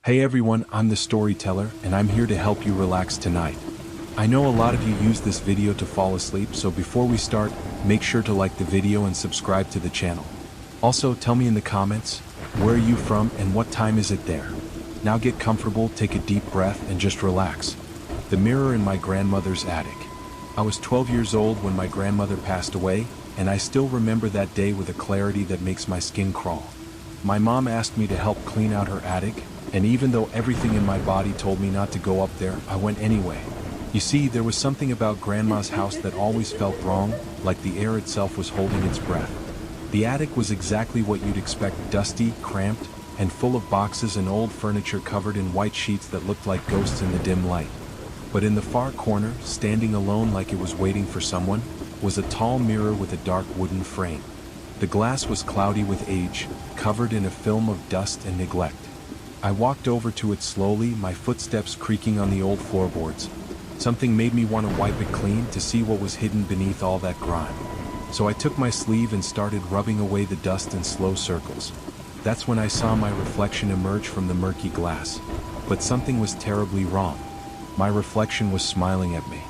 Hey everyone, I'm the storyteller, and I'm here to help you relax tonight. I know a lot of you use this video to fall asleep, so before we start, make sure to like the video and subscribe to the channel. Also, tell me in the comments, where are you from and what time is it there? Now get comfortable, take a deep breath, and just relax. The mirror in my grandmother's attic. I was 12 years old when my grandmother passed away, and I still remember that day with a clarity that makes my skin crawl. My mom asked me to help clean out her attic, and even though everything in my body told me not to go up there, I went anyway. You see, there was something about Grandma's house that always felt wrong, like the air itself was holding its breath. The attic was exactly what you'd expect: dusty, cramped, and full of boxes and old furniture covered in white sheets that looked like ghosts in the dim light. But in the far corner, standing alone like it was waiting for someone, was a tall mirror with a dark wooden frame. The glass was cloudy with age, covered in a film of dust and neglect. I walked over to it slowly, my footsteps creaking on the old floorboards. Something made me want to wipe it clean to see what was hidden beneath all that grime. So I took my sleeve and started rubbing away the dust in slow circles. That's when I saw my reflection emerge from the murky glass. But something was terribly wrong. My reflection was smiling at me.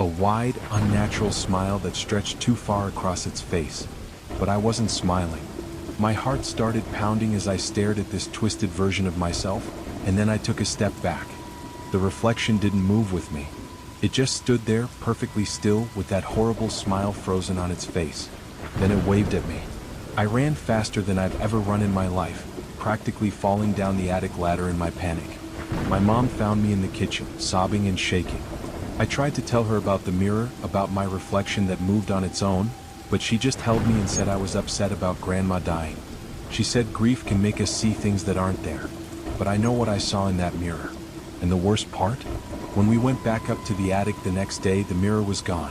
A wide, unnatural smile that stretched too far across its face. But I wasn't smiling. My heart started pounding as I stared at this twisted version of myself, and then I took a step back. The reflection didn't move with me. It just stood there, perfectly still, with that horrible smile frozen on its face. Then it waved at me. I ran faster than I've ever run in my life, practically falling down the attic ladder in my panic. My mom found me in the kitchen, sobbing and shaking. I tried to tell her about the mirror, about my reflection that moved on its own, but she just held me and said I was upset about Grandma dying. She said grief can make us see things that aren't there. But I know what I saw in that mirror. And the worst part? When we went back up to the attic the next day, the mirror was gone.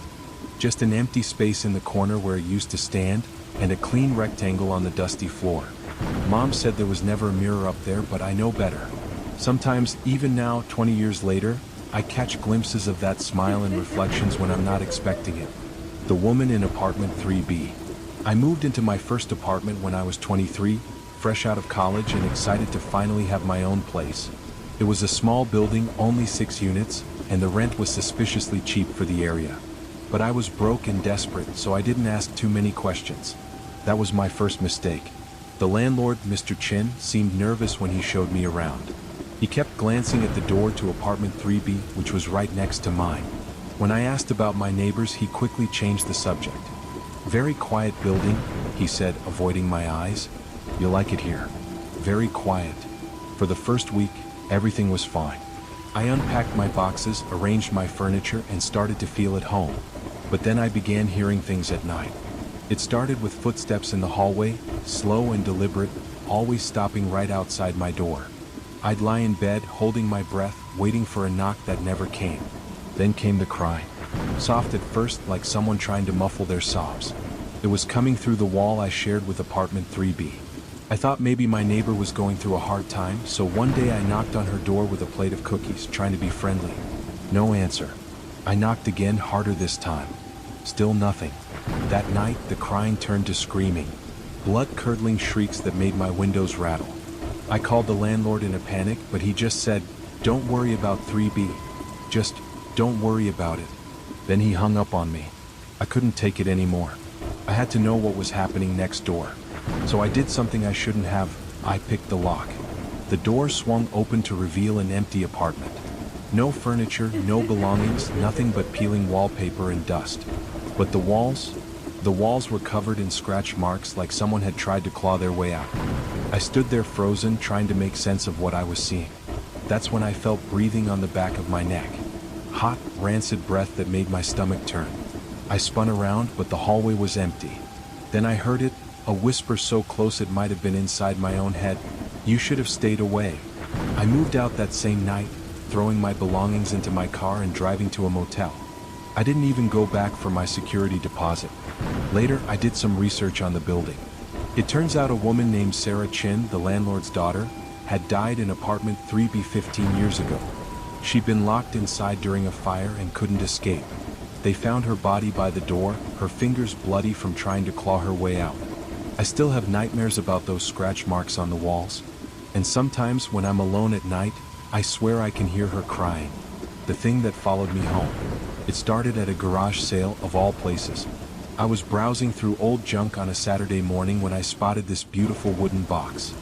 Just an empty space in the corner where it used to stand, and a clean rectangle on the dusty floor. Mom said there was never a mirror up there, but I know better. Sometimes, even now, 20 years later, I catch glimpses of that smile and reflections when I'm not expecting it. The woman in apartment 3B. I moved into my first apartment when I was 23, fresh out of college and excited to finally have my own place. It was a small building, only 6 units, and the rent was suspiciously cheap for the area. But I was broke and desperate, so I didn't ask too many questions. That was my first mistake. The landlord, Mr. Chin, seemed nervous when he showed me around. He kept glancing at the door to apartment 3B, which was right next to mine. When I asked about my neighbors, he quickly changed the subject. Very quiet building, he said, avoiding my eyes. You'll like it here. Very quiet. For the first week, everything was fine. I unpacked my boxes, arranged my furniture, and started to feel at home. But then I began hearing things at night. It started with footsteps in the hallway, slow and deliberate, always stopping right outside my door. I'd lie in bed, holding my breath, waiting for a knock that never came. Then came the crying. Soft at first, like someone trying to muffle their sobs. It was coming through the wall I shared with apartment 3B. I thought maybe my neighbor was going through a hard time, so one day I knocked on her door with a plate of cookies, trying to be friendly. No answer. I knocked again, harder this time. Still nothing. That night, the crying turned to screaming. Blood-curdling shrieks that made my windows rattle. I called the landlord in a panic, but he just said, "Don't worry about 3B. Just don't worry about it." Then he hung up on me. I couldn't take it anymore. I had to know what was happening next door. So I did something I shouldn't have. I picked the lock. The door swung open to reveal an empty apartment. No furniture, no belongings, nothing but peeling wallpaper and dust. But the walls were covered in scratch marks like someone had tried to claw their way out. I stood there frozen, trying to make sense of what I was seeing. That's when I felt breathing on the back of my neck. Hot, rancid breath that made my stomach turn. I spun around, but the hallway was empty. Then I heard it, a whisper so close it might have been inside my own head. "You should have stayed away." I moved out that same night, throwing my belongings into my car and driving to a motel. I didn't even go back for my security deposit. Later, I did some research on the building. It turns out a woman named Sarah Chin, the landlord's daughter, had died in apartment 3B 15 years ago. She'd been locked inside during a fire and couldn't escape. They found her body by the door, her fingers bloody from trying to claw her way out. I still have nightmares about those scratch marks on the walls. And sometimes when I'm alone at night, I swear I can hear her crying. The thing that followed me home. It started at a garage sale of all places. I was browsing through old junk on a Saturday morning when I spotted this beautiful wooden box.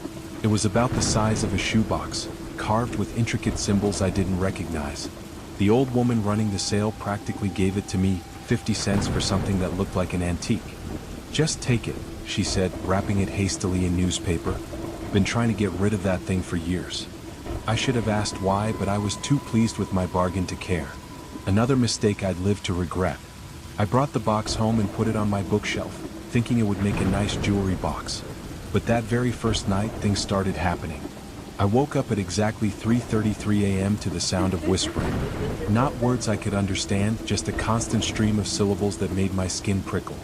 It was about the size of a shoebox, carved with intricate symbols I didn't recognize. The old woman running the sale practically gave it to me, 50 cents for something that looked like an antique. "Just take it," she said, wrapping it hastily in newspaper. "Been trying to get rid of that thing for years." I should have asked why, but I was too pleased with my bargain to care. Another mistake I'd live to regret. I brought the box home and put it on my bookshelf, thinking it would make a nice jewelry box. But that very first night, things started happening. I woke up at exactly 3:33 a.m. to the sound of whispering. Not words I could understand, just a constant stream of syllables that made my skin prickle.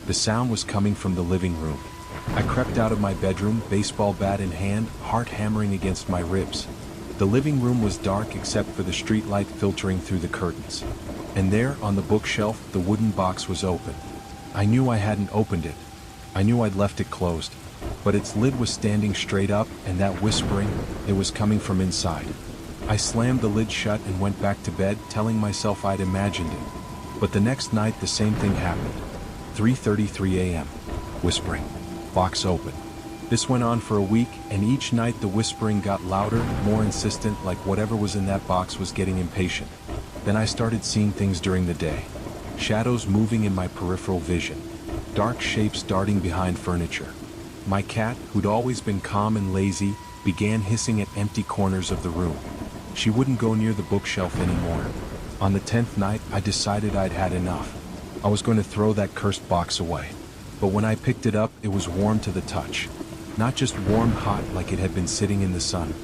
The sound was coming from the living room. I crept out of my bedroom, baseball bat in hand, heart hammering against my ribs. The living room was dark except for the street light filtering through the curtains. And there, on the bookshelf, the wooden box was open. I knew I hadn't opened it. I knew I'd left it closed. But its lid was standing straight up, and that whispering, it was coming from inside. I slammed the lid shut and went back to bed, telling myself I'd imagined it. But the next night, the same thing happened. 3:33 a.m. Whispering. Box open. This went on for a week, and each night the whispering got louder, more insistent, like whatever was in that box was getting impatient. Then I started seeing things during the day. Shadows moving in my peripheral vision. Dark shapes darting behind furniture. My cat, who'd always been calm and lazy, began hissing at empty corners of the room. She wouldn't go near the bookshelf anymore. On the 10th night, I decided I'd had enough. I was going to throw that cursed box away. But when I picked it up, it was warm to the touch. Not just warm hot like it had been sitting in the sun.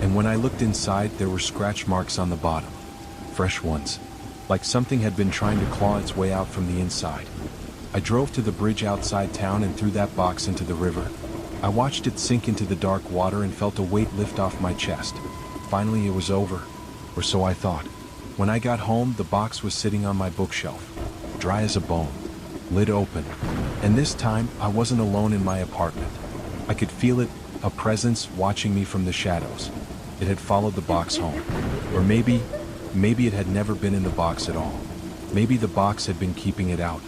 And when I looked inside, there were scratch marks on the bottom. Fresh ones. Like something had been trying to claw its way out from the inside. I drove to the bridge outside town and threw that box into the river. I watched it sink into the dark water and felt a weight lift off my chest. Finally it was over, or so I thought. When I got home, the box was sitting on my bookshelf, dry as a bone, lid open. And this time, I wasn't alone in my apartment. I could feel it, a presence watching me from the shadows. It had followed the box home. Or maybe it had never been in the box at all. Maybe the box had been keeping it out.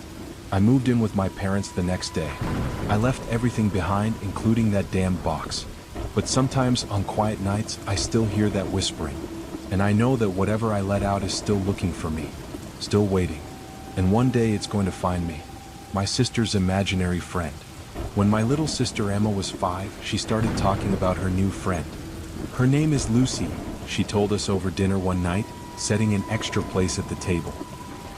I moved in with my parents the next day. I left everything behind, including that damned box. But sometimes on quiet nights, I still hear that whispering. And I know that whatever I let out is still looking for me, still waiting. And one day it's going to find me. My sister's imaginary friend. When my little sister Emma was 5, she started talking about her new friend. Her name is Lucy, she told us over dinner one night, setting an extra place at the table.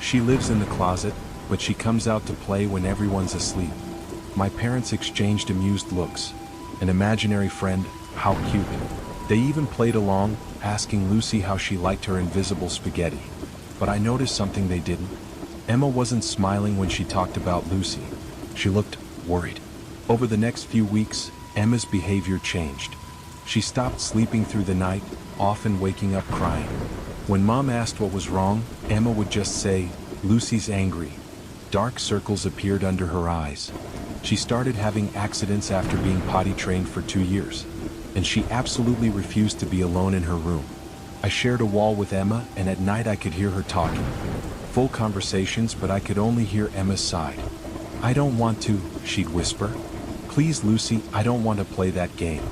She lives in the closet, but she comes out to play when everyone's asleep. My parents exchanged amused looks. An imaginary friend, how cute. They even played along, asking Lucy how she liked her invisible spaghetti. But I noticed something they didn't. Emma wasn't smiling when she talked about Lucy. She looked worried. Over the next few weeks, Emma's behavior changed. She stopped sleeping through the night, often waking up crying. When Mom asked what was wrong, Emma would just say, "Lucy's angry." Dark circles appeared under her eyes. She started having accidents after being potty trained for 2 years. And she absolutely refused to be alone in her room. I shared a wall with Emma, and at night I could hear her talking. Full conversations, but I could only hear Emma's side. "I don't want to," she'd whisper. "Please, Lucy, I don't want to play that game."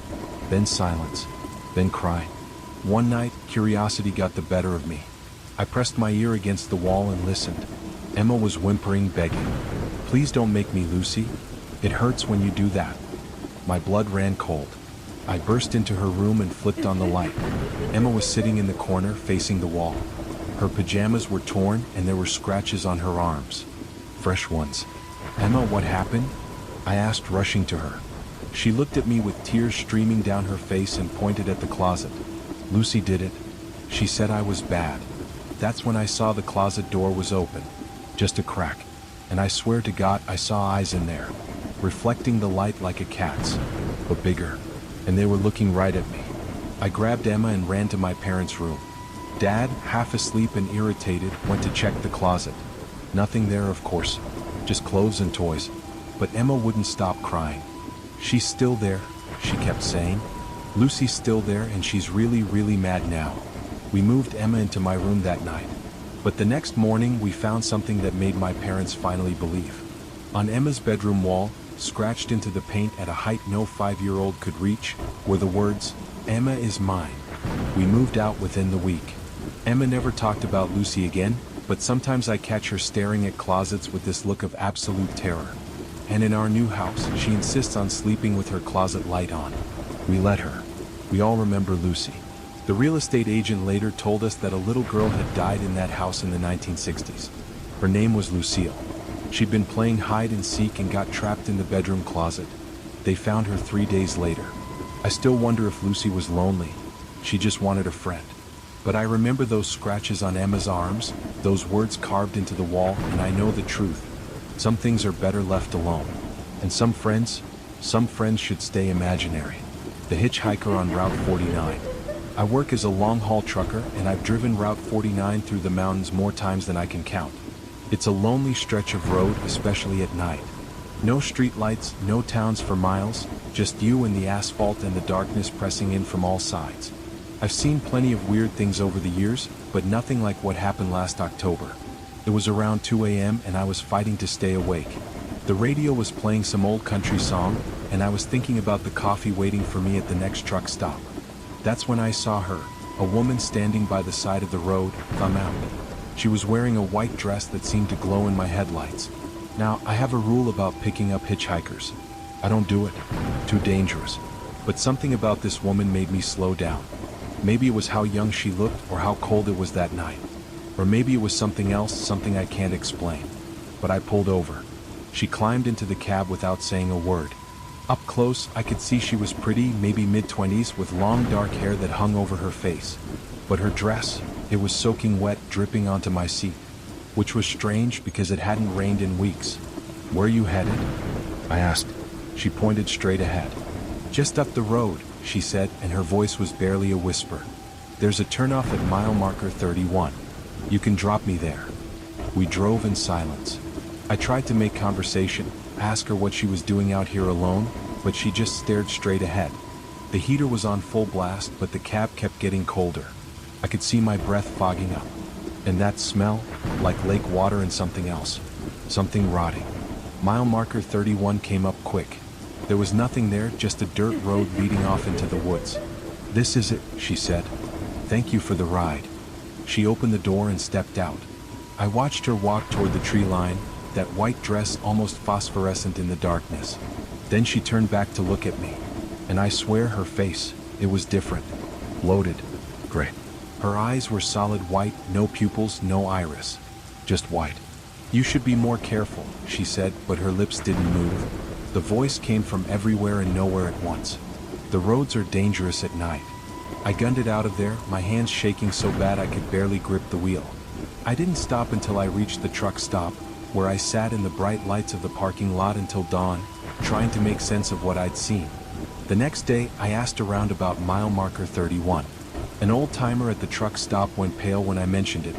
Then silence. Then cry. One night, curiosity got the better of me. I pressed my ear against the wall and listened. Emma was whimpering, begging. "Please don't make me, Lucy. It hurts when you do that." My blood ran cold. I burst into her room and flipped on the light. Emma was sitting in the corner, facing the wall. Her pajamas were torn and there were scratches on her arms. Fresh ones. "Emma, what happened?" I asked, rushing to her. She looked at me with tears streaming down her face and pointed at the closet. "Lucy did it. She said I was bad." That's when I saw the closet door was open. Just a crack. And I swear to God I saw eyes in there, reflecting the light like a cat's, but bigger. And they were looking right at me. I grabbed Emma and ran to my parents' room. Dad, half asleep and irritated, went to check the closet. Nothing there, of course, just clothes and toys. But Emma wouldn't stop crying. "She's still there," she kept saying. Lucy's still there and she's really mad now. We moved Emma into my room that night. But the next morning we found something that made my parents finally believe. On Emma's bedroom wall, scratched into the paint at a height no 5-year-old could reach, were the words, "Emma is mine." We moved out within the week. Emma never talked about Lucy again, but sometimes I catch her staring at closets with this look of absolute terror. And in our new house, she insists on sleeping with her closet light on. We let her. We all remember Lucy. The real estate agent later told us that a little girl had died in that house in the 1960s. Her name was Lucille. She'd been playing hide and seek and got trapped in the bedroom closet. They found her 3 days later. I still wonder if Lucy was lonely. She just wanted a friend. But I remember those scratches on Emma's arms, those words carved into the wall, and I know the truth. Some things are better left alone. And some friends should stay imaginary. The hitchhiker on Route 49. I work as a long-haul trucker, and I've driven Route 49 through the mountains more times than I can count. It's a lonely stretch of road, especially at night. No streetlights, no towns for miles, just you and the asphalt and the darkness pressing in from all sides. I've seen plenty of weird things over the years, but nothing like what happened last October. It was around 2 a.m. and I was fighting to stay awake. The radio was playing some old country song, and I was thinking about the coffee waiting for me at the next truck stop. That's when I saw her, a woman standing by the side of the road, thumb out. She was wearing a white dress that seemed to glow in my headlights. Now, I have a rule about picking up hitchhikers. I don't do it. Too dangerous. But something about this woman made me slow down. Maybe it was how young she looked or how cold it was that night. Or maybe it was something else, something I can't explain. But I pulled over. She climbed into the cab without saying a word. Up close, I could see she was pretty, maybe mid-20s, with long dark hair that hung over her face. But her dress, it was soaking wet, dripping onto my seat. Which was strange because it hadn't rained in weeks. "Where are you headed?" I asked. She pointed straight ahead. "Just up the road," she said, and her voice was barely a whisper. "There's a turnoff at mile marker 31. You can drop me there." We drove in silence. I tried to make conversation, ask her what she was doing out here alone, but she just stared straight ahead. The heater was on full blast, but the cab kept getting colder. I could see my breath fogging up. And that smell, like lake water and something else. Something rotting. Mile marker 31 came up quick. There was nothing there, just a dirt road leading off into the woods. "This is it," she said. "Thank you for the ride." She opened the door and stepped out. I watched her walk toward the tree line, that white dress almost phosphorescent in the darkness. Then she turned back to look at me. And I swear her face, it was different. Bloated. Gray. Her eyes were solid white, no pupils, no iris. Just white. "You should be more careful," she said, but her lips didn't move. The voice came from everywhere and nowhere at once. "The roads are dangerous at night." I gunned it out of there, my hands shaking so bad I could barely grip the wheel. I didn't stop until I reached the truck stop, where I sat in the bright lights of the parking lot until dawn, trying to make sense of what I'd seen. The next day, I asked around about mile marker 31. An old-timer at the truck stop went pale when I mentioned it.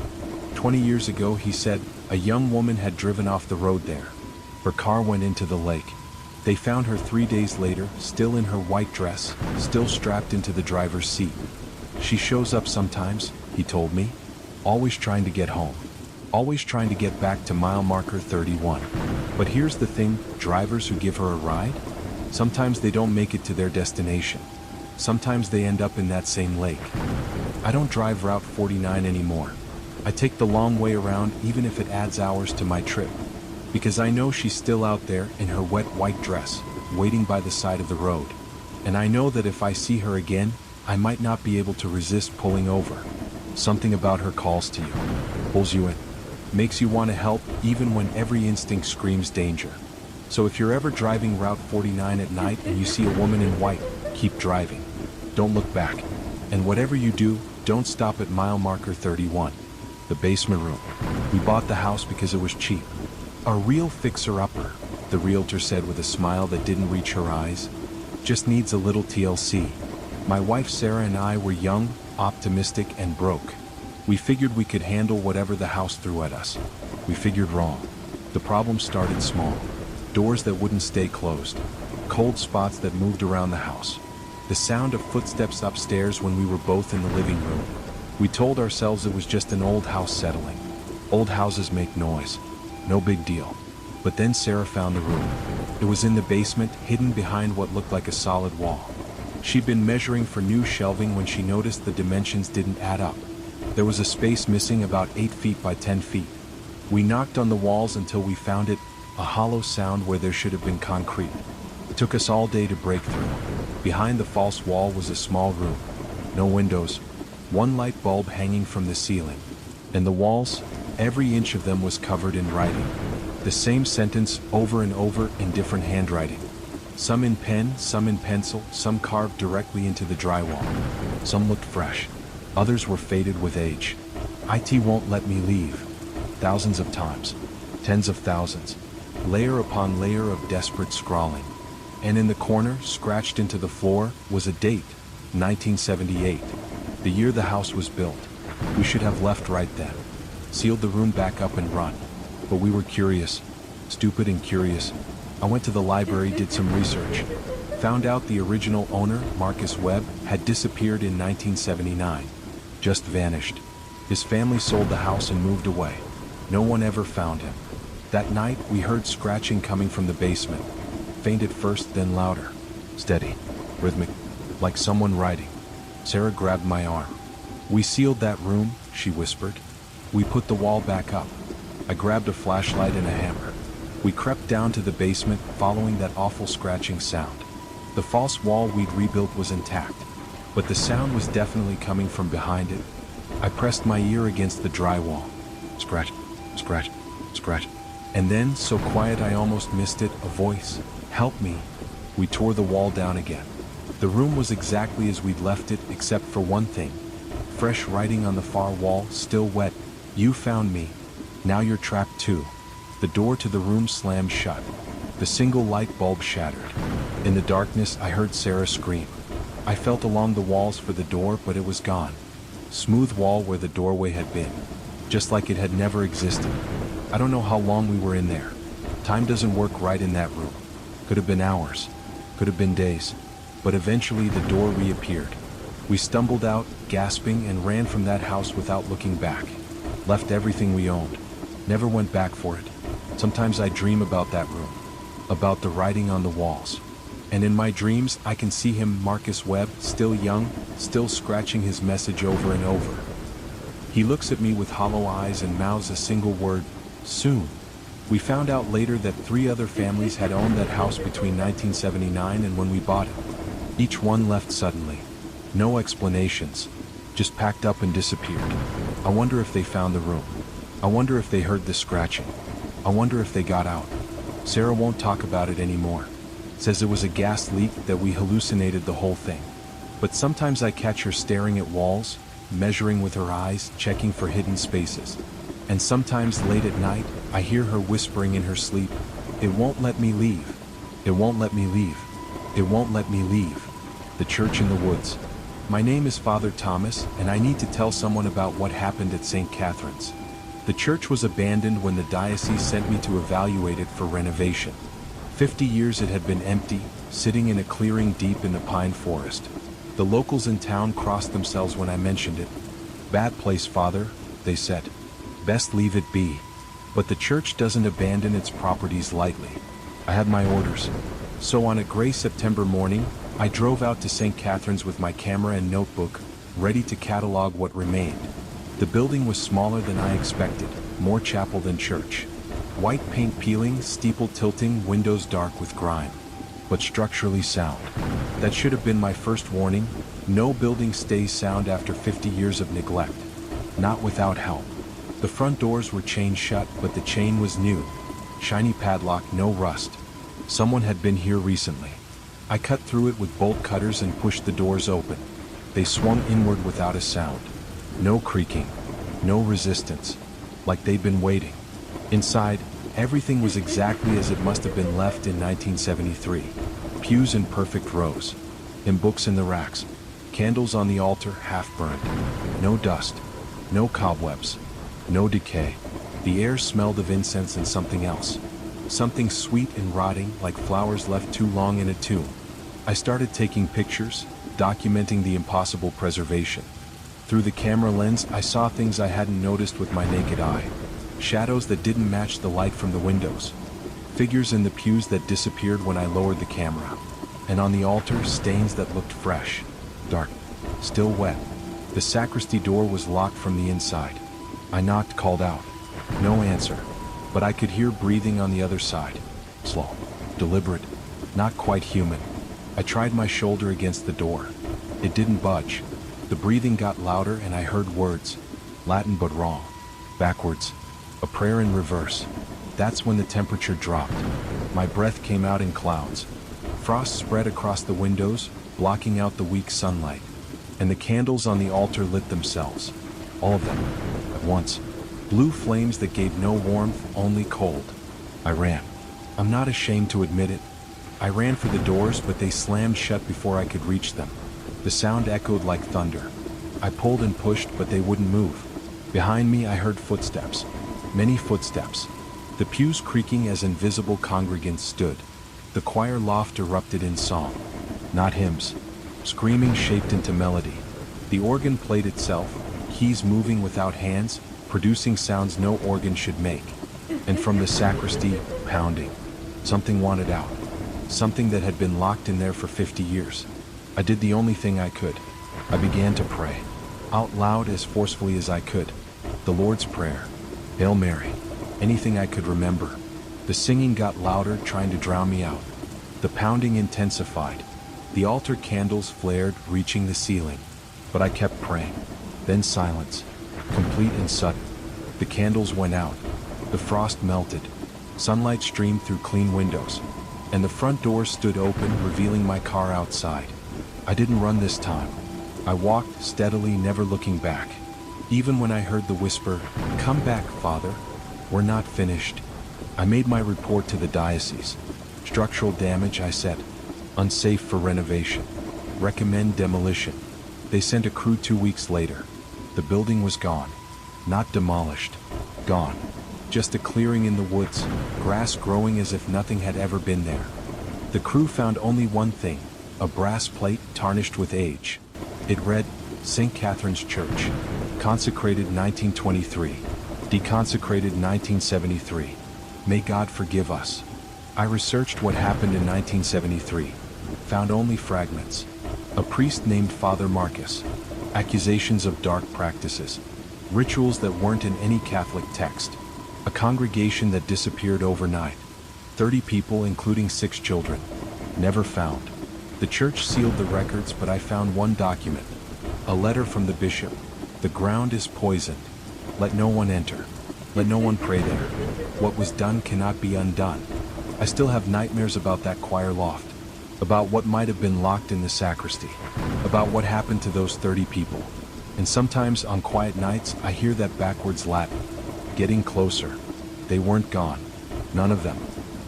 20 years ago, he said, a young woman had driven off the road there. Her car went into the lake. They found her 3 days later, still in her white dress, still strapped into the driver's seat. "She shows up sometimes," he told me. "Always trying to get home. Always trying to get back to mile marker 31. But here's the thing, drivers who give her a ride? Sometimes they don't make it to their destination. Sometimes they end up in that same lake." I don't drive Route 49 anymore. I take the long way around even if it adds hours to my trip. Because I know she's still out there in her wet white dress, waiting by the side of the road. And I know that if I see her again, I might not be able to resist pulling over. Something about her calls to you, pulls you in, makes you want to help even when every instinct screams danger. So if you're ever driving Route 49 at night and you see a woman in white, keep driving. Don't look back. And whatever you do, don't stop at mile marker 31. The basement room. We bought the house because it was cheap. A real fixer-upper, the realtor said with a smile that didn't reach her eyes. Just needs a little TLC. My wife Sarah and I were young, optimistic, and broke. We figured we could handle whatever the house threw at us. We figured wrong. The problem started small. Doors that wouldn't stay closed. Cold spots that moved around the house. The sound of footsteps upstairs when we were both in the living room. We told ourselves it was just an old house settling. Old houses make noise. No big deal. But then Sarah found the room. It was in the basement, hidden behind what looked like a solid wall. She'd been measuring for new shelving when she noticed the dimensions didn't add up. There was a space missing about 8 feet by 10 feet. We knocked on the walls until we found it, a hollow sound where there should have been concrete. It took us all day to break through. Behind the false wall was a small room. No windows. One light bulb hanging from the ceiling. And the walls, every inch of them was covered in writing. The same sentence over and over in different handwriting. Some in pen, some in pencil, some carved directly into the drywall. Some looked fresh. Others were faded with age. "It won't let me leave." Thousands of times. Tens of thousands. Layer upon layer of desperate scrawling. And in the corner, scratched into the floor, was a date, 1978. The year the house was built. We should have left right then. Sealed the room back up and run. But we were curious. Stupid and curious. I went to the library, did some research. Found out the original owner, Marcus Webb, had disappeared in 1979. Just vanished. His family sold the house and moved away. No one ever found him. That night, we heard scratching coming from the basement. Faint at first, then louder. Steady. Rhythmic. Like someone writing. Sarah grabbed my arm. "We sealed that room," she whispered. "We put the wall back up." I grabbed a flashlight and a hammer. We crept down to the basement, following that awful scratching sound. The false wall we'd rebuilt was intact, but the sound was definitely coming from behind it. I pressed my ear against the drywall. Scratch, scratch, scratch. And then, so quiet I almost missed it, a voice. "Help me." We tore the wall down again. The room was exactly as we'd left it, except for one thing. Fresh writing on the far wall, still wet. "You found me. Now you're trapped too." The door to the room slammed shut. The single light bulb shattered. In the darkness, I heard Sarah scream. I felt along the walls for the door, but it was gone. Smooth wall where the doorway had been. Just like it had never existed. I don't know how long we were in there. Time doesn't work right in that room. Could have been hours. Could have been days. But eventually the door reappeared. We stumbled out, gasping, and ran from that house without looking back. Left everything we owned. Never went back for it. Sometimes I dream about that room. About the writing on the walls. And in my dreams, I can see him, Marcus Webb, still young, still scratching his message over and over. He looks at me with hollow eyes and mouths a single word, "Soon." We found out later that 3 other families had owned that house between 1979 and when we bought it. Each one left suddenly. No explanations. Just packed up and disappeared. I wonder if they found the room. I wonder if they heard the scratching. I wonder if they got out. Sarah won't talk about it anymore. Says it was a gas leak, that we hallucinated the whole thing. But sometimes I catch her staring at walls, measuring with her eyes, checking for hidden spaces. And sometimes late at night, I hear her whispering in her sleep, "It won't let me leave. It won't let me leave. It won't let me leave." The church in the woods. My name is Father Thomas, and I need to tell someone about what happened at St. Catherine's. The church was abandoned when the diocese sent me to evaluate it for renovation. 50 years it had been empty, sitting in a clearing deep in the pine forest. The locals in town crossed themselves when I mentioned it. "Bad place, Father," they said. "Best leave it be." But the church doesn't abandon its properties lightly. I had my orders. So on a gray September morning, I drove out to St. Catherine's with my camera and notebook, ready to catalog what remained. The building was smaller than I expected, more chapel than church. White paint peeling, steeple tilting, windows dark with grime. But structurally sound. That should have been my first warning. No building stays sound after 50 years of neglect. Not without help. The front doors were chained shut, but the chain was new. Shiny padlock, no rust. Someone had been here recently. I cut through it with bolt cutters and pushed the doors open. They swung inward without a sound. No creaking. No resistance. Like they'd been waiting. Inside, everything was exactly as it must have been left in 1973. Pews in perfect rows. And books in the racks. Candles on the altar, half burned. No dust. No cobwebs. No decay. The air smelled of incense and something else. Something sweet and rotting, like flowers left too long in a tomb. I started taking pictures, documenting the impossible preservation. Through the camera lens, I saw things I hadn't noticed with my naked eye. Shadows that didn't match the light from the windows. Figures in the pews that disappeared when I lowered the camera. And on the altar, stains that looked fresh, dark, still wet. The sacristy door was locked from the inside. I knocked, called out. No answer. But I could hear breathing on the other side. Slow, deliberate, not quite human. I tried my shoulder against the door. It didn't budge. The breathing got louder and I heard words. Latin but wrong. Backwards. A prayer in reverse. That's when the temperature dropped. My breath came out in clouds. Frost spread across the windows, blocking out the weak sunlight. And the candles on the altar lit themselves. All of them. At once. Blue flames that gave no warmth, only cold. I ran. I'm not ashamed to admit it. I ran for the doors, but they slammed shut before I could reach them. The sound echoed like thunder. I pulled and pushed, but they wouldn't move. Behind me, I heard footsteps. Many footsteps. The pews creaking as invisible congregants stood. The choir loft erupted in song. Not hymns. Screaming shaped into melody. The organ played itself, keys moving without hands, producing sounds no organ should make. And from the sacristy, pounding. Something wanted out. Something that had been locked in there for 50 years. I did the only thing I could. I began to pray. Out loud as forcefully as I could. The Lord's Prayer. Hail Mary. Anything I could remember. The singing got louder, trying to drown me out. The pounding intensified. The altar candles flared, reaching the ceiling. But I kept praying. Then silence. Complete and sudden. The candles went out. The frost melted. Sunlight streamed through clean windows. And the front door stood open, revealing my car outside. I didn't run this time. I walked steadily, never looking back. Even when I heard the whisper, "Come back, Father. We're not finished." I made my report to the diocese. Structural damage, I said. Unsafe for renovation. Recommend demolition. They sent a crew 2 weeks later. The building was gone. Not demolished. Gone. Just a clearing in the woods, grass growing as if nothing had ever been there. The crew found only one thing, a brass plate tarnished with age. It read, St. Catherine's Church, consecrated 1923, deconsecrated 1973. May God forgive us. I researched what happened in 1973, found only fragments. A priest named Father Marcus, accusations of dark practices, rituals that weren't in any Catholic text. A congregation that disappeared overnight. 30 people, including 6 children. Never found. The church sealed the records, but I found one document. A letter from the bishop. The ground is poisoned. Let no one enter. Let no one pray there. What was done cannot be undone. I still have nightmares about that choir loft. About what might have been locked in the sacristy. About what happened to those 30 people. And sometimes on quiet nights, I hear that backwards Latin. Getting closer. They weren't gone. None of them.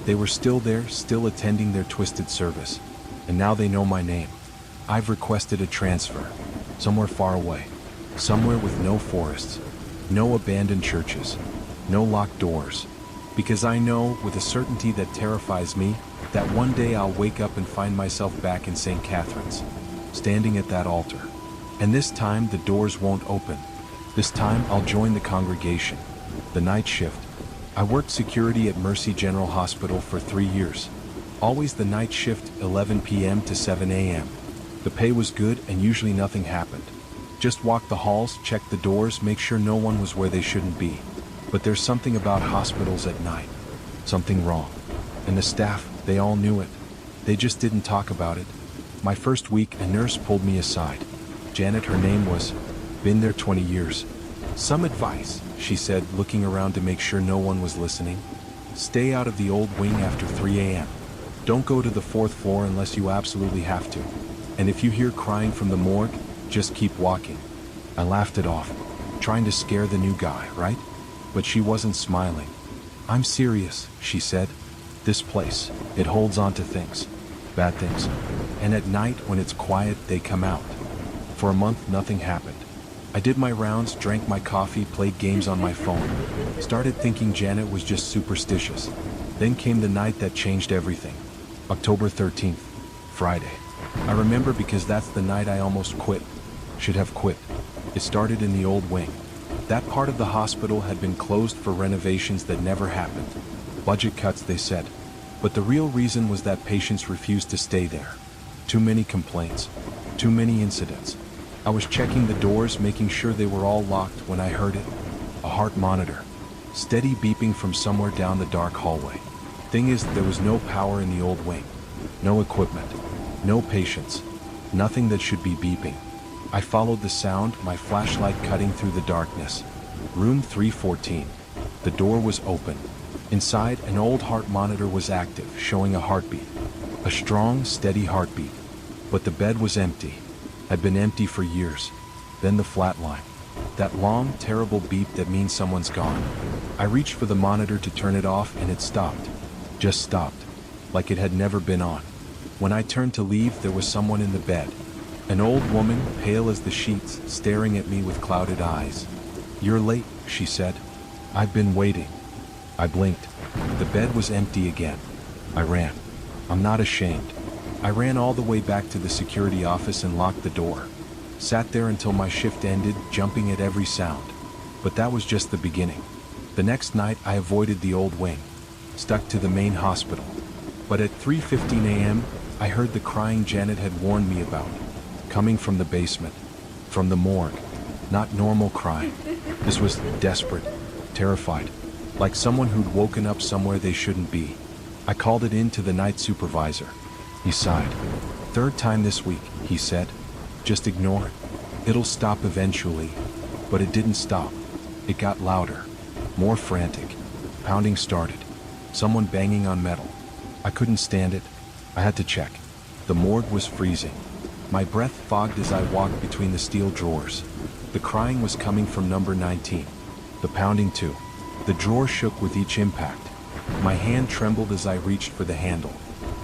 They were still there, still attending their twisted service. And now they know my name. I've requested a transfer. Somewhere far away. Somewhere with no forests. No abandoned churches. No locked doors. Because I know, with a certainty that terrifies me, that one day I'll wake up and find myself back in St. Catherine's. Standing at that altar. And this time the doors won't open. This time I'll join the congregation. The night shift. I worked security at Mercy General Hospital for 3 years. Always the night shift, 11 p.m. to 7 a.m. The pay was good and usually nothing happened. Just walk the halls, check the doors, make sure no one was where they shouldn't be. But there's something about hospitals at night. Something wrong. And the staff, they all knew it. They just didn't talk about it. My first week, a nurse pulled me aside. Janet, her name was. Been there 20 years. Some advice, she said, looking around to make sure no one was listening. Stay out of the old wing after 3 a.m. Don't go to the 4th floor unless you absolutely have to. And if you hear crying from the morgue, just keep walking. I laughed it off, trying to scare the new guy, right? But she wasn't smiling. I'm serious, she said. This place, it holds on to things. Bad things. And at night, when it's quiet, they come out. For a month, nothing happened. I did my rounds, drank my coffee, played games on my phone. Started thinking Janet was just superstitious. Then came the night that changed everything. October 13th, Friday. I remember because that's the night I almost quit. Should have quit. It started in the old wing. That part of the hospital had been closed for renovations that never happened. Budget cuts, they said. But the real reason was that patients refused to stay there. Too many complaints. Too many incidents. I was checking the doors, making sure they were all locked when I heard it. A heart monitor. Steady beeping from somewhere down the dark hallway. Thing is, there was no power in the old wing. No equipment. No patients. Nothing that should be beeping. I followed the sound, my flashlight cutting through the darkness. Room 314. The door was open. Inside, an old heart monitor was active, showing a heartbeat. A strong, steady heartbeat. But the bed was empty. Had been empty for years. Then the flatline. That long, terrible beep that means someone's gone. I reached for the monitor to turn it off and it stopped. Just stopped. Like it had never been on. When I turned to leave, there was someone in the bed. An old woman, pale as the sheets, staring at me with clouded eyes. "You're late," she said. "I've been waiting." I blinked. The bed was empty again. I ran. I'm not ashamed. I ran all the way back to the security office and locked the door. Sat there until my shift ended, jumping at every sound. But that was just the beginning. The next night, I avoided the old wing. Stuck to the main hospital. But at 3:15 a.m., I heard the crying Janet had warned me about. Coming from the basement. From the morgue. Not normal crying. This was desperate. Terrified. Like someone who'd woken up somewhere they shouldn't be. I called it in to the night supervisor. He sighed. "Third time this week," he said. "Just ignore it. It'll stop eventually." But it didn't stop. It got louder. More frantic. Pounding started. Someone banging on metal. I couldn't stand it. I had to check. The morgue was freezing. My breath fogged as I walked between the steel drawers. The crying was coming from number 19. The pounding too. The drawer shook with each impact. My hand trembled as I reached for the handle.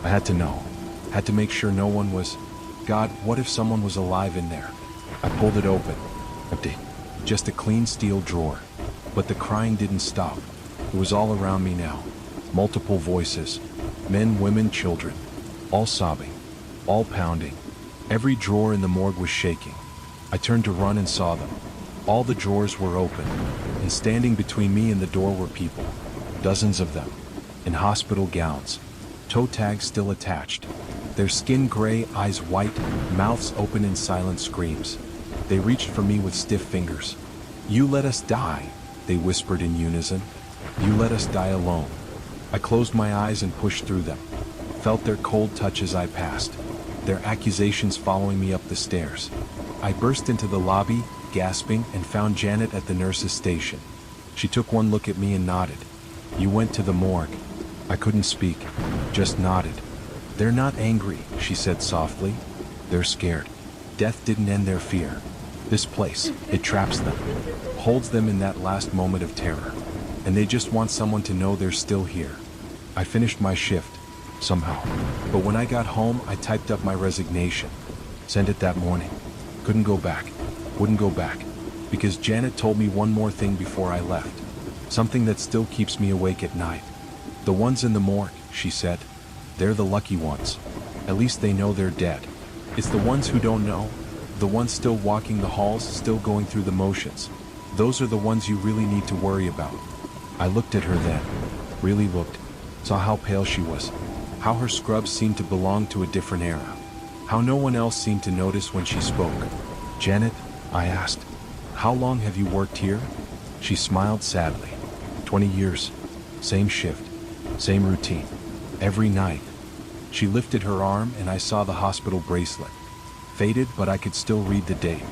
I had to know. Had to make sure no one was... God, what if someone was alive in there? I pulled it open. Empty. Just a clean steel drawer. But the crying didn't stop. It was all around me now. Multiple voices. Men, women, children. All sobbing. All pounding. Every drawer in the morgue was shaking. I turned to run and saw them. All the drawers were open. And standing between me and the door were people. Dozens of them. In hospital gowns. Toe tags still attached. Their skin gray, eyes white, mouths open in silent screams. They reached for me with stiff fingers. "You let us die," they whispered in unison. "You let us die alone." I closed my eyes and pushed through them. Felt their cold touch as I passed. Their accusations following me up the stairs. I burst into the lobby, gasping, and found Janet at the nurse's station. She took one look at me and nodded. "You went to the morgue." I couldn't speak, just nodded. "They're not angry," she said softly. "They're scared. Death didn't end their fear. This place, it traps them, holds them in that last moment of terror. And they just want someone to know they're still here." I finished my shift, somehow. But when I got home, I typed up my resignation. Sent it that morning. Couldn't go back. Wouldn't go back. Because Janet told me one more thing before I left. Something that still keeps me awake at night. "The ones in the morgue," she said. "They're the lucky ones. At least they know they're dead. It's the ones who don't know. The ones still walking the halls, still going through the motions. Those are the ones you really need to worry about." I looked at her then. Really looked. Saw how pale she was. How her scrubs seemed to belong to a different era. How no one else seemed to notice when she spoke. "Janet," I asked, "how long have you worked here?" She smiled sadly. 20 years. Same shift. Same routine. Every night. She lifted her arm and I saw the hospital bracelet. Faded, but I could still read the date.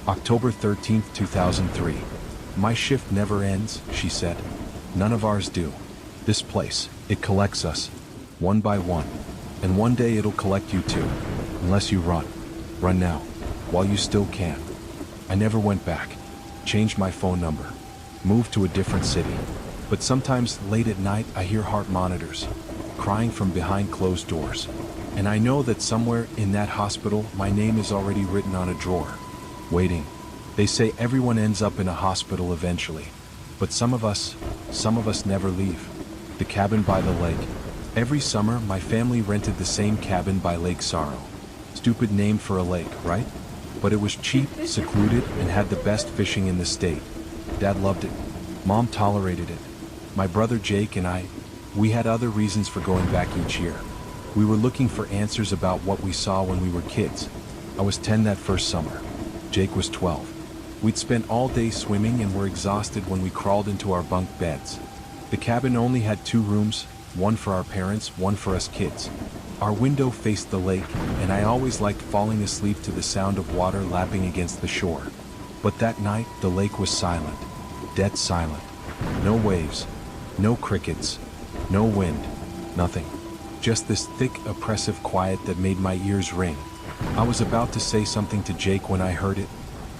October 13th, 2003. "My shift never ends," she said. "None of ours do. This place, it collects us. One by one. And one day it'll collect you too. Unless you run. Run now. While you still can." I never went back. Changed my phone number. Moved to a different city. But sometimes late at night I hear heart monitors. Crying from behind closed doors. And I know that somewhere in that hospital my name is already written on a drawer. Waiting. They say everyone ends up in a hospital eventually. But some of us never leave. The cabin by the lake. Every summer my family rented the same cabin by Lake Sorrow. Stupid name for a lake, right? But it was cheap, secluded, and had the best fishing in the state. Dad loved it. Mom tolerated it. My brother Jake and I, we had other reasons for going back each year. We were looking for answers about what we saw when we were kids. I was 10 that first summer. Jake was 12. We'd spent all day swimming and were exhausted when we crawled into our bunk beds. The cabin only had 2 rooms, one for our parents, one for us kids. Our window faced the lake, and I always liked falling asleep to the sound of water lapping against the shore. But that night, the lake was silent. Dead silent. No waves. No crickets. No wind. Nothing. Just this thick, oppressive quiet that made my ears ring. I was about to say something to Jake when I heard it.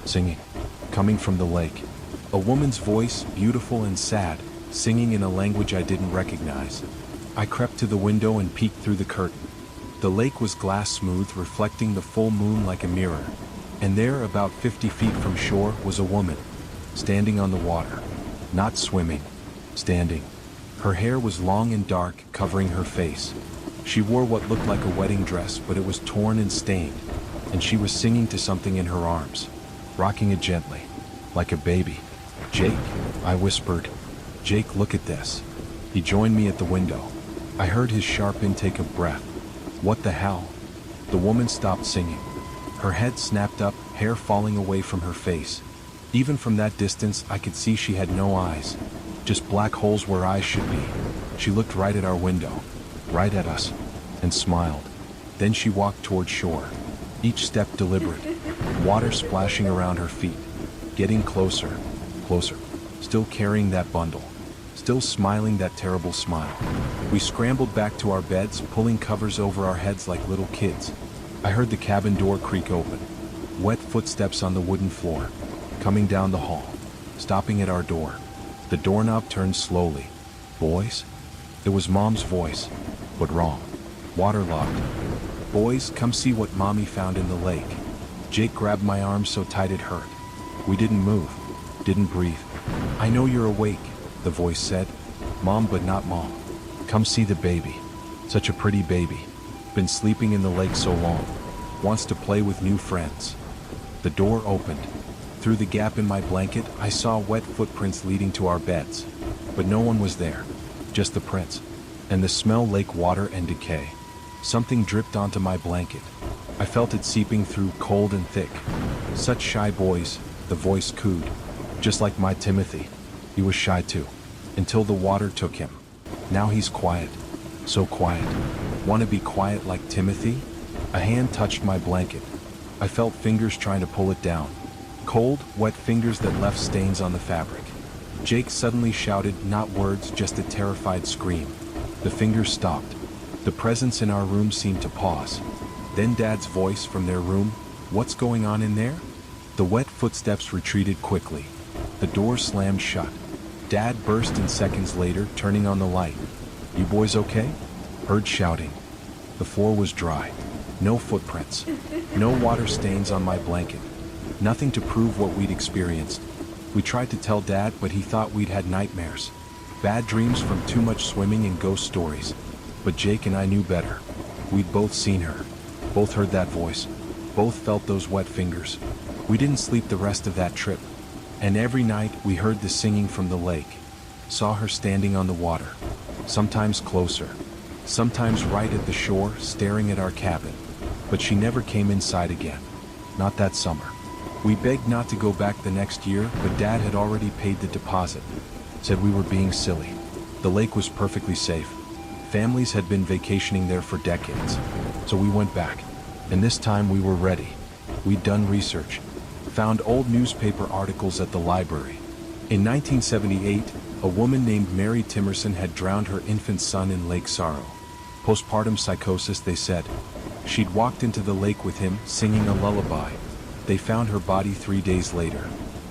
Singing. Coming from the lake. A woman's voice, beautiful and sad, singing in a language I didn't recognize. I crept to the window and peeked through the curtain. The lake was glass smooth, reflecting the full moon like a mirror. And there, about 50 feet from shore, was a woman, standing on the water. Not swimming. Standing. Her hair was long and dark, covering her face. She wore what looked like a wedding dress, but it was torn and stained, and she was singing to something in her arms, rocking it gently, like a baby. "Jake," I whispered. "Jake, look at this." He joined me at the window. I heard his sharp intake of breath. "What the hell?" The woman stopped singing. Her head snapped up, hair falling away from her face. Even from that distance, I could see she had no eyes. Just black holes where eyes should be. She looked right at our window, right at us, and smiled. Then she walked toward shore, each step deliberate, water splashing around her feet, getting closer, closer, still carrying that bundle, still smiling that terrible smile. We scrambled back to our beds, pulling covers over our heads like little kids. I heard the cabin door creak open, wet footsteps on the wooden floor, coming down the hall, stopping at our door. The doorknob turned slowly. "Boys?" It was Mom's voice, but wrong. Waterlogged. "Boys, come see what Mommy found in the lake." Jake grabbed my arm so tight it hurt. We didn't move, didn't breathe. "I know you're awake," the voice said. "Mom, but not Mom. Come see the baby. Such a pretty baby. Been sleeping in the lake so long. Wants to play with new friends." The door opened. Through the gap in my blanket, I saw wet footprints leading to our beds. But no one was there. Just the prints. And the smell, lake water and decay. Something dripped onto my blanket. I felt it seeping through, cold and thick. "Such shy boys," the voice cooed. "Just like my Timothy. He was shy too. Until the water took him. Now he's quiet. So quiet. Want to be quiet like Timothy?" A hand touched my blanket. I felt fingers trying to pull it down. Cold, wet fingers that left stains on the fabric. Jake suddenly shouted, not words, just a terrified scream. The fingers stopped. The presence in our room seemed to pause. Then Dad's voice from their room, "What's going on in there?" The wet footsteps retreated quickly. The door slammed shut. Dad burst in seconds later, turning on the light. "You boys okay?" Heard shouting. The floor was dry. No footprints. No water stains on my blanket. Nothing to prove what we'd experienced. We tried to tell Dad, but he thought we'd had nightmares. Bad dreams from too much swimming and ghost stories. But Jake and I knew better. We'd both seen her. Both heard that voice. Both felt those wet fingers. We didn't sleep the rest of that trip. And every night we heard the singing from the lake. Saw her standing on the water. Sometimes closer. Sometimes right at the shore, staring at our cabin. But she never came inside again. Not that summer. We begged not to go back the next year, but Dad had already paid the deposit. Said we were being silly. The lake was perfectly safe. Families had been vacationing there for decades. So we went back. And this time we were ready. We'd done research. Found old newspaper articles at the library. In 1978, a woman named Mary Timerson had drowned her infant son in Lake Sorrow. Postpartum psychosis, they said. She'd walked into the lake with him, singing a lullaby. They found her body 3 days later.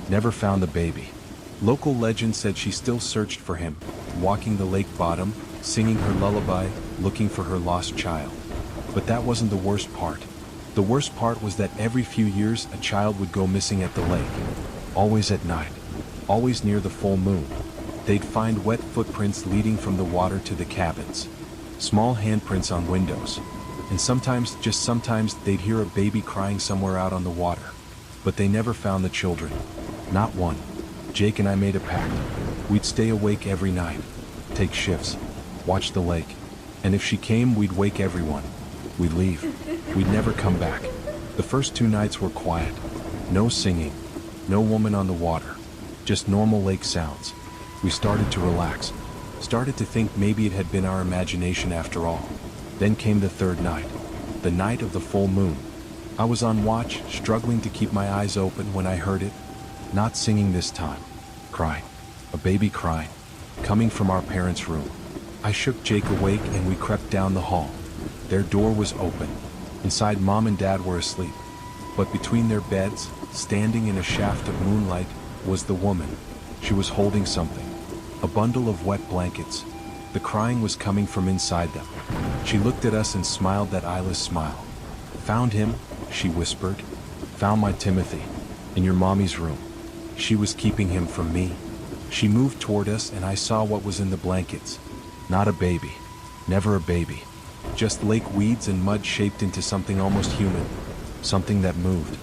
Never found the baby. Local legend said she still searched for him, walking the lake bottom, singing her lullaby, looking for her lost child. But that wasn't the worst part. The worst part was that every few years a child would go missing at the lake. Always at night. Always near the full moon. They'd find wet footprints leading from the water to the cabins. Small handprints on windows. And sometimes, just sometimes, they'd hear a baby crying somewhere out on the water. But they never found the children. Not one. Jake and I made a pact. We'd stay awake every night, take shifts, watch the lake. And if she came, we'd wake everyone. We'd leave. We'd never come back. The first 2 nights were quiet. No singing. No woman on the water. Just normal lake sounds. We started to relax. Started to think maybe it had been our imagination after all. Then came the 3rd night. The night of the full moon. I was on watch, struggling to keep my eyes open when I heard it. Not singing this time. Crying. A baby crying. Coming from our parents' room. I shook Jake awake and we crept down the hall. Their door was open. Inside, Mom and Dad were asleep. But between their beds, standing in a shaft of moonlight, was the woman. She was holding something. A bundle of wet blankets. The crying was coming from inside them. She looked at us and smiled that eyeless smile. "Found him," she whispered. "Found my Timothy. In your mommy's room. She was keeping him from me." She moved toward us and I saw what was in the blankets. Not a baby. Never a baby. Just lake weeds and mud shaped into something almost human. Something that moved.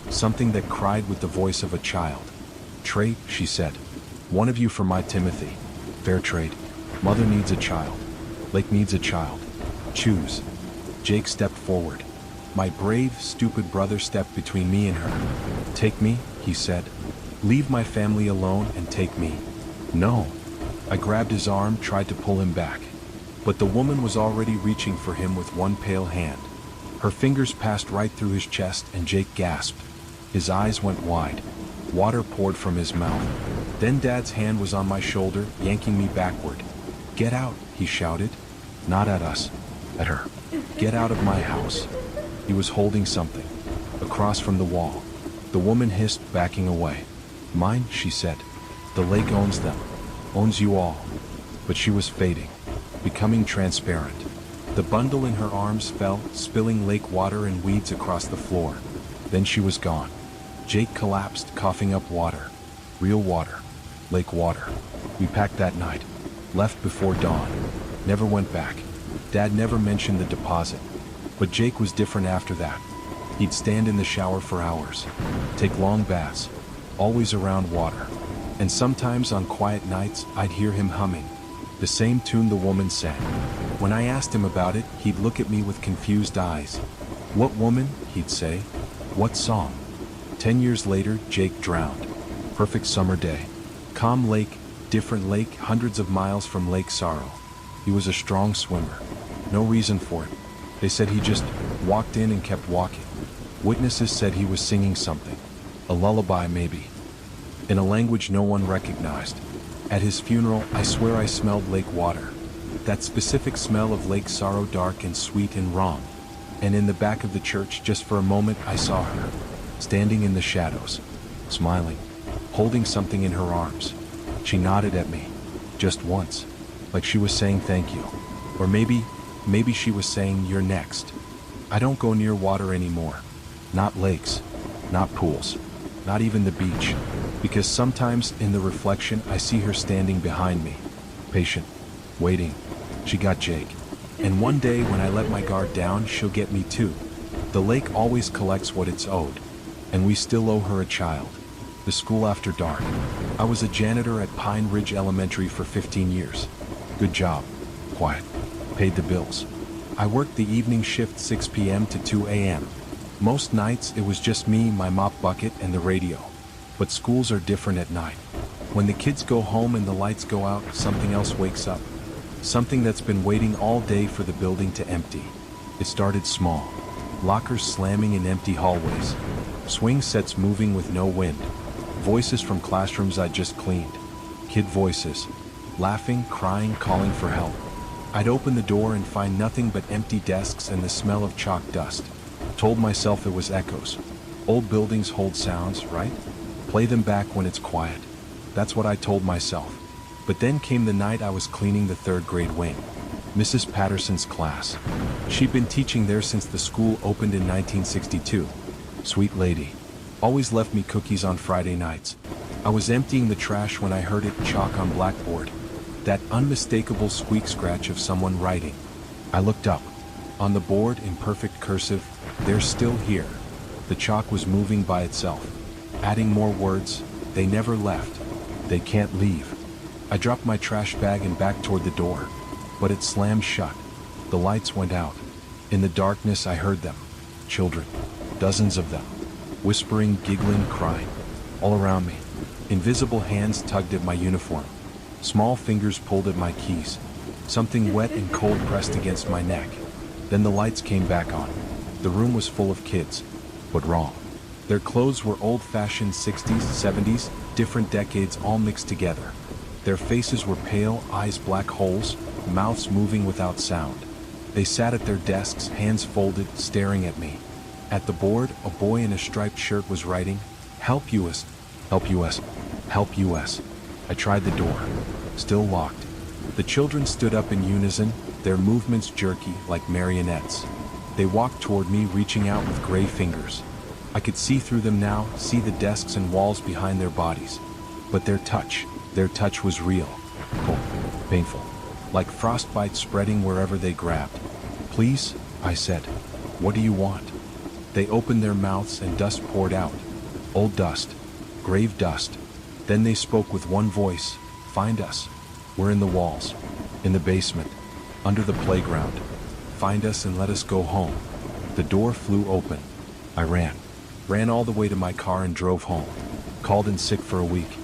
Something that cried with the voice of a child. "Trade," she said. "One of you for my Timothy. Fair trade. Mother needs a child. Lake needs a child. Choose." Jake stepped forward. My brave, stupid brother stepped between me and her. "Take me," he said. "Leave my family alone and take me." "No." I grabbed his arm, tried to pull him back. But the woman was already reaching for him with one pale hand. Her fingers passed right through his chest and Jake gasped. His eyes went wide. Water poured from his mouth. Then Dad's hand was on my shoulder, yanking me backward. "Get out," he shouted. Not at us. At her. "Get out of my house." He was holding something. Across from the wall. The woman hissed, backing away. "Mine," she said. "The lake owns them. Owns you all." But she was fading. Becoming transparent. The bundle in her arms fell, spilling lake water and weeds across the floor. Then she was gone. Jake collapsed, coughing up water. Real water. Lake water. We packed that night. Left before dawn. Never went back. Dad never mentioned the deposit. But Jake was different after that. He'd stand in the shower for hours. Take long baths. Always around water. And sometimes on quiet nights, I'd hear him humming. The same tune the woman sang. When I asked him about it, he'd look at me with confused eyes. "What woman?" he'd say. "What song?" 10 years later, Jake drowned. Perfect summer day. Calm lake, different lake, hundreds of miles from Lake Sorrow. He was a strong swimmer. No reason for it. They said he just walked in and kept walking. Witnesses said he was singing something. A lullaby, maybe. In a language no one recognized. At his funeral, I swear I smelled lake water. That specific smell of Lake Sorrow, dark and sweet and wrong. And in the back of the church, just for a moment, I saw her. Standing in the shadows. Smiling. Holding something in her arms. She nodded at me. Just once. Like she was saying thank you. Or maybe she was saying, "You're next." I don't go near water anymore. Not lakes. Not pools. Not even the beach. Because sometimes in the reflection I see her standing behind me. Patient. Waiting. She got Jake. And one day when I let my guard down, she'll get me too. The lake always collects what it's owed. And we still owe her a child. The school after dark. I was a janitor at Pine Ridge Elementary for 15 years. Good job. Quiet. Paid the bills. I worked the evening shift 6 p.m. to 2 a.m. Most nights it was just me, my mop bucket, and the radio. But schools are different at night. When the kids go home and the lights go out, something else wakes up. Something that's been waiting all day for the building to empty. It started small. Lockers slamming in empty hallways. Swing sets moving with no wind. Voices from classrooms I just cleaned. Kid voices. Laughing, crying, calling for help. I'd open the door and find nothing but empty desks and the smell of chalk dust. Told myself it was echoes. Old buildings hold sounds, right? Play them back when it's quiet. That's what I told myself. But then came the night I was cleaning the 3rd grade wing. Mrs. Patterson's class. She'd been teaching there since the school opened in 1962. Sweet lady. Always left me cookies on Friday nights. I was emptying the trash when I heard it chalk on blackboard. That unmistakable squeak scratch of someone writing. I looked up. On the board, in perfect cursive, "They're still here." The chalk was moving by itself, adding more words. "They never left. They can't leave." I dropped my trash bag and backed toward the door, but it slammed shut. The lights went out. In the darkness, I heard them. Children, dozens of them, whispering, giggling, crying, all around me. Invisible hands tugged at my uniform. Small fingers pulled at my keys. Something wet and cold pressed against my neck. Then the lights came back on. The room was full of kids, but wrong. Their clothes were old-fashioned 60s, 70s, different decades all mixed together. Their faces were pale, eyes black holes, mouths moving without sound. They sat at their desks, hands folded, staring at me. At the board, a boy in a striped shirt was writing, "Help US, help US, help US." I tried the door. Still locked. The children stood up in unison, their movements jerky like marionettes. They walked toward me, reaching out with gray fingers. I could see through them now, see the desks and walls behind their bodies. But their touch was real, cold, painful, like frostbite spreading wherever they grabbed. "Please," I said. "What do you want?" They opened their mouths and dust poured out. Old dust, grave dust. Then they spoke with one voice, "Find us. We're in the walls, in the basement, under the playground. Find us and let us go home." The door flew open. I ran all the way to my car and drove home. Called in sick for a week,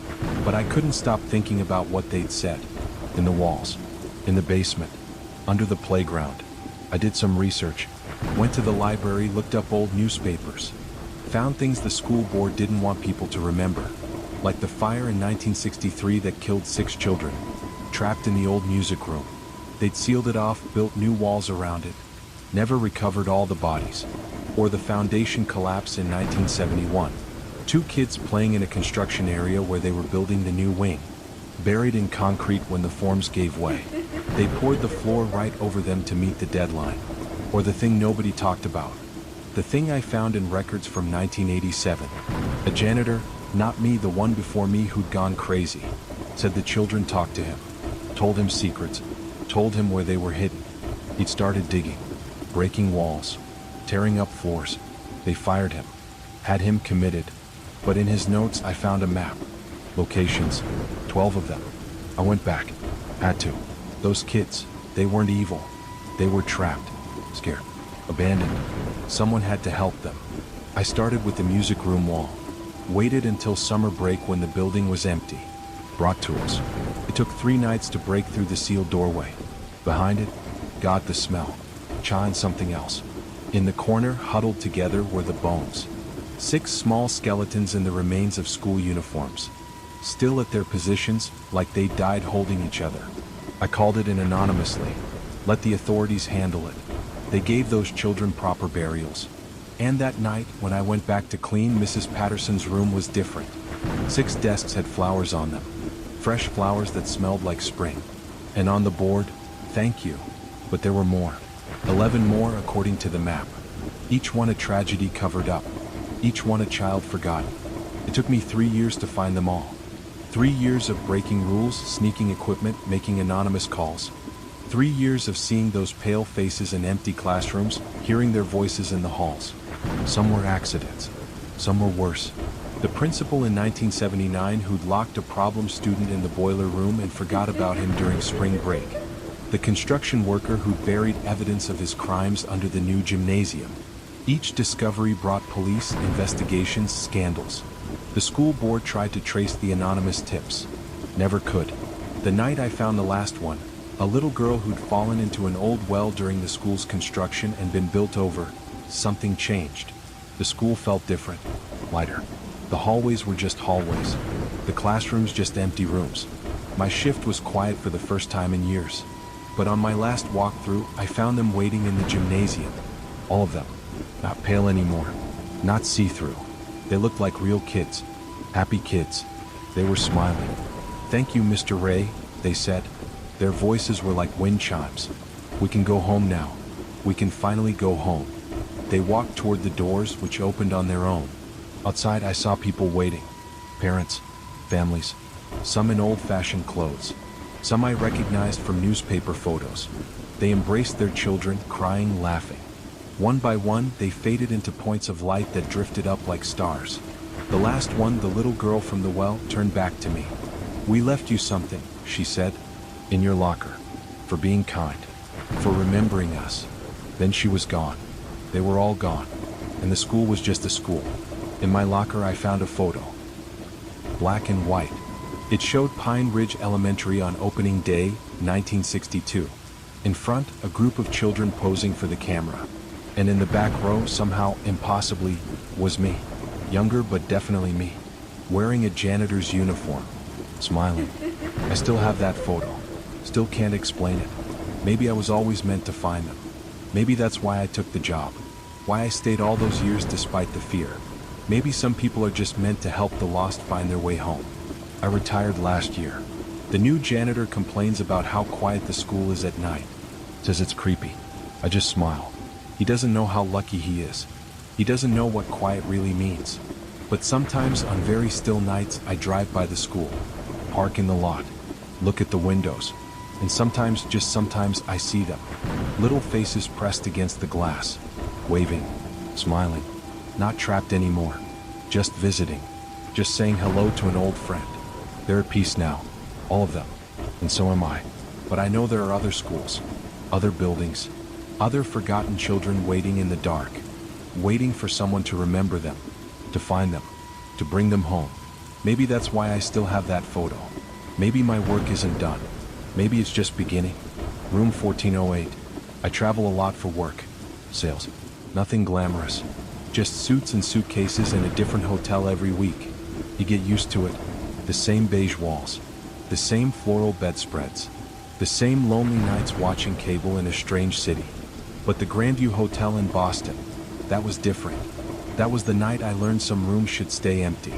but I couldn't stop thinking about what they'd said. In the walls, in the basement, under the playground. I did some research, went to the library, looked up old newspapers, found things the school board didn't want people to remember, like the fire in 1963 that killed 6 children, trapped in the old music room. They'd sealed it off, built new walls around it, never recovered all the bodies. Or the foundation collapse in 1971. 2 kids playing in a construction area where they were building the new wing, buried in concrete when the forms gave way. They poured the floor right over them to meet the deadline. Or the thing nobody talked about. The thing I found in records from 1987. A janitor, not me, the one before me who'd gone crazy, said the children talked to him, told him secrets, told him where they were hidden. He'd started digging, breaking walls, tearing up floors. They fired him, had him committed. But in his notes I found a map. Locations, 12 of them. I went back, had to. Those kids, they weren't evil. They were trapped, scared, abandoned. Someone had to help them. I started with the music room wall. Waited until summer break when the building was empty. Brought tools. It took 3 nights to break through the sealed doorway. Behind it, God, the smell. Cha and something else. In the corner, huddled together, were the bones. 6 small skeletons in the remains of school uniforms. Still at their positions, like they died holding each other. I called it in anonymously. Let the authorities handle it. They gave those children proper burials. And that night, when I went back to clean, Mrs. Patterson's room was different. 6 desks had flowers on them. Fresh flowers that smelled like spring. And on the board, "Thank you." But there were more. 11 more according to the map. Each one a tragedy covered up. Each one a child forgotten. It took me 3 years to find them all. 3 years of breaking rules, sneaking equipment, making anonymous calls. 3 years of seeing those pale faces in empty classrooms, hearing their voices in the halls. Some were accidents. Some were worse. The principal in 1979 who'd locked a problem student in the boiler room and forgot about him during spring break. The construction worker who'd buried evidence of his crimes under the new gymnasium. Each discovery brought police investigations, scandals. The school board tried to trace the anonymous tips. Never could. The night I found the last one, a little girl who'd fallen into an old well during the school's construction and been built over, something changed. The school felt different, lighter. The hallways were just hallways. The classrooms just empty rooms. My shift was quiet for the first time in years. But on my last walkthrough, I found them waiting in the gymnasium. All of them. Not pale anymore. Not see-through. They looked like real kids. Happy kids. They were smiling. "Thank you, Mr. Ray," they said. Their voices were like wind chimes. "We can go home now. We can finally go home." They walked toward the doors, which opened on their own. Outside, I saw people waiting. Parents, families, some in old-fashioned clothes. Some I recognized from newspaper photos. They embraced their children, crying, laughing. One by one, they faded into points of light that drifted up like stars. The last one, the little girl from the well, turned back to me. "We left you something," she said, "in your locker. For being kind. For remembering us." Then she was gone. They were all gone. And the school was just a school. In my locker I found a photo. Black and white. It showed Pine Ridge Elementary on opening day, 1962. In front, a group of children posing for the camera. And in the back row, somehow, impossibly, was me. Younger, but definitely me. Wearing a janitor's uniform. Smiling. I still have that photo. Still can't explain it. Maybe I was always meant to find them. Maybe that's why I took the job. Why I stayed all those years despite the fear. Maybe some people are just meant to help the lost find their way home. I retired last year. The new janitor complains about how quiet the school is at night. Says it's creepy. I just smile. He doesn't know how lucky he is. He doesn't know what quiet really means. But sometimes on very still nights I drive by the school, park in the lot, look at the windows, and sometimes, just sometimes, I see them. Little faces pressed against the glass, waving, smiling, not trapped anymore, just visiting, just saying hello to an old friend. They're at peace now, all of them, and so am I. But I know there are other schools, other buildings, other forgotten children waiting in the dark, waiting for someone to remember them, to find them, to bring them home. Maybe that's why I still have that photo. Maybe my work isn't done. Maybe it's just beginning. Room 1408. I travel a lot for work. Sales. Nothing glamorous. Just suits and suitcases in a different hotel every week. You get used to it. The same beige walls. The same floral bedspreads. The same lonely nights watching cable in a strange city. But the Grandview Hotel in Boston, that was different. That was the night I learned some rooms should stay empty.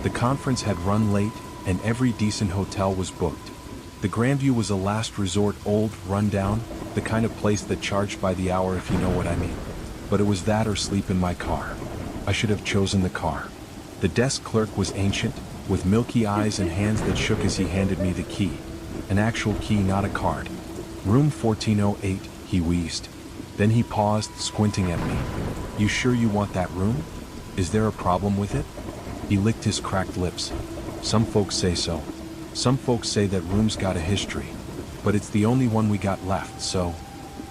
The conference had run late, and every decent hotel was booked. The Grandview was a last resort, old, run down, the kind of place that charged by the hour, if you know what I mean. But it was that or sleep in my car. I should have chosen the car. The desk clerk was ancient, with milky eyes and hands that shook as he handed me the key. An actual key, not a card. Room 1408, he wheezed. Then he paused, squinting at me. "You sure you want that room? Is there a problem with it?" He licked his cracked lips. "Some folks say so. Some folks say that room's got a history. But it's the only one we got left, so..."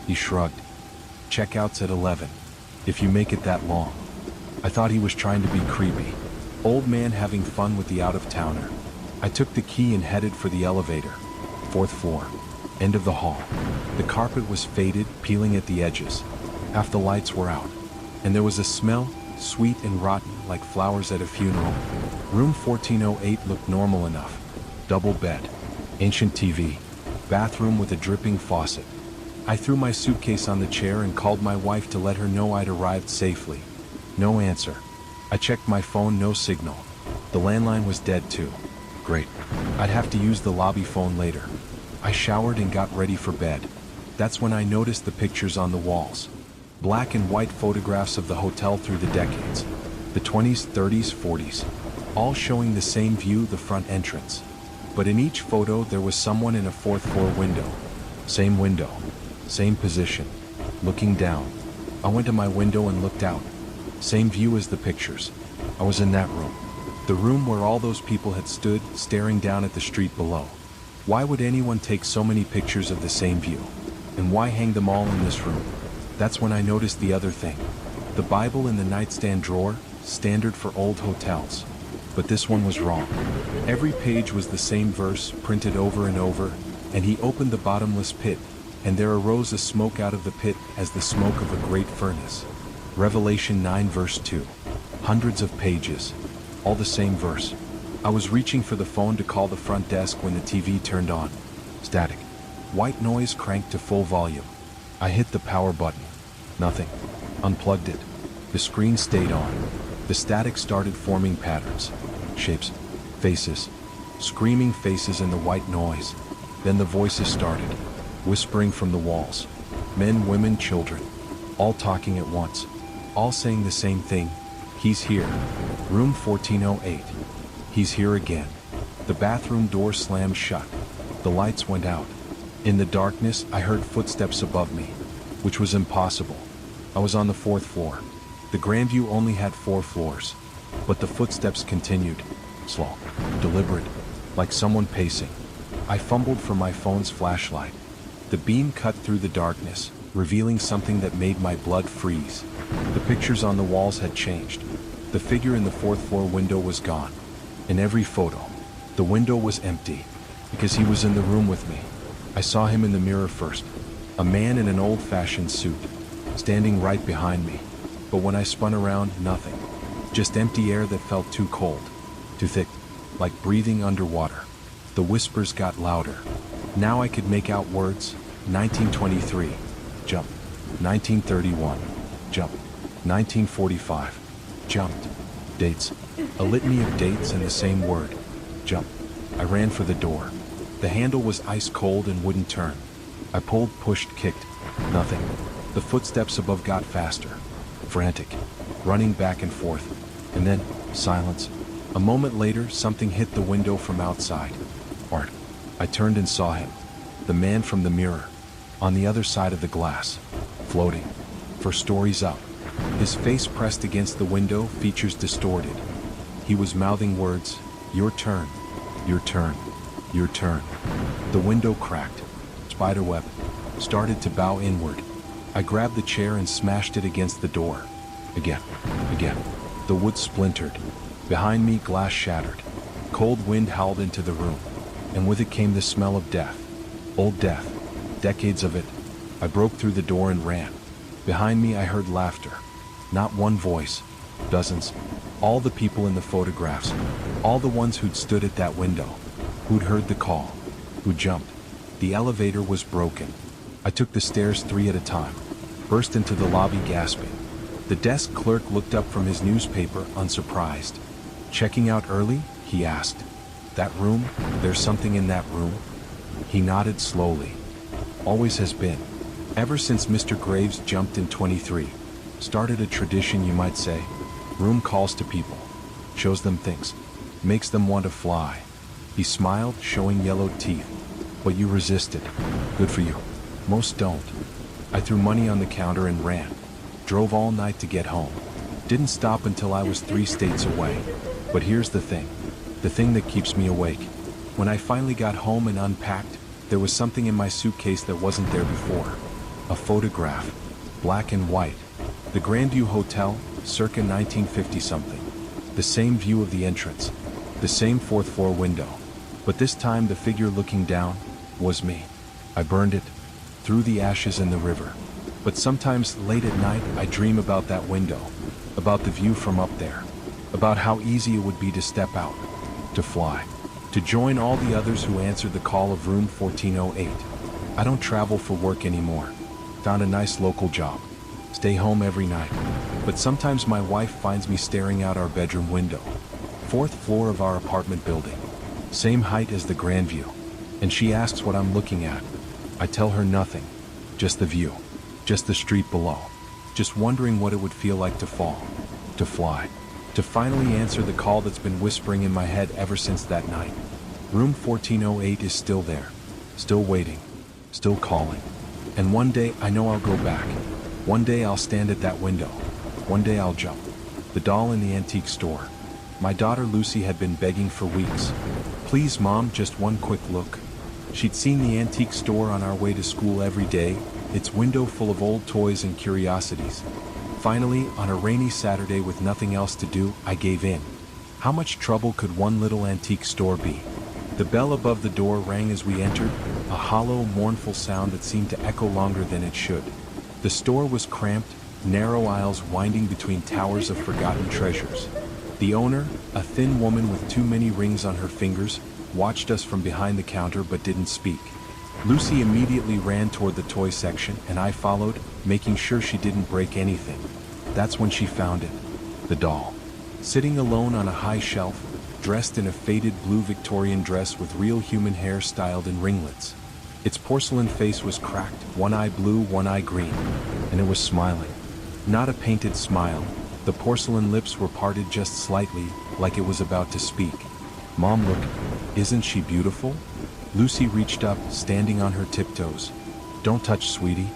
He shrugged. "Checkout's at 11. If you make it that long." I thought he was trying to be creepy. Old man having fun with the out-of-towner. I took the key and headed for the elevator. 4th floor. End of the hall. The carpet was faded, peeling at the edges. Half the lights were out. And there was a smell, sweet and rotten, like flowers at a funeral. Room 1408 looked normal enough. Double bed. Ancient TV. Bathroom with a dripping faucet. I threw my suitcase on the chair and called my wife to let her know I'd arrived safely. No answer. I checked my phone, no signal. The landline was dead too. Great. I'd have to use the lobby phone later. I showered and got ready for bed. That's when I noticed the pictures on the walls. Black and white photographs of the hotel through the decades. The 20s, 30s, 40s. All showing the same view, the front entrance. But in each photo there was someone in a 4th floor window. Same window. Same position. Looking down. I went to my window and looked out. Same view as the pictures. I was in that room. The room where all those people had stood, staring down at the street below. Why would anyone take so many pictures of the same view? And why hang them all in this room? That's when I noticed the other thing. The Bible in the nightstand drawer, standard for old hotels. But this one was wrong. Every page was the same verse, printed over and over, and he opened the bottomless pit, and there arose a smoke out of the pit as the smoke of a great furnace. Revelation 9 verse 2. Hundreds of pages. All the same verse. I was reaching for the phone to call the front desk when the TV turned on. Static. White noise cranked to full volume. I hit the power button. Nothing. Unplugged it. The screen stayed on. The static started forming patterns. Shapes. Faces. Screaming faces in the white noise. Then the voices started. Whispering from the walls. Men, women, children. All talking at once. All saying the same thing. He's here. Room 1408. He's here again. The bathroom door slammed shut. The lights went out. In the darkness, I heard footsteps above me, which was impossible. I was on the 4th floor. The Grandview only had 4 floors, but the footsteps continued, slow, deliberate, like someone pacing. I fumbled for my phone's flashlight. The beam cut through the darkness, revealing something that made my blood freeze. The pictures on the walls had changed. The figure in the 4th floor window was gone. In every photo, the window was empty, because he was in the room with me. I saw him in the mirror first, a man in an old-fashioned suit, standing right behind me. But when I spun around, nothing. Just empty air that felt too cold, too thick, like breathing underwater. The whispers got louder. Now I could make out words. 1923, jump. 1931, jump. 1945, jumped. Dates. A litany of dates and the same word, jump. I ran for the door. The handle was ice cold and wouldn't turn. I pulled, pushed, kicked. Nothing. The footsteps above got faster. Frantic. Running back and forth. And then, silence. A moment later, something hit the window from outside. Art. I turned and saw him. The man from the mirror. On the other side of the glass. Floating. For stories up. His face pressed against the window, features distorted. He was mouthing words, your turn, your turn, your turn. The window cracked. Spiderweb started to bow inward. I grabbed the chair and smashed it against the door. Again. The wood splintered. Behind me, glass shattered. Cold wind howled into the room, and with it came the smell of death. Old death. Decades of it. I broke through the door and ran. Behind me, I heard laughter. Not one voice. Dozens. All the people in the photographs. All the ones who'd stood at that window. Who'd heard the call. Who jumped. The elevator was broken. I took the stairs 3 at a time. Burst into the lobby gasping. The desk clerk looked up from his newspaper, unsurprised. Checking out early? He asked. That room? There's something in that room? He nodded slowly. Always has been. Ever since Mr. Graves jumped in 23. Started a tradition, you might say. Room calls to people. Shows them things. Makes them want to fly. He smiled, showing yellowed teeth. But you resisted. Good for you. Most don't. I threw money on the counter and ran. Drove all night to get home. Didn't stop until I was 3 states away. But here's the thing that keeps me awake. When I finally got home and unpacked, there was something in my suitcase that wasn't there before. A photograph. Black and white. The Grandview Hotel, circa 1950-something. The same view of the entrance. The same 4th floor window. But this time the figure looking down was me. I burned it. Threw the ashes in the river. But sometimes late at night I dream about that window. About the view from up there. About how easy it would be to step out. To fly. To join all the others who answered the call of room 1408. I don't travel for work anymore. Found a nice local job. Stay home every night. But sometimes my wife finds me staring out our bedroom window. 4th floor of our apartment building. Same height as the Grandview. And she asks what I'm looking at. I tell her nothing. Just the view. Just the street below. Just wondering what it would feel like to fall. To fly. To finally answer the call that's been whispering in my head ever since that night. Room 1408 is still there. Still waiting. Still calling. And one day I know I'll go back. One day I'll stand at that window. One day I'll jump. The doll in the antique store. My daughter Lucy had been begging for weeks. Please, Mom, just one quick look. She'd seen the antique store on our way to school every day, its window full of old toys and curiosities. Finally, on a rainy Saturday with nothing else to do, I gave in. How much trouble could one little antique store be? The bell above the door rang as we entered, a hollow, mournful sound that seemed to echo longer than it should. The store was cramped, narrow aisles winding between towers of forgotten treasures. The owner, a thin woman with too many rings on her fingers, watched us from behind the counter but didn't speak. Lucy immediately ran toward the toy section and I followed, making sure she didn't break anything. That's when she found it. The doll. Sitting alone on a high shelf, dressed in a faded blue Victorian dress with real human hair styled in ringlets. Its porcelain face was cracked, one eye blue, one eye green, and it was smiling. Not a painted smile. The porcelain lips were parted just slightly, like it was about to speak. Mom, look, isn't she beautiful? Lucy reached up, standing on her tiptoes. "Don't touch, sweetie.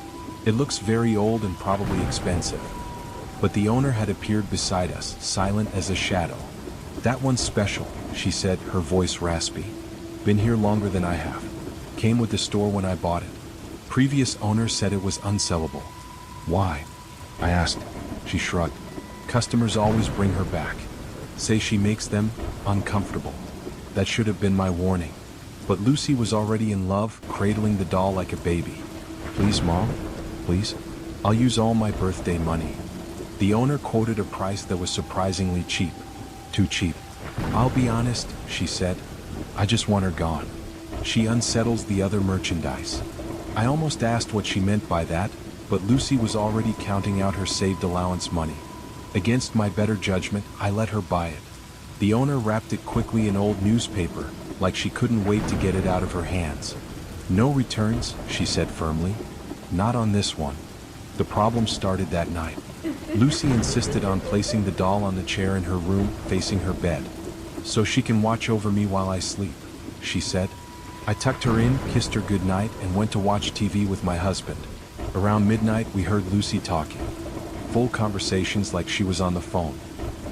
It looks very old and probably expensive." But the owner had appeared beside us, silent as a shadow. "That one's special," she said, her voice raspy. "Been here longer than I have. Came with the store when I bought it. Previous owner said it was unsellable." "Why?" I asked. She shrugged. "Customers always bring her back. Say she makes them uncomfortable." That should have been my warning. But Lucy was already in love, cradling the doll like a baby. "Please, Mom? Please? I'll use all my birthday money." The owner quoted a price that was surprisingly cheap. "Too cheap. I'll be honest," she said. "I just want her gone. She unsettles the other merchandise." I almost asked what she meant by that, but Lucy was already counting out her saved allowance money. Against my better judgment, I let her buy it. The owner wrapped it quickly in old newspaper, like she couldn't wait to get it out of her hands. "No returns," she said firmly. "Not on this one." The problem started that night. Lucy insisted on placing the doll on the chair in her room, facing her bed. "So she can watch over me while I sleep," she said. I tucked her in, kissed her goodnight, and went to watch TV with my husband. Around midnight, we heard Lucy talking. Full conversations like she was on the phone.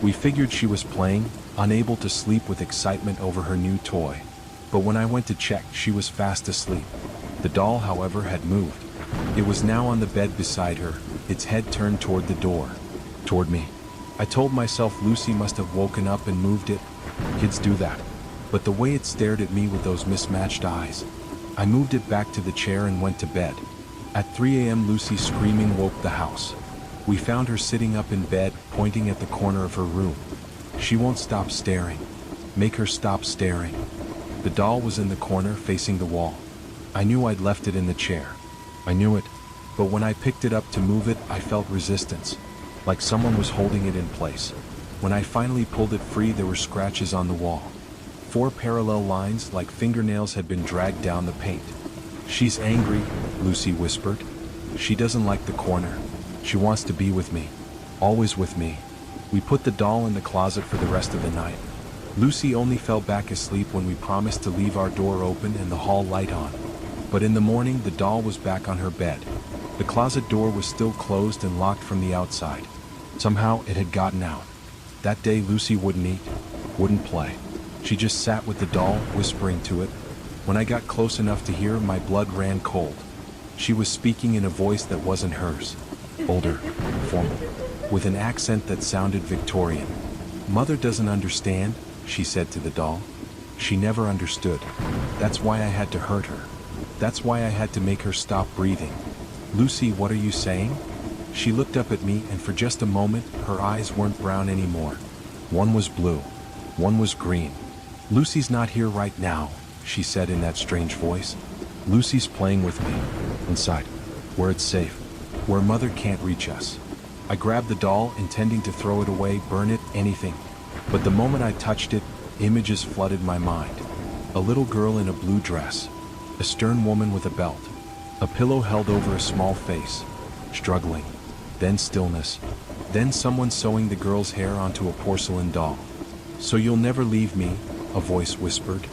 We figured she was playing, unable to sleep with excitement over her new toy. But when I went to check, she was fast asleep. The doll, however, had moved. It was now on the bed beside her, its head turned toward the door. Toward me. I told myself Lucy must have woken up and moved it. Kids do that. But the way it stared at me with those mismatched eyes. I moved it back to the chair and went to bed. At 3 a.m. Lucy screaming woke the house. We found her sitting up in bed, pointing at the corner of her room. She won't stop staring. Make her stop staring. The doll was in the corner, facing the wall. I knew I'd left it in the chair. I knew it. But when I picked it up to move it, I felt resistance. Like someone was holding it in place. When I finally pulled it free, there were scratches on the wall. 4 parallel lines, like fingernails, had been dragged down the paint. "She's angry," Lucy whispered. "She doesn't like the corner. She wants to be with me. Always with me." We put the doll in the closet for the rest of the night. Lucy only fell back asleep when we promised to leave our door open and the hall light on. But in the morning, the doll was back on her bed. The closet door was still closed and locked from the outside. Somehow it had gotten out. That day Lucy wouldn't eat, wouldn't play. She just sat with the doll, whispering to it. When I got close enough to hear, my blood ran cold. She was speaking in a voice that wasn't hers. Older, formal, with an accent that sounded Victorian. "Mother doesn't understand," she said to the doll. She never understood. That's why I had to hurt her. That's why I had to make her stop breathing. "Lucy, what are you saying?" She looked up at me, and for just a moment, her eyes weren't brown anymore. One was blue. One was green. "Lucy's not here right now," she said in that strange voice. "Lucy's playing with me. Inside. Where it's safe. Where Mother can't reach us." I grabbed the doll, intending to throw it away, burn it, anything. But the moment I touched it, images flooded my mind. A little girl in a blue dress. A stern woman with a belt. A pillow held over a small face. Struggling. Then stillness. Then someone sewing the girl's hair onto a porcelain doll. "So you'll never leave me," a voice whispered.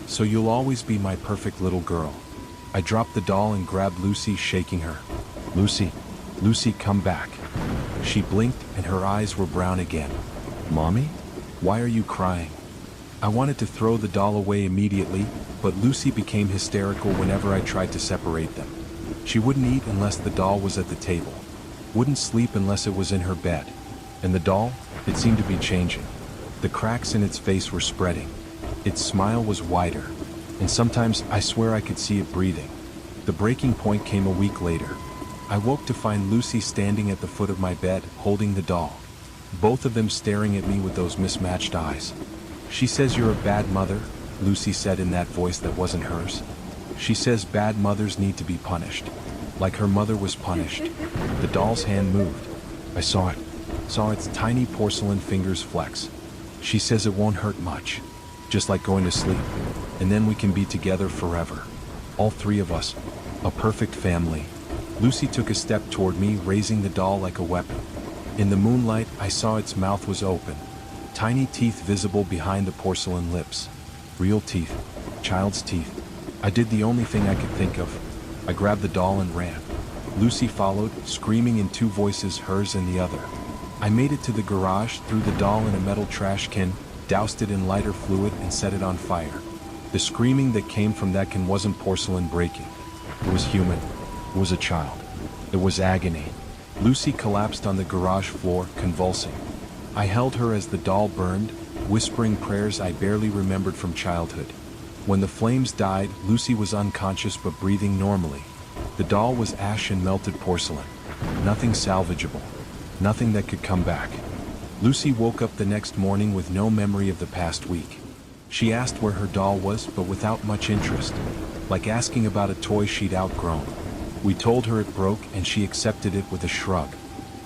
"So you'll always be my perfect little girl." I dropped the doll and grabbed Lucy, shaking her. "Lucy, Lucy, come back." She blinked and her eyes were brown again. "Mommy? Why are you crying?" I wanted to throw the doll away immediately, but Lucy became hysterical whenever I tried to separate them. She wouldn't eat unless the doll was at the table. Wouldn't sleep unless it was in her bed. And the doll, it seemed to be changing. The cracks in its face were spreading. Its smile was wider. And sometimes I swear I could see it breathing. The breaking point came a week later. I woke to find Lucy standing at the foot of my bed, holding the doll. Both of them staring at me with those mismatched eyes. "She says you're a bad mother," Lucy said in that voice that wasn't hers. "She says bad mothers need to be punished. Like her mother was punished." The doll's hand moved. I saw it. Saw its tiny porcelain fingers flex. "She says it won't hurt much. Just like going to sleep. And then we can be together forever. All 3 of us. A perfect family." Lucy took a step toward me, raising the doll like a weapon. In the moonlight, I saw its mouth was open. Tiny teeth visible behind the porcelain lips. Real teeth. Child's teeth. I did the only thing I could think of. I grabbed the doll and ran. Lucy followed, screaming in two voices, hers and the other. I made it to the garage, threw the doll in a metal trash can, doused it in lighter fluid and set it on fire. The screaming that came from that can wasn't porcelain breaking. It was human. It was a child. It was agony. Lucy collapsed on the garage floor, convulsing. I held her as the doll burned, whispering prayers I barely remembered from childhood. When the flames died, Lucy was unconscious but breathing normally. The doll was ash and melted porcelain. Nothing salvageable. Nothing that could come back. Lucy woke up the next morning with no memory of the past week. She asked where her doll was, but without much interest, like asking about a toy she'd outgrown. We told her it broke and she accepted it with a shrug.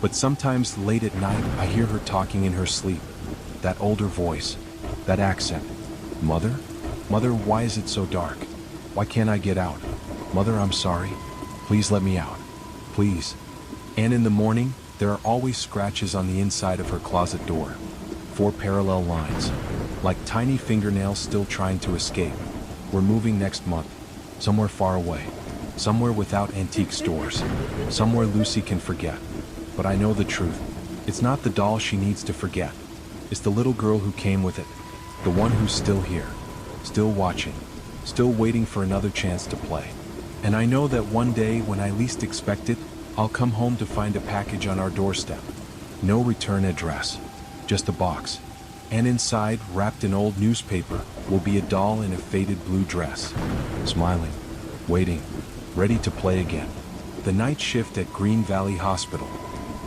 But sometimes late at night, I hear her talking in her sleep. That older voice. That accent. Mother? Mother, why is it so dark? Why can't I get out? Mother, I'm sorry. Please let me out. Please. And in the morning, there are always scratches on the inside of her closet door. 4 parallel lines. Like tiny fingernails still trying to escape. We're moving next month. Somewhere far away. Somewhere without antique stores. Somewhere Lucy can forget. But I know the truth. It's not the doll she needs to forget. It's the little girl who came with it. The one who's still here. Still watching. Still waiting for another chance to play. And I know that one day when I least expect it, I'll come home to find a package on our doorstep. No return address. Just a box. And inside, wrapped in old newspaper, will be a doll in a faded blue dress. Smiling. Waiting. Ready to play again. The night shift at Green Valley Hospital.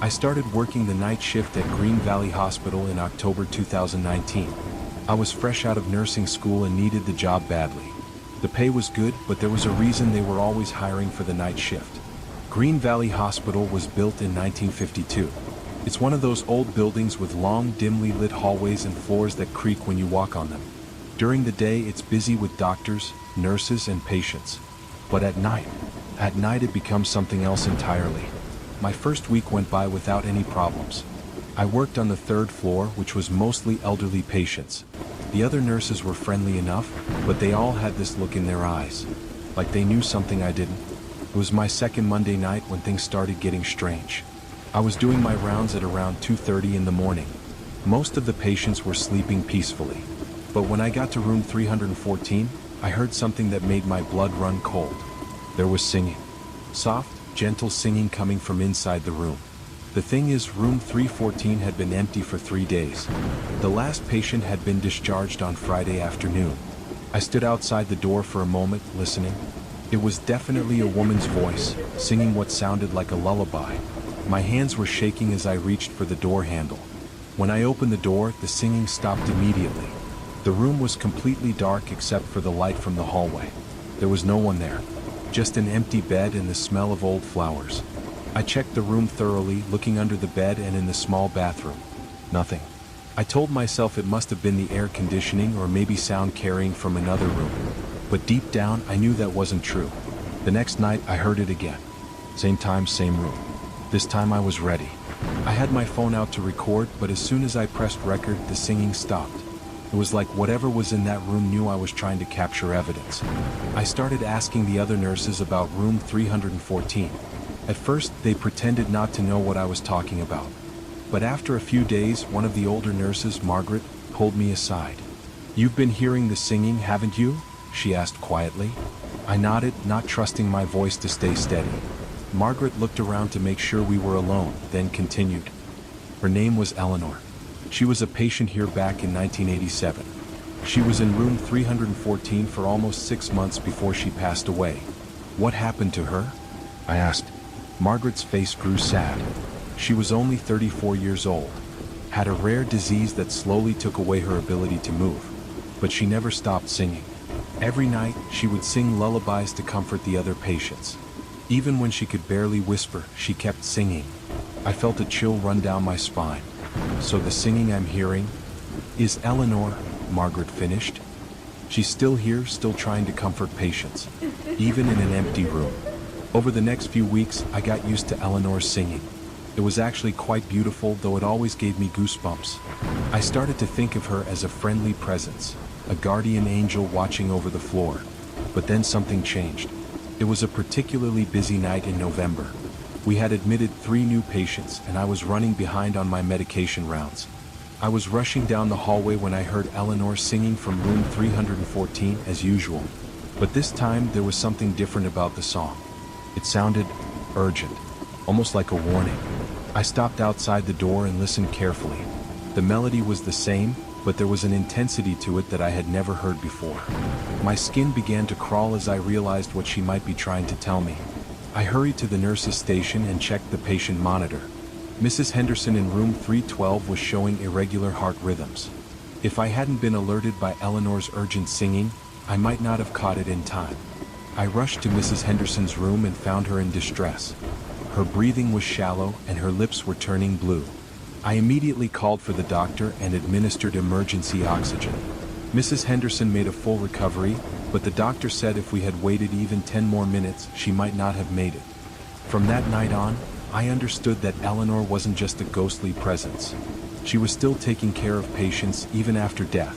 I started working the night shift at Green Valley Hospital in October 2019. I was fresh out of nursing school and needed the job badly. The pay was good, but there was a reason they were always hiring for the night shift. Green Valley Hospital was built in 1952. It's one of those old buildings with long, dimly lit hallways and floors that creak when you walk on them. During the day, it's busy with doctors, nurses, and patients. But at night it becomes something else entirely. My first week went by without any problems. I worked on the 3rd floor, which was mostly elderly patients. The other nurses were friendly enough, but they all had this look in their eyes, like they knew something I didn't. It was my second Monday night when things started getting strange. I was doing my rounds at around 2:30 in the morning. Most of the patients were sleeping peacefully. But when I got to room 314, I heard something that made my blood run cold. There was singing. Soft, gentle singing coming from inside the room. The thing is, room 314 had been empty for 3 days. The last patient had been discharged on Friday afternoon. I stood outside the door for a moment, listening. It was definitely a woman's voice, singing what sounded like a lullaby. My hands were shaking as I reached for the door handle. When I opened the door, the singing stopped immediately. The room was completely dark except for the light from the hallway. There was no one there. Just an empty bed and the smell of old flowers. I checked the room thoroughly, looking under the bed and in the small bathroom. Nothing. I told myself it must have been the air conditioning or maybe sound carrying from another room. But deep down, I knew that wasn't true. The next night, I heard it again. Same time, same room. This time I was ready. I had my phone out to record, but as soon as I pressed record, the singing stopped. It was like whatever was in that room knew I was trying to capture evidence. I started asking the other nurses about room 314. At first, they pretended not to know what I was talking about. But after a few days, one of the older nurses, Margaret, pulled me aside. "You've been hearing the singing, haven't you?" she asked quietly. I nodded, not trusting my voice to stay steady. Margaret looked around to make sure we were alone, then continued. Her name was Eleanor. She was a patient here back in 1987. She was in room 314 for almost 6 months before she passed away. "What happened to her?" I asked. Margaret's face grew sad. She was only 34 years old, had a rare disease that slowly took away her ability to move, but she never stopped singing. Every night, she would sing lullabies to comfort the other patients. Even when she could barely whisper, she kept singing. I felt a chill run down my spine. "So the singing I'm hearing is Eleanor," Margaret finished. "She's still here, still trying to comfort patients, even in an empty room." Over the next few weeks, I got used to Eleanor's singing. It was actually quite beautiful, though it always gave me goosebumps. I started to think of her as a friendly presence, a guardian angel watching over the floor. But then something changed. It was a particularly busy night in November. We had admitted 3 new patients and I was running behind on my medication rounds. I was rushing down the hallway when I heard Eleanor singing from room 314 as usual. But this time there was something different about the song. It sounded urgent, almost like a warning. I stopped outside the door and listened carefully. The melody was the same, but there was an intensity to it that I had never heard before. My skin began to crawl as I realized what she might be trying to tell me. I hurried to the nurse's station and checked the patient monitor. Mrs. Henderson in room 312 was showing irregular heart rhythms. If I hadn't been alerted by Eleanor's urgent singing, I might not have caught it in time. I rushed to Mrs. Henderson's room and found her in distress. Her breathing was shallow and her lips were turning blue. I immediately called for the doctor and administered emergency oxygen. Mrs. Henderson made a full recovery, but the doctor said if we had waited even 10 more minutes, she might not have made it. From that night on, I understood that Eleanor wasn't just a ghostly presence. She was still taking care of patients even after death.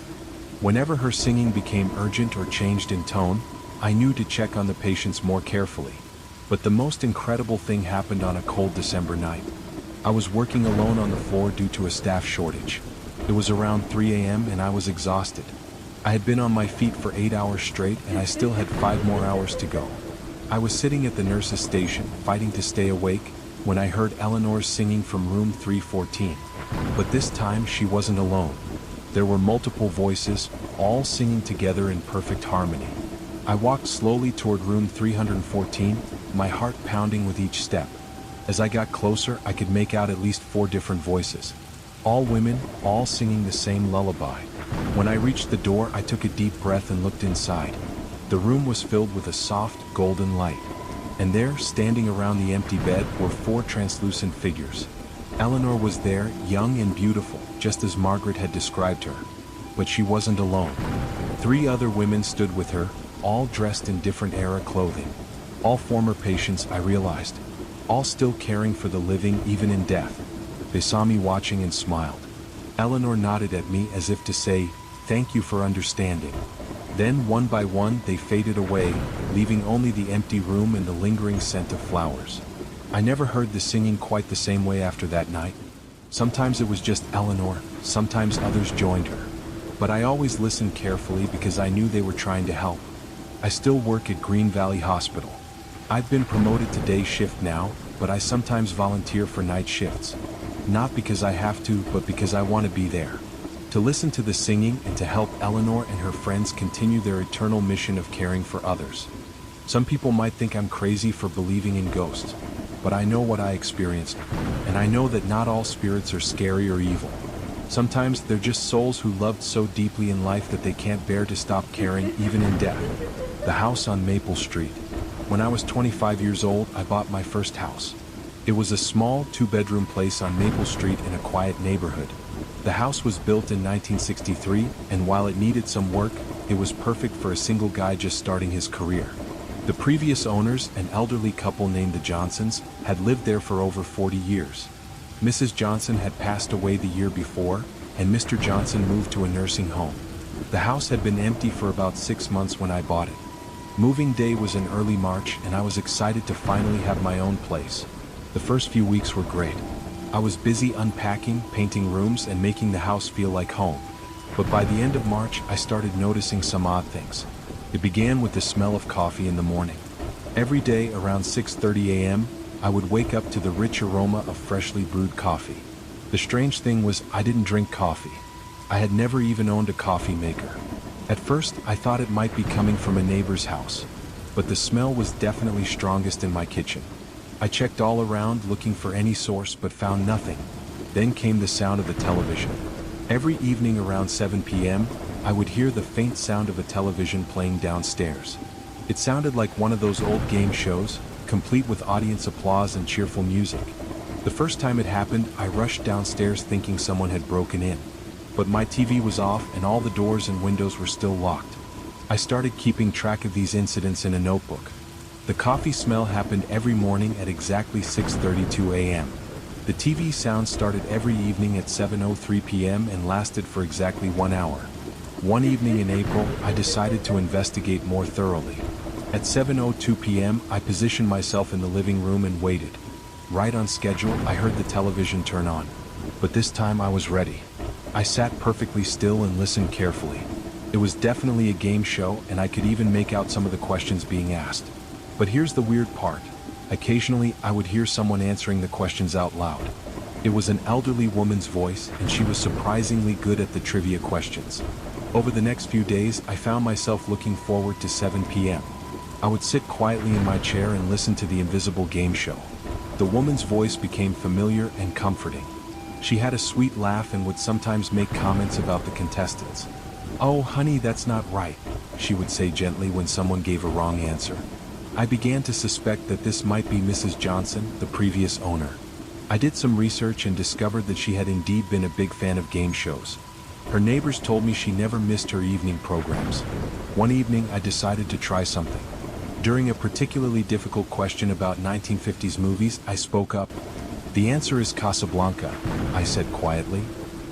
Whenever her singing became urgent or changed in tone, I knew to check on the patients more carefully. But the most incredible thing happened on a cold December night. I was working alone on the floor due to a staff shortage. It was around 3 a.m. and I was exhausted. I had been on my feet for 8 hours straight and I still had 5 more hours to go. I was sitting at the nurse's station, fighting to stay awake, when I heard Eleanor singing from room 314. But this time she wasn't alone. There were multiple voices, all singing together in perfect harmony. I walked slowly toward room 314, my heart pounding with each step. As I got closer, I could make out at least 4 different voices. All women, all singing the same lullaby. When I reached the door, I took a deep breath and looked inside. The room was filled with a soft, golden light. And there, standing around the empty bed, were 4 translucent figures. Eleanor was there, young and beautiful, just as Margaret had described her. But she wasn't alone. 3 other women stood with her, all dressed in different era clothing. All former patients, I realized. All still caring for the living even in death. They saw me watching and smiled. Eleanor nodded at me as if to say, "Thank you for understanding." Then, one by one, they faded away, leaving only the empty room and the lingering scent of flowers. I never heard the singing quite the same way after that night. Sometimes it was just Eleanor, sometimes others joined her. But I always listened carefully because I knew they were trying to help. I still work at Green Valley Hospital. I've been promoted to day shift now, but I sometimes volunteer for night shifts. Not because I have to, but because I want to be there. To listen to the singing and to help Eleanor and her friends continue their eternal mission of caring for others. Some people might think I'm crazy for believing in ghosts, but I know what I experienced, and I know that not all spirits are scary or evil. Sometimes they're just souls who loved so deeply in life that they can't bear to stop caring even in death. The house on Maple Street. When I was 25 years old, I bought my first house. It was a small 2-bedroom place on Maple Street in a quiet neighborhood. The house was built in 1963, and while it needed some work, it was perfect for a single guy just starting his career. The previous owners, an elderly couple named the Johnsons, had lived there for over 40 years. Mrs. Johnson had passed away the year before, and Mr. Johnson moved to a nursing home. The house had been empty for about 6 months when I bought it. Moving day was in early March, and I was excited to finally have my own place. The first few weeks were great. I was busy unpacking, painting rooms, and making the house feel like home. But by the end of March, I started noticing some odd things. It began with the smell of coffee in the morning. Every day around 6:30 a.m., I would wake up to the rich aroma of freshly brewed coffee. The strange thing was I didn't drink coffee. I had never even owned a coffee maker. At first, I thought it might be coming from a neighbor's house, but the smell was definitely strongest in my kitchen. I checked all around looking for any source but found nothing. Then came the sound of the television. Every evening around 7 p.m., I would hear the faint sound of a television playing downstairs. It sounded like one of those old game shows, complete with audience applause and cheerful music. The first time it happened, I rushed downstairs thinking someone had broken in. But my TV was off and all the doors and windows were still locked. I started keeping track of these incidents in a notebook. The coffee smell happened every morning at exactly 6:32 a.m. The TV sound started every evening at 7:03 p.m. and lasted for exactly 1 hour. One evening in April, I decided to investigate more thoroughly. At 7:02 p.m., I positioned myself in the living room and waited. Right on schedule, I heard the television turn on. But this time I was ready. I sat perfectly still and listened carefully. It was definitely a game show, and I could even make out some of the questions being asked. But here's the weird part. Occasionally, I would hear someone answering the questions out loud. It was an elderly woman's voice, and she was surprisingly good at the trivia questions. Over the next few days, I found myself looking forward to 7 p.m. I would sit quietly in my chair and listen to the invisible game show. The woman's voice became familiar and comforting. She had a sweet laugh and would sometimes make comments about the contestants. "Oh, honey, that's not right," she would say gently when someone gave a wrong answer. I began to suspect that this might be Mrs. Johnson, the previous owner. I did some research and discovered that she had indeed been a big fan of game shows. Her neighbors told me she never missed her evening programs. One evening, I decided to try something. During a particularly difficult question about 1950s movies, I spoke up. "The answer is Casablanca," I said quietly.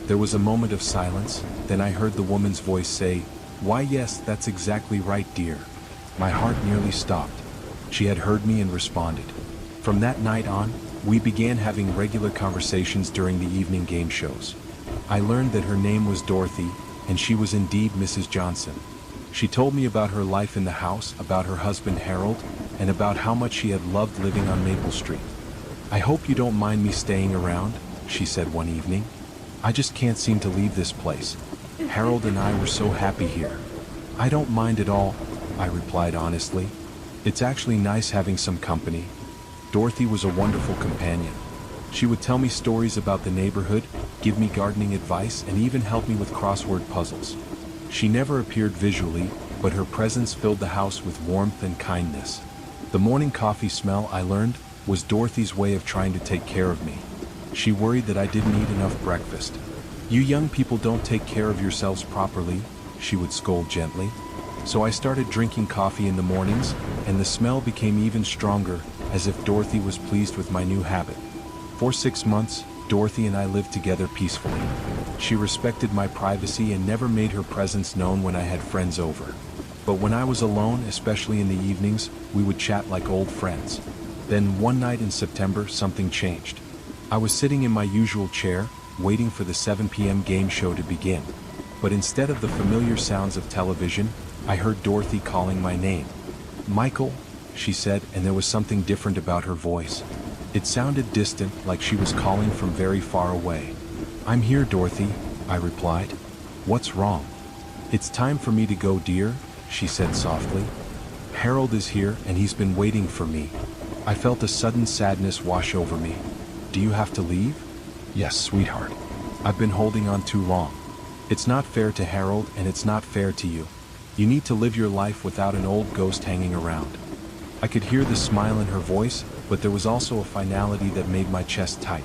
There was a moment of silence, then I heard the woman's voice say, "Why yes, that's exactly right, dear." My heart nearly stopped. She had heard me and responded. From that night on, we began having regular conversations during the evening game shows. I learned that her name was Dorothy, and she was indeed Mrs. Johnson. She told me about her life in the house, about her husband Harold, and about how much she had loved living on Maple Street. "I hope you don't mind me staying around," she said one evening. "I just can't seem to leave this place. Harold and I were so happy here." "I don't mind at all," I replied honestly. "It's actually nice having some company." Dorothy was a wonderful companion. She would tell me stories about the neighborhood, give me gardening advice, and even help me with crossword puzzles. She never appeared visually, but her presence filled the house with warmth and kindness. The morning coffee smell, I learned, was Dorothy's way of trying to take care of me. She worried that I didn't eat enough breakfast. "You young people don't take care of yourselves properly," she would scold gently. So I started drinking coffee in the mornings, and the smell became even stronger, as if Dorothy was pleased with my new habit. For 6 months, Dorothy and I lived together peacefully. She respected my privacy and never made her presence known when I had friends over. But when I was alone, especially in the evenings, we would chat like old friends. Then one night in September, something changed. I was sitting in my usual chair, waiting for the 7 p.m. game show to begin. But instead of the familiar sounds of television, I heard Dorothy calling my name. "Michael," she said, and there was something different about her voice. It sounded distant, like she was calling from very far away. "I'm here, Dorothy," I replied. "What's wrong?" "It's time for me to go, dear," she said softly. "Harold is here, and he's been waiting for me." I felt a sudden sadness wash over me. "Do you have to leave?" "Yes, sweetheart. I've been holding on too long. It's not fair to Harold, and it's not fair to you. You need to live your life without an old ghost hanging around." I could hear the smile in her voice, but there was also a finality that made my chest tight.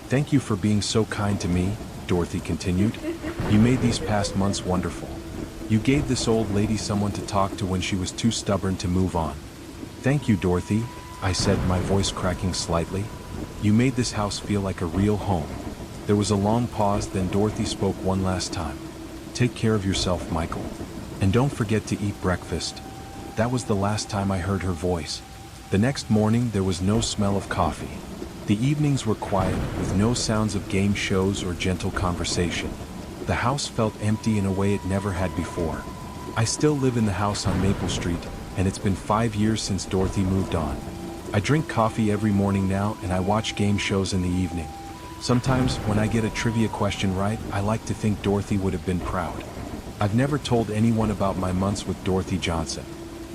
"Thank you for being so kind to me," Dorothy continued. "You made these past months wonderful. You gave this old lady someone to talk to when she was too stubborn to move on." "Thank you, Dorothy," I said, my voice cracking slightly. "You made this house feel like a real home." There was a long pause, then Dorothy spoke one last time. "Take care of yourself, Michael. And don't forget to eat breakfast." That was the last time I heard her voice. The next morning, there was no smell of coffee. The evenings were quiet, with no sounds of game shows or gentle conversation. The house felt empty in a way it never had before. I still live in the house on Maple Street, and it's been 5 years since Dorothy moved on. I drink coffee every morning now, and I watch game shows in the evening. Sometimes, when I get a trivia question right, I like to think Dorothy would have been proud. I've never told anyone about my months with Dorothy Johnson.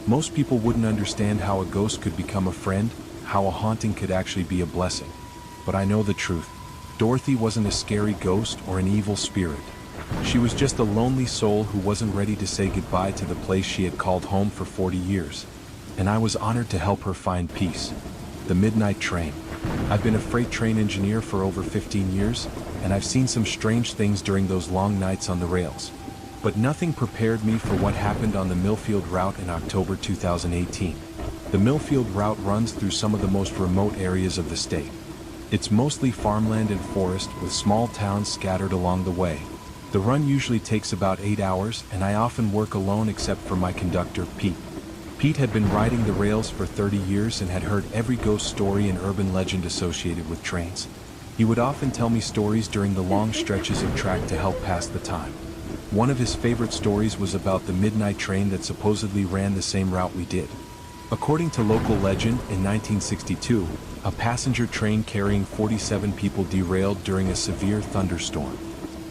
Most people wouldn't understand how a ghost could become a friend, how a haunting could actually be a blessing. But I know the truth. Dorothy wasn't a scary ghost or an evil spirit. She was just a lonely soul who wasn't ready to say goodbye to the place she had called home for 40 years. And I was honored to help her find peace. The midnight train. I've been a freight train engineer for over 15 years, and I've seen some strange things during those long nights on the rails. But nothing prepared me for what happened on the Millfield route in October 2018. The Millfield route runs through some of the most remote areas of the state. It's mostly farmland and forest, with small towns scattered along the way. The run usually takes about 8 hours, and I often work alone except for my conductor, Pete. Pete had been riding the rails for 30 years and had heard every ghost story and urban legend associated with trains. He would often tell me stories during the long stretches of track to help pass the time. One of his favorite stories was about the midnight train that supposedly ran the same route we did. According to local legend, in 1962, a passenger train carrying 47 people derailed during a severe thunderstorm.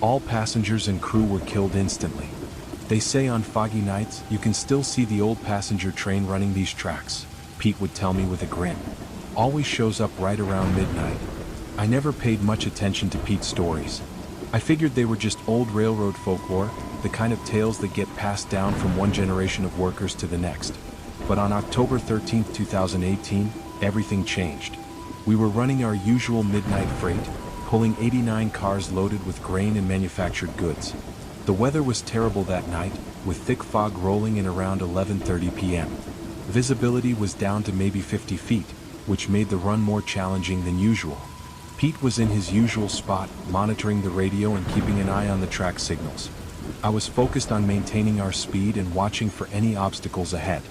All passengers and crew were killed instantly. They say on foggy nights, you can still see the old passenger train running these tracks, Pete would tell me with a grin. Always shows up right around midnight. I never paid much attention to Pete's stories. I figured they were just old railroad folklore, the kind of tales that get passed down from one generation of workers to the next. But on October 13, 2018, everything changed. We were running our usual midnight freight, pulling 89 cars loaded with grain and manufactured goods. The weather was terrible that night, with thick fog rolling in around 11:30 p.m. Visibility was down to maybe 50 feet, which made the run more challenging than usual. Pete was in his usual spot, monitoring the radio and keeping an eye on the track signals. I was focused on maintaining our speed and watching for any obstacles ahead.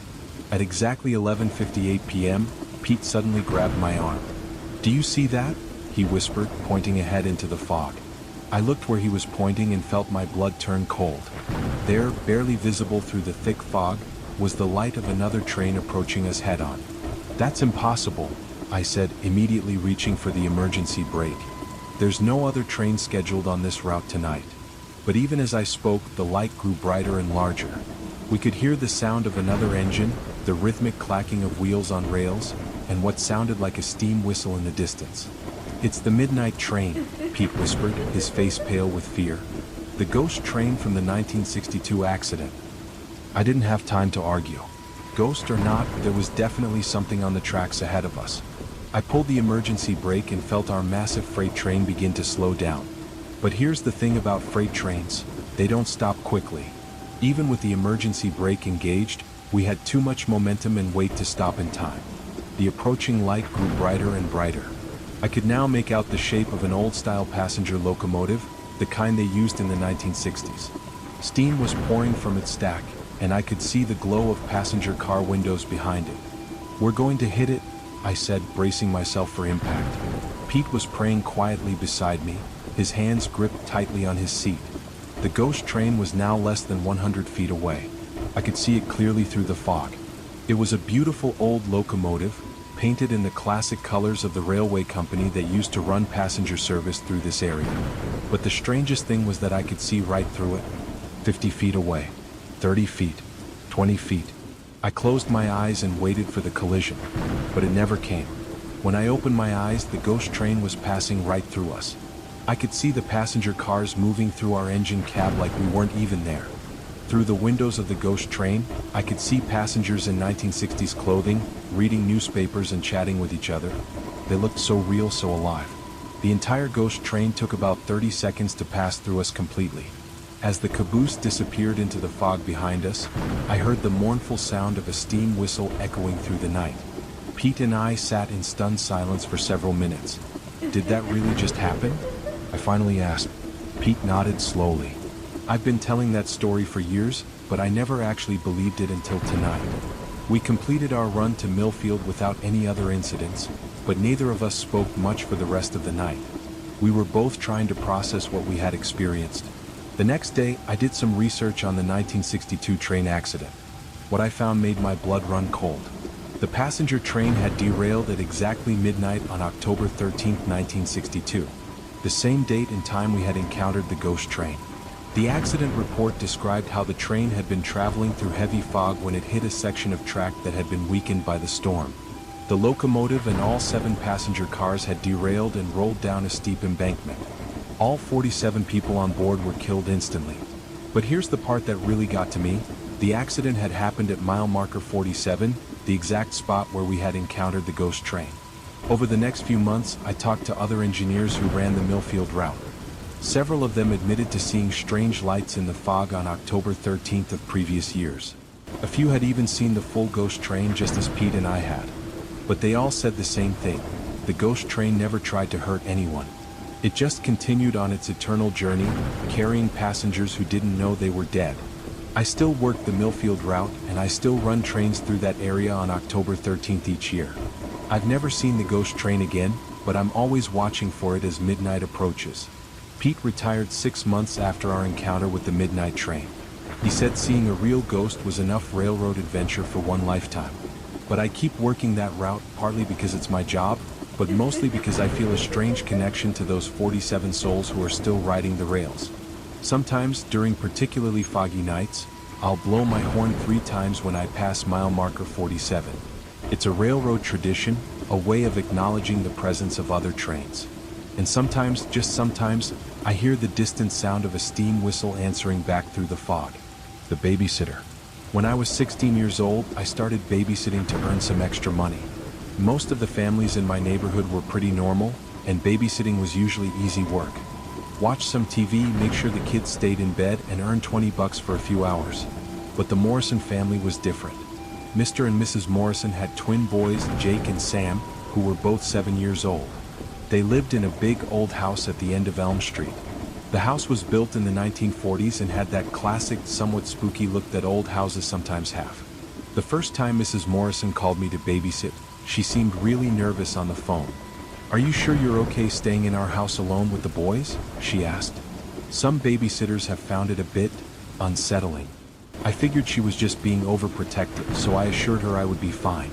At exactly 11:58 p.m., Pete suddenly grabbed my arm. "Do you see that?" he whispered, pointing ahead into the fog. I looked where he was pointing and felt my blood turn cold. There, barely visible through the thick fog, was the light of another train approaching us head-on. "That's impossible," I said, immediately reaching for the emergency brake. "There's no other train scheduled on this route tonight." But even as I spoke, the light grew brighter and larger. We could hear the sound of another engine, the rhythmic clacking of wheels on rails, and what sounded like a steam whistle in the distance. "It's the midnight train," Pete whispered, his face pale with fear. "The ghost train from the 1962 accident." I didn't have time to argue. Ghost or not, there was definitely something on the tracks ahead of us. I pulled the emergency brake and felt our massive freight train begin to slow down. But here's the thing about freight trains, they don't stop quickly. Even with the emergency brake engaged, we had too much momentum and weight to stop in time. The approaching light grew brighter and brighter. I could now make out the shape of an old-style passenger locomotive, the kind they used in the 1960s. Steam was pouring from its stack, and I could see the glow of passenger car windows behind it. "We're going to hit it," I said, bracing myself for impact. Pete was praying quietly beside me, his hands gripped tightly on his seat. The ghost train was now less than 100 feet away. I could see it clearly through the fog. It was a beautiful old locomotive, painted in the classic colors of the railway company that used to run passenger service through this area. But the strangest thing was that I could see right through it. 50 feet away, 30 feet, 20 feet. I closed my eyes and waited for the collision, but it never came. When I opened my eyes, the ghost train was passing right through us. I could see the passenger cars moving through our engine cab like we weren't even there. Through the windows of the ghost train, I could see passengers in 1960s clothing, reading newspapers and chatting with each other. They looked so real, so alive. The entire ghost train took about 30 seconds to pass through us completely. As the caboose disappeared into the fog behind us, I heard the mournful sound of a steam whistle echoing through the night. Pete and I sat in stunned silence for several minutes. "Did that really just happen?" I finally asked. Pete nodded slowly. "I've been telling that story for years, but I never actually believed it until tonight." We completed our run to Millfield without any other incidents, but neither of us spoke much for the rest of the night. We were both trying to process what we had experienced. The next day, I did some research on the 1962 train accident. What I found made my blood run cold. The passenger train had derailed at exactly midnight on October 13, 1962, the same date and time we had encountered the ghost train. The accident report described how the train had been traveling through heavy fog when it hit a section of track that had been weakened by the storm. The locomotive and all 7 passenger cars had derailed and rolled down a steep embankment. All 47 people on board were killed instantly. But here's the part that really got to me. The accident had happened at mile marker 47, the exact spot where we had encountered the ghost train. Over the next few months, I talked to other engineers who ran the Millfield route. Several of them admitted to seeing strange lights in the fog on October 13th of previous years. A few had even seen the full ghost train just as Pete and I had. But they all said the same thing. The ghost train never tried to hurt anyone. It just continued on its eternal journey, carrying passengers who didn't know they were dead. I still work the Millfield route, and I still run trains through that area on October 13th each year. I've never seen the ghost train again, but I'm always watching for it as midnight approaches. Pete retired 6 months after our encounter with the midnight train. He said seeing a real ghost was enough railroad adventure for one lifetime. But I keep working that route, partly because it's my job, but mostly because I feel a strange connection to those 47 souls who are still riding the rails. Sometimes, during particularly foggy nights, I'll blow my horn 3 times when I pass mile marker 47. It's a railroad tradition, a way of acknowledging the presence of other trains. And sometimes, just sometimes, I hear the distant sound of a steam whistle answering back through the fog. The babysitter. When I was 16 years old, I started babysitting to earn some extra money. Most of the families in my neighborhood were pretty normal, and babysitting was usually easy work. Watch some TV, make sure the kids stayed in bed, and earn $20 for a few hours. But the Morrison family was different. Mr. and Mrs. Morrison had twin boys, Jake and Sam, who were both 7 years old. They lived in a big old house at the end of Elm Street. The house was built in the 1940s and had that classic, somewhat spooky look that old houses sometimes have. The first time Mrs. Morrison called me to babysit, she seemed really nervous on the phone. "Are you sure you're okay staying in our house alone with the boys?" she asked. Some babysitters have found it a bit unsettling. I figured she was just being overprotective, so I assured her I would be fine.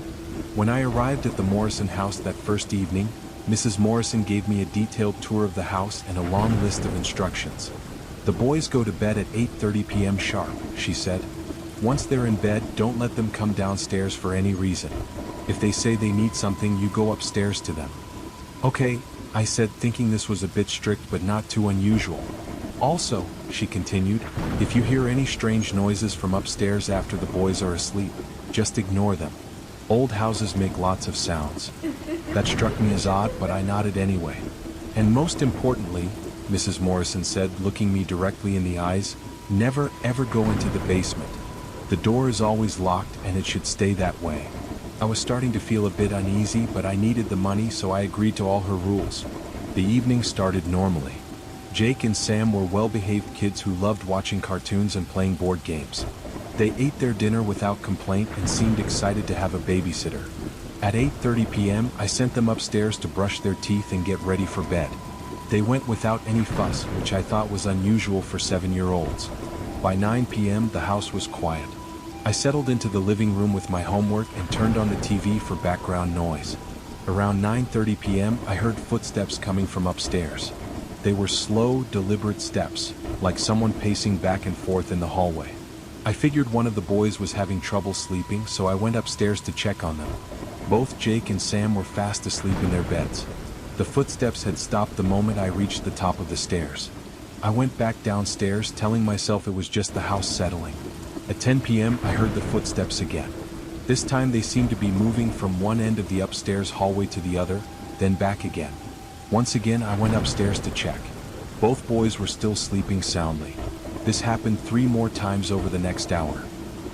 When I arrived at the Morrison house that first evening, Mrs. Morrison gave me a detailed tour of the house and a long list of instructions. "The boys go to bed at 8:30 p.m. sharp," she said. "Once they're in bed, don't let them come downstairs for any reason. If they say they need something, you go upstairs to them." "Okay," I said, thinking this was a bit strict but not too unusual. "Also," she continued, "if you hear any strange noises from upstairs after the boys are asleep, just ignore them. Old houses make lots of sounds." That struck me as odd, but I nodded anyway. "And most importantly," Mrs. Morrison said, looking me directly in the eyes, "never ever go into the basement. The door is always locked, and it should stay that way." I was starting to feel a bit uneasy, but I needed the money, so I agreed to all her rules. The evening started normally. Jake and Sam were well-behaved kids who loved watching cartoons and playing board games. They ate their dinner without complaint and seemed excited to have a babysitter. At 8:30 p.m., I sent them upstairs to brush their teeth and get ready for bed. They went without any fuss, which I thought was unusual for 7-year-olds. By 9 p.m., the house was quiet. I settled into the living room with my homework and turned on the TV for background noise. Around 9:30 p.m., I heard footsteps coming from upstairs. They were slow, deliberate steps, like someone pacing back and forth in the hallway. I figured one of the boys was having trouble sleeping, so I went upstairs to check on them. Both Jake and Sam were fast asleep in their beds. The footsteps had stopped the moment I reached the top of the stairs. I went back downstairs, telling myself it was just the house settling. At 10 p.m., I heard the footsteps again. This time they seemed to be moving from one end of the upstairs hallway to the other, then back again. Once again, I went upstairs to check. Both boys were still sleeping soundly. This happened 3 more times over the next hour.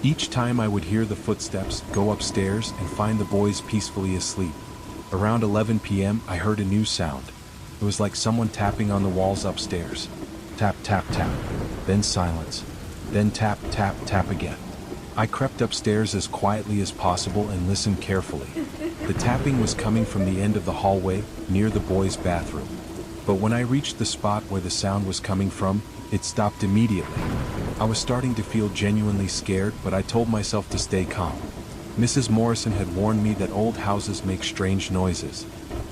Each time I would hear the footsteps, go upstairs, and find the boys peacefully asleep. Around 11 p.m., I heard a new sound. It was like someone tapping on the walls upstairs. Tap, tap, tap. Then silence. Then tap, tap, tap again. I crept upstairs as quietly as possible and listened carefully. The tapping was coming from the end of the hallway, near the boys' bathroom. But when I reached the spot where the sound was coming from, it stopped immediately. I was starting to feel genuinely scared, but I told myself to stay calm. Mrs. Morrison had warned me that old houses make strange noises.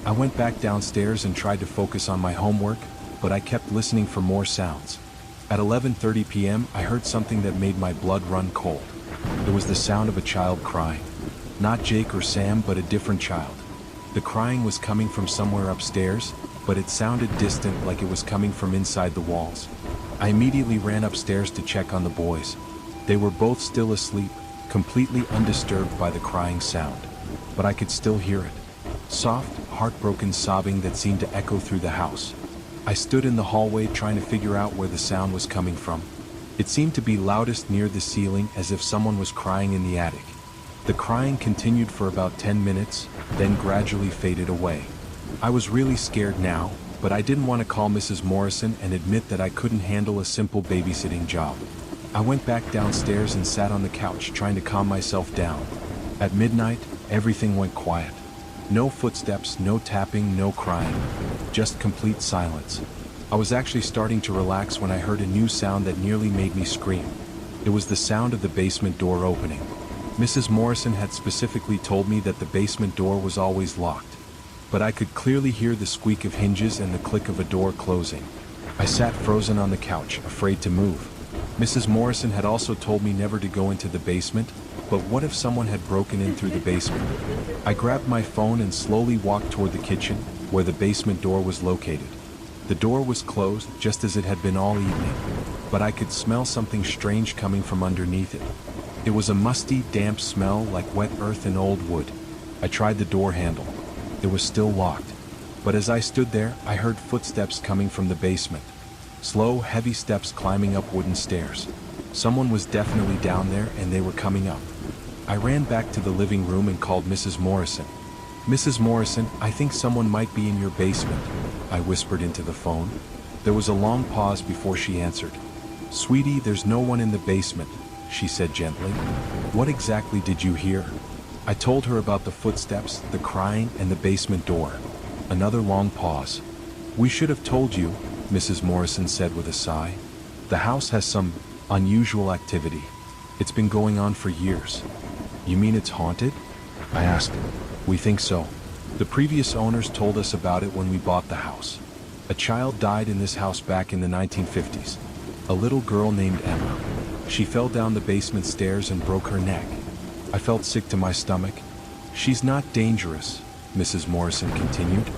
I went back downstairs and tried to focus on my homework, but I kept listening for more sounds. At 11:30 p.m., I heard something that made my blood run cold. It was the sound of a child crying. Not Jake or Sam, but a different child. The crying was coming from somewhere upstairs, but it sounded distant, like it was coming from inside the walls. I immediately ran upstairs to check on the boys. They were both still asleep, completely undisturbed by the crying sound. But I could still hear it. Soft, heartbroken sobbing that seemed to echo through the house. I stood in the hallway trying to figure out where the sound was coming from. It seemed to be loudest near the ceiling, as if someone was crying in the attic. The crying continued for about 10 minutes, then gradually faded away. I was really scared now, but I didn't want to call Mrs. Morrison and admit that I couldn't handle a simple babysitting job. I went back downstairs and sat on the couch trying to calm myself down. At midnight, everything went quiet. No footsteps, no tapping, no crying. Just complete silence. I was actually starting to relax when I heard a new sound that nearly made me scream. It was the sound of the basement door opening. Mrs. Morrison had specifically told me that the basement door was always locked, but I could clearly hear the squeak of hinges and the click of a door closing. I sat frozen on the couch, afraid to move. Mrs. Morrison had also told me never to go into the basement, but what if someone had broken in through the basement? I grabbed my phone and slowly walked toward the kitchen, where the basement door was located. The door was closed, just as it had been all evening, but I could smell something strange coming from underneath it. It was a musty, damp smell like wet earth and old wood. I tried the door handle. It was still locked. But as I stood there, I heard footsteps coming from the basement. Slow, heavy steps climbing up wooden stairs. Someone was definitely down there and they were coming up. I ran back to the living room and called Mrs. Morrison. "Mrs. Morrison, I think someone might be in your basement," I whispered into the phone. There was a long pause before she answered. "Sweetie, there's no one in the basement," she said gently. "What exactly did you hear?" I told her about the footsteps, the crying, and the basement door. Another long pause. "We should have told you," Mrs. Morrison said with a sigh. "The house has some unusual activity. It's been going on for years." "You mean it's haunted?" I asked. "We think so. The previous owners told us about it when we bought the house. A child died in this house back in the 1950s. A little girl named Emma. She fell down the basement stairs and broke her neck. I felt sick to my stomach. She's not dangerous," Mrs. Morrison continued.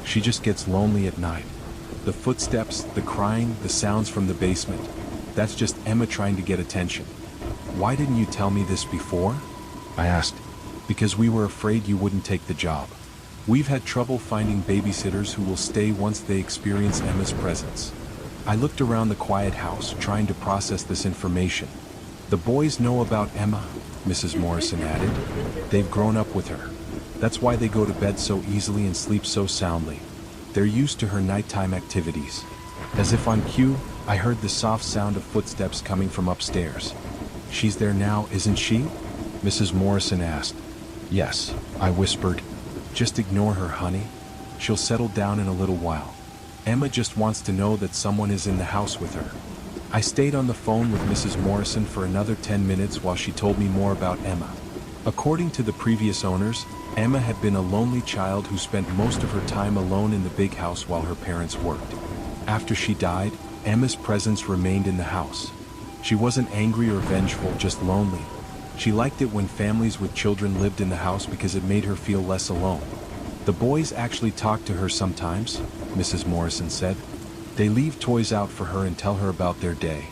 "She just gets lonely at night. The footsteps, the crying, the sounds from the basement. That's just Emma trying to get attention." "Why didn't you tell me this before?" I asked. "Because we were afraid you wouldn't take the job. We've had trouble finding babysitters who will stay once they experience Emma's presence." I looked around the quiet house, trying to process this information. "The boys know about Emma," Mrs. Morrison added. "They've grown up with her. That's why they go to bed so easily and sleep so soundly. They're used to her nighttime activities." As if on cue, I heard the soft sound of footsteps coming from upstairs. "She's there now, isn't she?" Mrs. Morrison asked. "Yes," I whispered. "Just ignore her, honey. She'll settle down in a little while. Emma just wants to know that someone is in the house with her." I stayed on the phone with Mrs. Morrison for another 10 minutes while she told me more about Emma. According to the previous owners, Emma had been a lonely child who spent most of her time alone in the big house while her parents worked. After she died, Emma's presence remained in the house. She wasn't angry or vengeful, just lonely. She liked it when families with children lived in the house because it made her feel less alone. "The boys actually talk to her sometimes," Mrs. Morrison said. "They leave toys out for her and tell her about their day.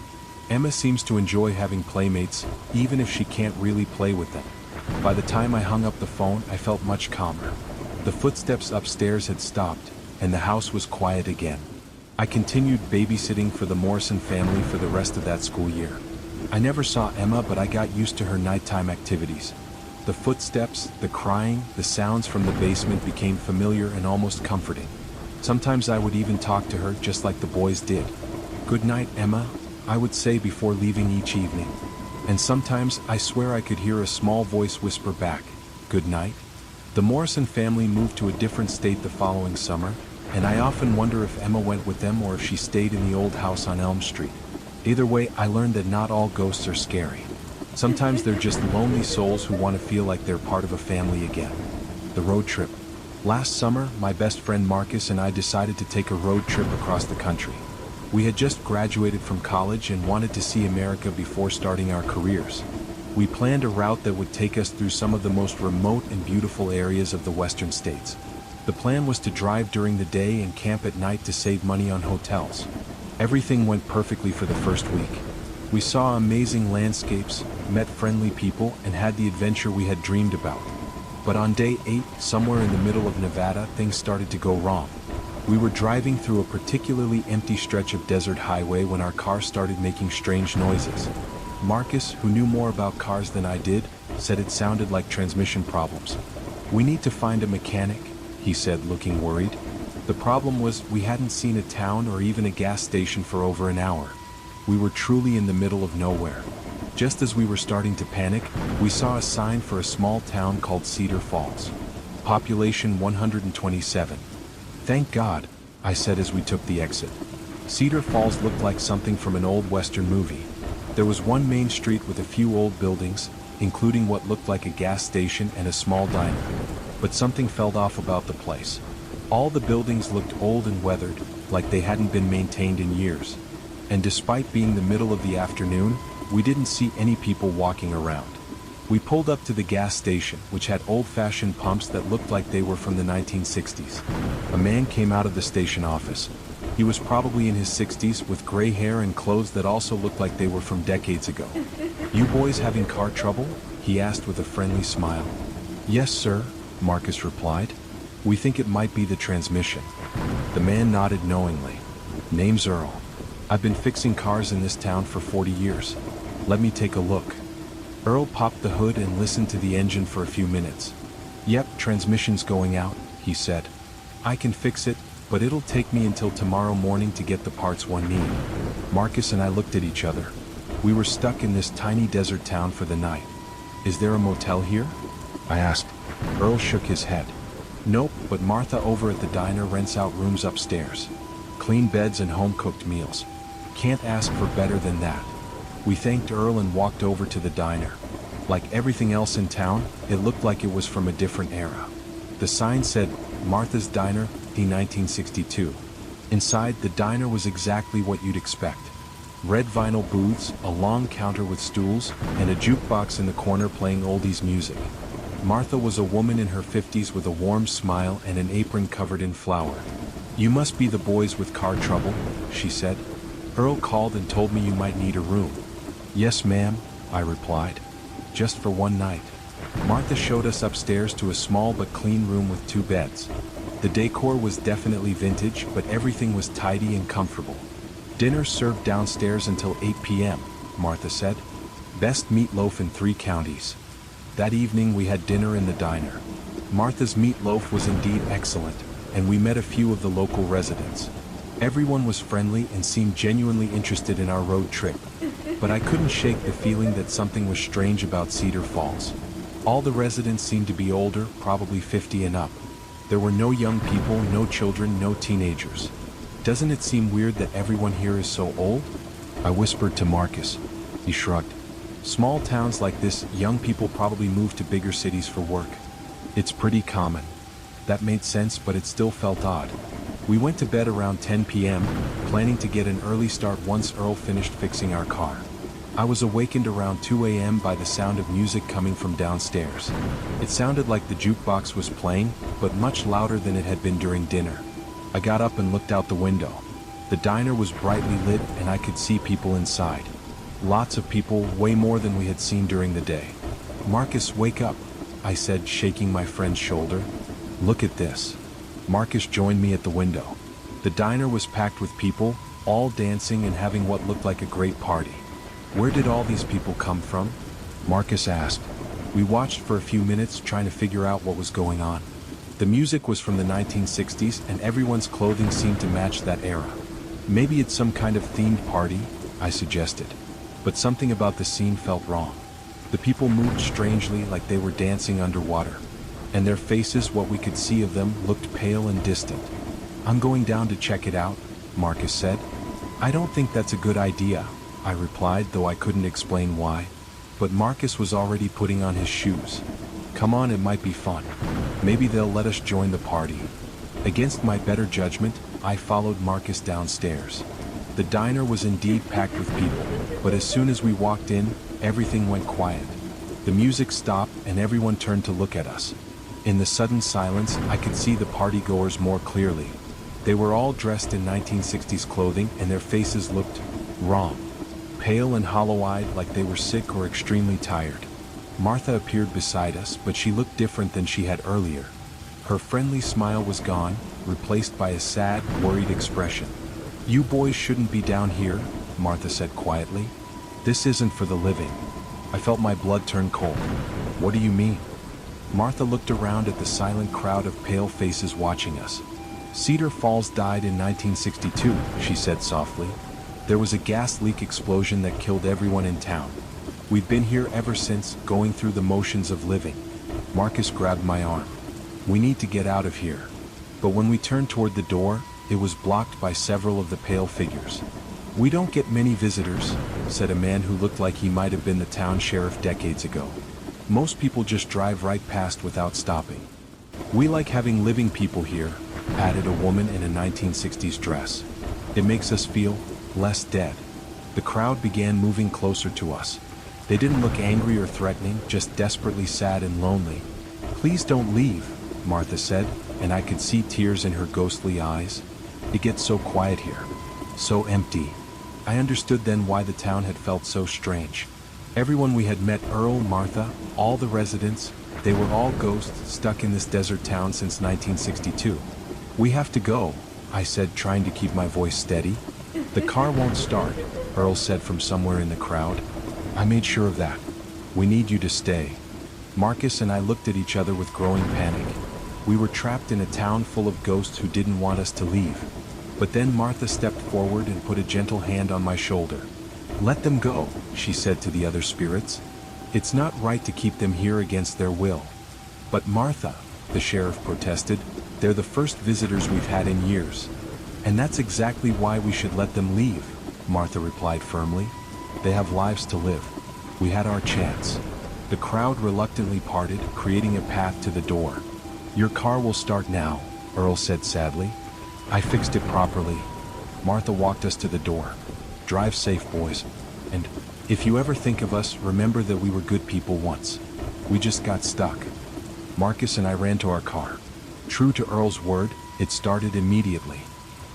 Emma seems to enjoy having playmates, even if she can't really play with them." By the time I hung up the phone, I felt much calmer. The footsteps upstairs had stopped, and the house was quiet again. I continued babysitting for the Morrison family for the rest of that school year. I never saw Emma, but I got used to her nighttime activities. The footsteps, the crying, the sounds from the basement became familiar and almost comforting. Sometimes I would even talk to her just like the boys did. "Good night, Emma," I would say before leaving each evening. And sometimes I swear I could hear a small voice whisper back, "Good night." The Morrison family moved to a different state the following summer, and I often wonder if Emma went with them or if she stayed in the old house on Elm Street. Either way, I learned that not all ghosts are scary. Sometimes they're just lonely souls who want to feel like they're part of a family again. The road trip. Last summer, my best friend Marcus and I decided to take a road trip across the country. We had just graduated from college and wanted to see America before starting our careers. We planned a route that would take us through some of the most remote and beautiful areas of the western states. The plan was to drive during the day and camp at night to save money on hotels. Everything went perfectly for the first week. We saw amazing landscapes, met friendly people, and had the adventure we had dreamed about. But on day 8, somewhere in the middle of Nevada, things started to go wrong. We were driving through a particularly empty stretch of desert highway when our car started making strange noises. Marcus, who knew more about cars than I did, said it sounded like transmission problems. "We need to find a mechanic," he said, looking worried. The problem was we hadn't seen a town or even a gas station for over an hour. We were truly in the middle of nowhere. Just as we were starting to panic, we saw a sign for a small town called Cedar Falls. Population 127. Thank God, I said as we took the exit. Cedar Falls looked like something from an old Western movie. There was one main street with a few old buildings, including what looked like a gas station and a small diner. But something felt off about the place. All the buildings looked old and weathered, like they hadn't been maintained in years. And despite being the middle of the afternoon, we didn't see any people walking around. We pulled up to the gas station, which had old-fashioned pumps that looked like they were from the 1960s. A man came out of the station office. He was probably in his 60s with gray hair and clothes that also looked like they were from decades ago. "You boys having car trouble?" he asked with a friendly smile. "Yes, sir," Marcus replied. "We think it might be the transmission." The man nodded knowingly. "Name's Earl. I've been fixing cars in this town for 40 years. Let me take a look." Earl popped the hood and listened to the engine for a few minutes. "Yep, transmission's going out," he said. "I can fix it, but it'll take me until tomorrow morning to get the parts one need." Marcus and I looked at each other. We were stuck in this tiny desert town for the night. "Is there a motel here?" I asked. Earl shook his head. "Nope, but Martha over at the diner rents out rooms upstairs. Clean beds and home-cooked meals. Can't ask for better than that." We thanked Earl and walked over to the diner. Like everything else in town, it looked like it was from a different era. The sign said, "Martha's Diner, the 1962. Inside, the diner was exactly what you'd expect. Red vinyl booths, a long counter with stools, and a jukebox in the corner playing oldies music. Martha was a woman in her 50s with a warm smile and an apron covered in flour. "You must be the boys with car trouble," she said. "Earl called and told me you might need a room." "Yes, ma'am," I replied. "Just for one night." Martha showed us upstairs to a small but clean room with 2 beds. The decor was definitely vintage, but everything was tidy and comfortable. "Dinner served downstairs until 8 p.m., Martha said. "Best meatloaf in 3 counties." That evening we had dinner in the diner. Martha's meatloaf was indeed excellent, and we met a few of the local residents. Everyone was friendly and seemed genuinely interested in our road trip. But I couldn't shake the feeling that something was strange about Cedar Falls. All the residents seemed to be older, probably 50 and up. There were no young people, no children, no teenagers. "Doesn't it seem weird that everyone here is so old?" I whispered to Marcus. He shrugged. "Small towns like this, young people probably move to bigger cities for work. It's pretty common." That made sense, but it still felt odd. We went to bed around 10 p.m., planning to get an early start once Earl finished fixing our car. I was awakened around 2 a.m. by the sound of music coming from downstairs. It sounded like the jukebox was playing, but much louder than it had been during dinner. I got up and looked out the window. The diner was brightly lit and I could see people inside. Lots of people, way more than we had seen during the day. "Marcus, wake up," I said, shaking my friend's shoulder. "Look at this." Marcus joined me at the window. The diner was packed with people, all dancing and having what looked like a great party. "Where did all these people come from?" Marcus asked. We watched for a few minutes trying to figure out what was going on. The music was from the 1960s and everyone's clothing seemed to match that era. "Maybe it's some kind of themed party," I suggested. But something about the scene felt wrong. The people moved strangely, like they were dancing underwater. And their faces, what we could see of them, looked pale and distant. "I'm going down to check it out," Marcus said. "I don't think that's a good idea," I replied, though I couldn't explain why. But Marcus was already putting on his shoes. "Come on, it might be fun. Maybe they'll let us join the party." Against my better judgment, I followed Marcus downstairs. The diner was indeed packed with people, but as soon as we walked in, everything went quiet. The music stopped and everyone turned to look at us. In the sudden silence, I could see the partygoers more clearly. They were all dressed in 1960s clothing and their faces looked wrong. Pale and hollow-eyed, like they were sick or extremely tired. Martha appeared beside us, but she looked different than she had earlier. Her friendly smile was gone, replaced by a sad, worried expression. "You boys shouldn't be down here," Martha said quietly. "This isn't for the living." I felt my blood turn cold. "What do you mean?" Martha looked around at the silent crowd of pale faces watching us. Cedar Falls died in 1962, she said softly. There was a gas leak explosion that killed everyone in town. We've been here ever since, going through the motions of living. Marcus grabbed my arm. We need to get out of here. But when we turned toward the door, it was blocked by several of the pale figures. We don't get many visitors, said a man who looked like he might have been the town sheriff decades ago. Most people just drive right past without stopping. We like having living people here, added a woman in a 1960s dress. It makes us feel less dead. The crowd began moving closer to us. They didn't look angry or threatening, just desperately sad and lonely. Please don't leave, Martha said, and I could see tears in her ghostly eyes. It gets so quiet here, so empty. I understood then why the town had felt so strange. Everyone we had met, Earl, Martha, all the residents, they were all ghosts stuck in this desert town since 1962. We have to go, I said, trying to keep my voice steady. The car won't start, Earl said from somewhere in the crowd. I made sure of that. We need you to stay. Marcus and I looked at each other with growing panic. We were trapped in a town full of ghosts who didn't want us to leave. But then Martha stepped forward and put a gentle hand on my shoulder. Let them go, she said to the other spirits. It's not right to keep them here against their will. But Martha, the sheriff protested, they're the first visitors we've had in years. And that's exactly why we should let them leave, Martha replied firmly. They have lives to live. We had our chance. The crowd reluctantly parted, creating a path to the door. Your car will start now, Earl said sadly. I fixed it properly. Martha walked us to the door. Drive safe, boys. And if you ever think of us, remember that we were good people once. We just got stuck. Marcus and I ran to our car. True to Earl's word, it started immediately.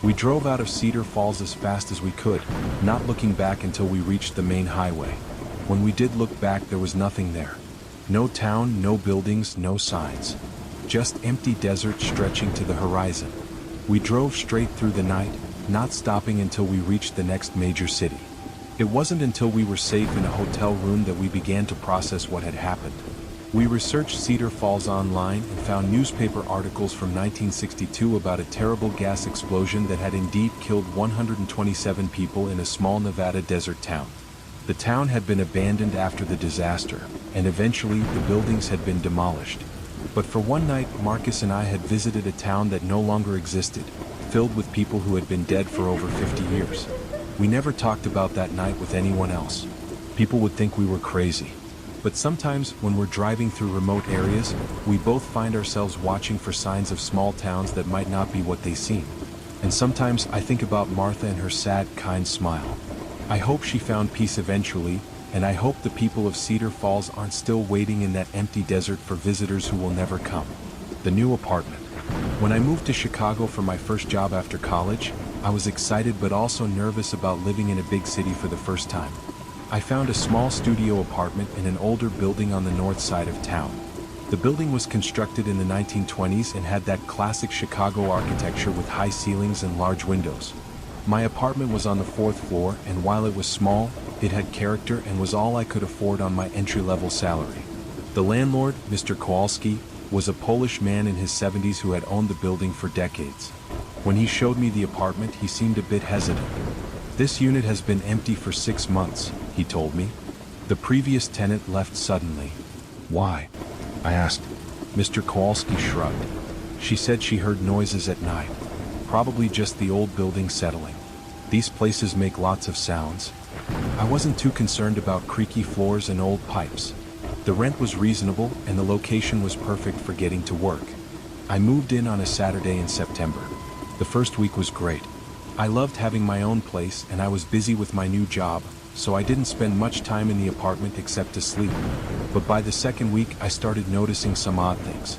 We drove out of Cedar Falls as fast as we could, not looking back until we reached the main highway. When we did look back, there was nothing there. No town, no buildings, no signs. Just empty desert stretching to the horizon. We drove straight through the night, not stopping until we reached the next major city. It wasn't until we were safe in a hotel room that we began to process what had happened. We researched Cedar Falls online and found newspaper articles from 1962 about a terrible gas explosion that had indeed killed 127 people in a small Nevada desert town. The town had been abandoned after the disaster, and eventually the buildings had been demolished. But for one night, Marcus and I had visited a town that no longer existed, filled with people who had been dead for over 50 years. We never talked about that night with anyone else. People would think we were crazy. But sometimes, when we're driving through remote areas, we both find ourselves watching for signs of small towns that might not be what they seem. And sometimes I think about Martha and her sad, kind smile. I hope she found peace eventually, and I hope the people of Cedar Falls aren't still waiting in that empty desert for visitors who will never come. The new apartment. When I moved to Chicago for my first job after college, I was excited but also nervous about living in a big city for the first time. I found a small studio apartment in an older building on the north side of town. The building was constructed in the 1920s and had that classic Chicago architecture with high ceilings and large windows. My apartment was on the 4th floor, and while it was small, it had character and was all I could afford on my entry-level salary. The landlord, Mr. Kowalski, was a Polish man in his 70s who had owned the building for decades. When he showed me the apartment, he seemed a bit hesitant. This unit has been empty for 6 months, he told me. The previous tenant left suddenly. Why? I asked. Mr. Kowalski shrugged. She said she heard noises at night. Probably just the old building settling. These places make lots of sounds. I wasn't too concerned about creaky floors and old pipes. The rent was reasonable and the location was perfect for getting to work. I moved in on a Saturday in September. The first week was great. I loved having my own place and I was busy with my new job, so I didn't spend much time in the apartment except to sleep. But by the second week, I started noticing some odd things.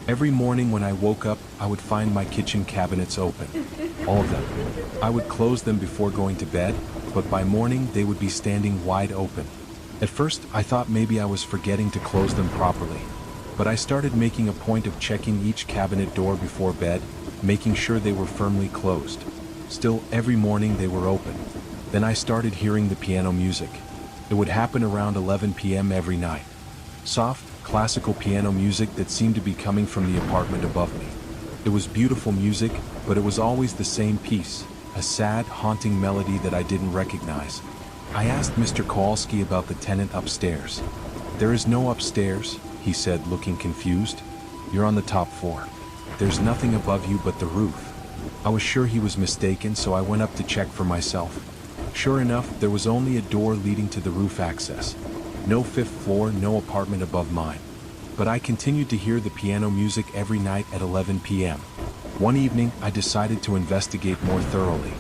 Every morning when I woke up, I would find my kitchen cabinets open. All of them. I would close them before going to bed, but by morning they would be standing wide open. At first, I thought maybe I was forgetting to close them properly. But I started making a point of checking each cabinet door before bed, making sure they were firmly closed. Still, every morning they were open. Then I started hearing the piano music. It would happen around 11 p.m. every night. Soft, classical piano music that seemed to be coming from the apartment above me. It was beautiful music, but it was always the same piece, a sad, haunting melody that I didn't recognize. I asked Mr. Kowalski about the tenant upstairs. "There is no upstairs," he said, looking confused. "You're on the top floor. There's nothing above you but the roof." I was sure he was mistaken, so I went up to check for myself. Sure enough, there was only a door leading to the roof access. No fifth floor, no apartment above mine. But I continued to hear the piano music every night at 11 p.m. One evening, I decided to investigate more thoroughly.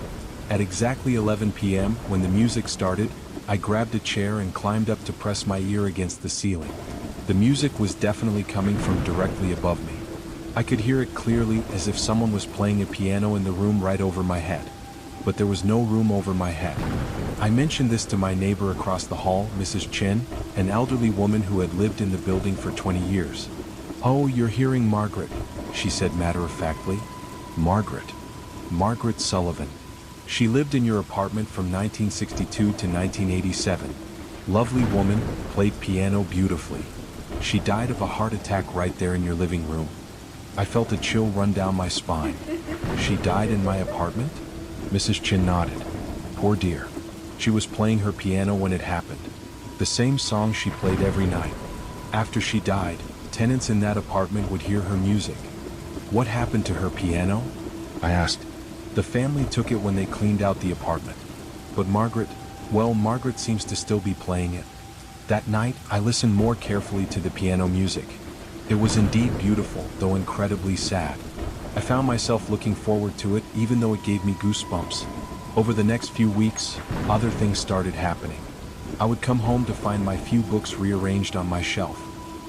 At exactly 11 p.m., when the music started, I grabbed a chair and climbed up to press my ear against the ceiling. The music was definitely coming from directly above me. I could hear it clearly, as if someone was playing a piano in the room right over my head. But there was no room over my head. I mentioned this to my neighbor across the hall, Mrs. Chin, an elderly woman who had lived in the building for 20 years. "Oh, you're hearing Margaret," she said matter-of-factly. "Margaret. Margaret Sullivan. She lived in your apartment from 1962 to 1987. Lovely woman, played piano beautifully. She died of a heart attack right there in your living room." I felt a chill run down my spine. "She died in my apartment?" Mrs. Chin nodded. "Poor dear. She was playing her piano when it happened. The same song she played every night. After she died, tenants in that apartment would hear her music." "What happened to her piano?" I asked. "The family took it when they cleaned out the apartment. But Margaret, well, Margaret seems to still be playing it." That night, I listened more carefully to the piano music. It was indeed beautiful, though incredibly sad. I found myself looking forward to it, even though it gave me goosebumps. Over the next few weeks, other things started happening. I would come home to find my few books rearranged on my shelf.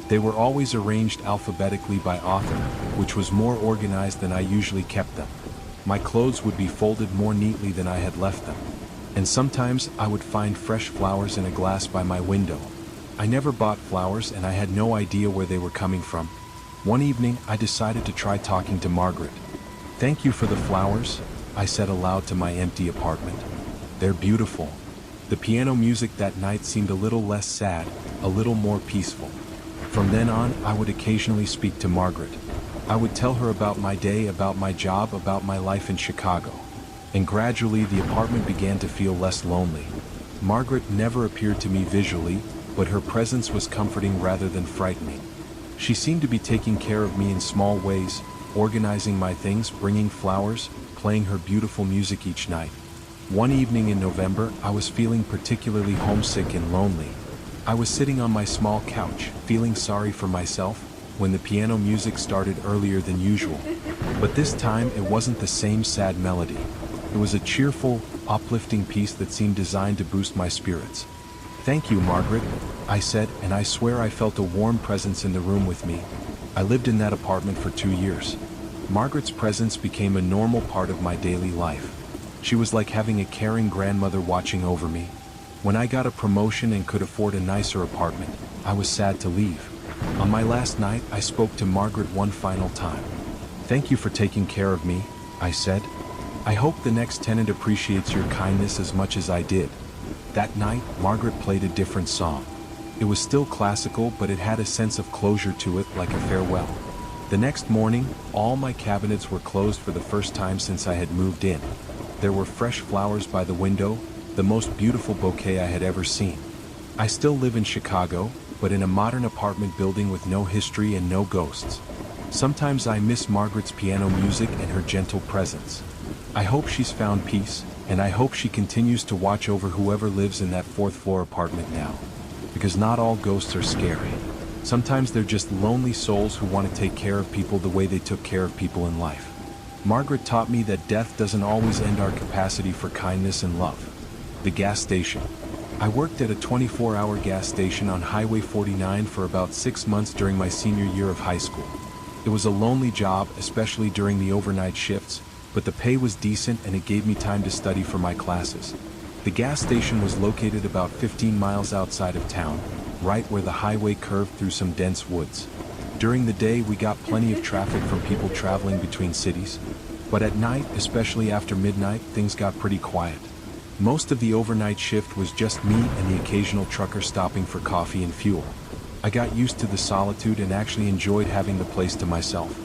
They were always arranged alphabetically by author, which was more organized than I usually kept them. My clothes would be folded more neatly than I had left them. And sometimes I would find fresh flowers in a glass by my window. I never bought flowers, and I had no idea where they were coming from. One evening, I decided to try talking to Margaret. "Thank you for the flowers," I said aloud to my empty apartment. "They're beautiful." The piano music that night seemed a little less sad, a little more peaceful. From then on, I would occasionally speak to Margaret. I would tell her about my day, about my job, about my life in Chicago. And gradually, the apartment began to feel less lonely. Margaret never appeared to me visually, but her presence was comforting rather than frightening. She seemed to be taking care of me in small ways, organizing my things, bringing flowers, playing her beautiful music each night. One evening in November, I was feeling particularly homesick and lonely. I was sitting on my small couch, feeling sorry for myself, when the piano music started earlier than usual. But this time, it wasn't the same sad melody. It was a cheerful, uplifting piece that seemed designed to boost my spirits. "Thank you, Margaret," I said, and I swear I felt a warm presence in the room with me. I lived in that apartment for 2 years. Margaret's presence became a normal part of my daily life. She was like having a caring grandmother watching over me. When I got a promotion and could afford a nicer apartment, I was sad to leave. On my last night, I spoke to Margaret one final time. "Thank you for taking care of me," I said. "I hope the next tenant appreciates your kindness as much as I did." That night, Margaret played a different song. It was still classical, but it had a sense of closure to it, like a farewell. The next morning, all my cabinets were closed for the first time since I had moved in. There were fresh flowers by the window, the most beautiful bouquet I had ever seen. I still live in Chicago, but in a modern apartment building with no history and no ghosts. Sometimes I miss Margaret's piano music and her gentle presence. I hope she's found peace, and I hope she continues to watch over whoever lives in that fourth-floor apartment now. Because not all ghosts are scary. Sometimes they're just lonely souls who want to take care of people the way they took care of people in life. Margaret taught me that death doesn't always end our capacity for kindness and love. The gas station. I worked at a 24-hour gas station on Highway 49 for about 6 months during my senior year of high school. It was a lonely job, especially during the overnight shifts, but the pay was decent and it gave me time to study for my classes. The gas station was located about 15 miles outside of town, right where the highway curved through some dense woods. During the day, we got plenty of traffic from people traveling between cities, but at night, especially after midnight, things got pretty quiet. Most of the overnight shift was just me and the occasional trucker stopping for coffee and fuel. I got used to the solitude and actually enjoyed having the place to myself.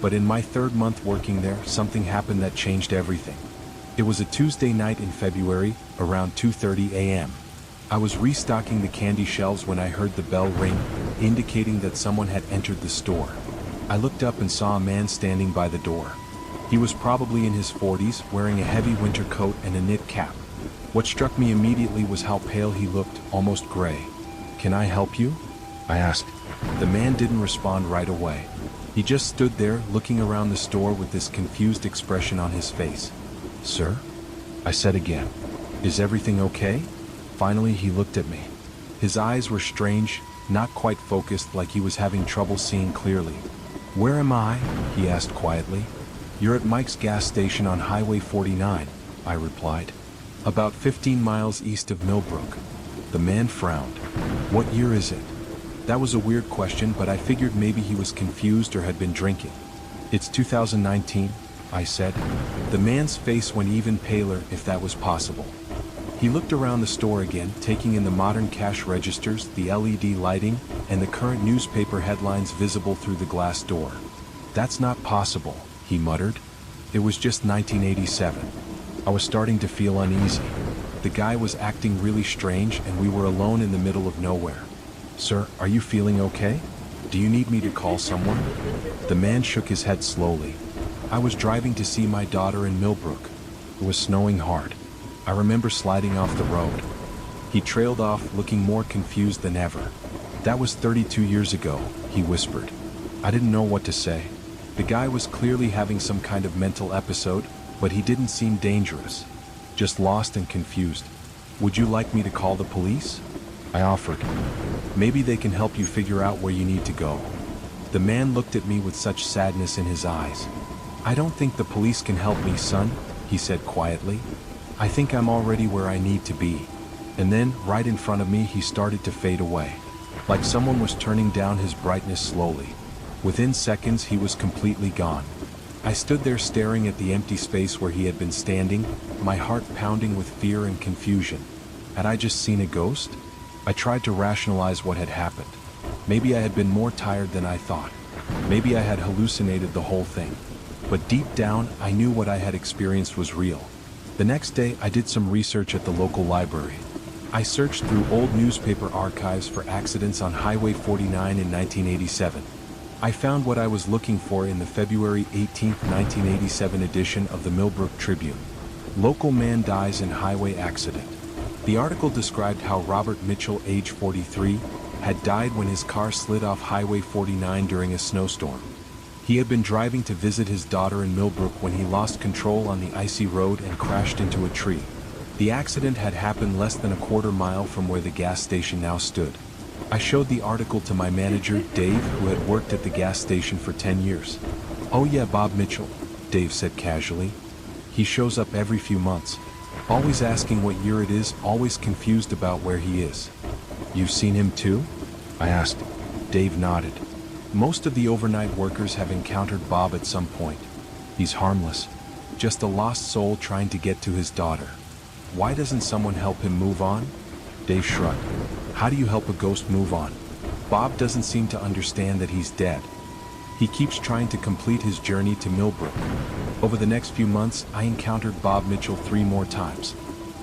But in my third month working there, something happened that changed everything. It was a Tuesday night in February, around 2:30 a.m. I was restocking the candy shelves when I heard the bell ring, indicating that someone had entered the store. I looked up and saw a man standing by the door. He was probably in his 40s, wearing a heavy winter coat and a knit cap. What struck me immediately was how pale he looked, almost gray. "Can I help you?" I asked. The man didn't respond right away. He just stood there, looking around the store with this confused expression on his face. "Sir?" I said again. "Is everything okay?" Finally, he looked at me. His eyes were strange, not quite focused, like he was having trouble seeing clearly. "Where am I?" he asked quietly. "You're at Mike's gas station on Highway 49, I replied. "About 15 miles east of Millbrook." The man frowned. "What year is it?" That was a weird question, but I figured maybe he was confused or had been drinking. "It's 2019, I said. The man's face went even paler, if that was possible. He looked around the store again, taking in the modern cash registers, the LED lighting, and the current newspaper headlines visible through the glass door. "That's not possible," he muttered. "It was just 1987. I was starting to feel uneasy. The guy was acting really strange, and we were alone in the middle of nowhere. "Sir, are you feeling okay? Do you need me to call someone?" The man shook his head slowly. "I was driving to see my daughter in Millbrook. It was snowing hard. I remember sliding off the road." He trailed off, looking more confused than ever. "That was 32 years ago, he whispered. I didn't know what to say. The guy was clearly having some kind of mental episode, but he didn't seem dangerous. Just lost and confused. "Would you like me to call the police?" I offered. "Maybe they can help you figure out where you need to go." The man looked at me with such sadness in his eyes. "I don't think the police can help me, son," he said quietly. "I think I'm already where I need to be." And then, right in front of me, he started to fade away. Like someone was turning down his brightness slowly. Within seconds, he was completely gone. I stood there staring at the empty space where he had been standing, my heart pounding with fear and confusion. Had I just seen a ghost? I tried to rationalize what had happened. Maybe I had been more tired than I thought. Maybe I had hallucinated the whole thing. But deep down, I knew what I had experienced was real. The next day, I did some research at the local library. I searched through old newspaper archives for accidents on Highway 49 in 1987. I found what I was looking for in the February 18, 1987 edition of the Millbrook Tribune. "Local man dies in highway accident." The article described how Robert Mitchell, age 43, had died when his car slid off Highway 49 during a snowstorm. He had been driving to visit his daughter in Millbrook when he lost control on the icy road and crashed into a tree. The accident had happened less than a quarter mile from where the gas station now stood. I showed the article to my manager, Dave, who had worked at the gas station for 10 years. "Oh yeah, Bob Mitchell," Dave said casually. "He shows up every few months. Always asking what year it is, always confused about where he is." "You've seen him too?" I asked. Dave nodded. "Most of the overnight workers have encountered Bob at some point. He's harmless. Just a lost soul trying to get to his daughter. Why doesn't someone help him move on?" Dave shrugged. "How do you help a ghost move on? Bob doesn't seem to understand that he's dead. He keeps trying to complete his journey to Millbrook." Over the next few months, I encountered Bob Mitchell 3 more times.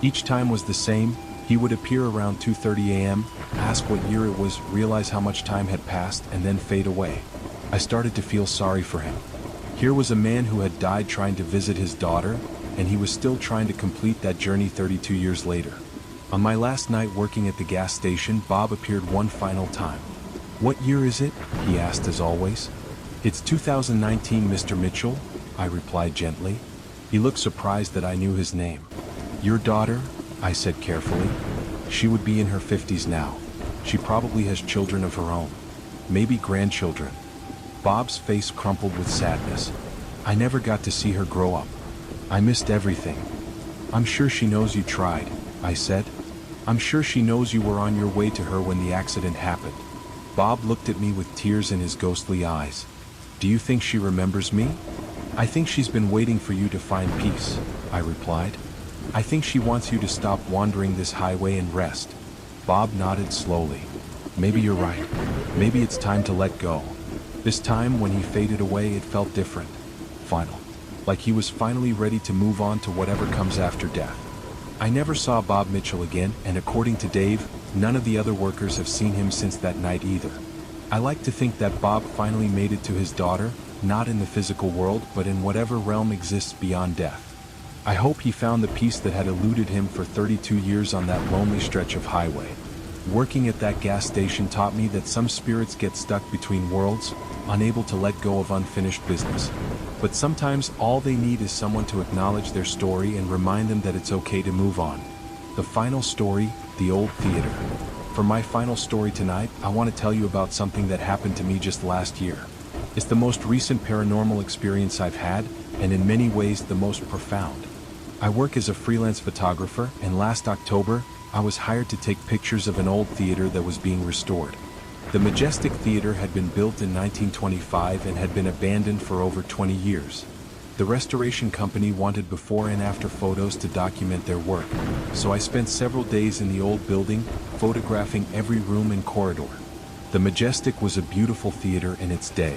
Each time was the same. He would appear around 2:30 a.m., ask what year it was, realize how much time had passed, and then fade away. I started to feel sorry for him. Here was a man who had died trying to visit his daughter, and he was still trying to complete that journey 32 years later. On my last night working at the gas station, Bob appeared one final time. "What year is it?" he asked as always. "It's 2019, Mr. Mitchell," I replied gently. He looked surprised that I knew his name. "Your daughter?" I said carefully. "She would be in her 50s now. She probably has children of her own. Maybe grandchildren." Bob's face crumpled with sadness. "I never got to see her grow up. I missed everything." "I'm sure she knows you tried," I said. "I'm sure she knows you were on your way to her when the accident happened." Bob looked at me with tears in his ghostly eyes. "Do you think she remembers me?" "I think she's been waiting for you to find peace," I replied. "I think she wants you to stop wandering this highway and rest." Bob nodded slowly. "Maybe you're right. Maybe it's time to let go." This time, when he faded away, it felt different. Final. Like he was finally ready to move on to whatever comes after death. I never saw Bob Mitchell again, and according to Dave, none of the other workers have seen him since that night either. I like to think that Bob finally made it to his daughter, not in the physical world, but in whatever realm exists beyond death. I hope he found the peace that had eluded him for 32 years on that lonely stretch of highway. Working at that gas station taught me that some spirits get stuck between worlds, unable to let go of unfinished business. But sometimes all they need is someone to acknowledge their story and remind them that it's okay to move on. The final story, the old theater. For my final story tonight, I want to tell you about something that happened to me just last year. It's the most recent paranormal experience I've had, and in many ways the most profound. I work as a freelance photographer, and last October, I was hired to take pictures of an old theater that was being restored. The Majestic Theater had been built in 1925 and had been abandoned for over 20 years. The restoration company wanted before and after photos to document their work, so I spent several days in the old building, photographing every room and corridor. The Majestic was a beautiful theater in its day.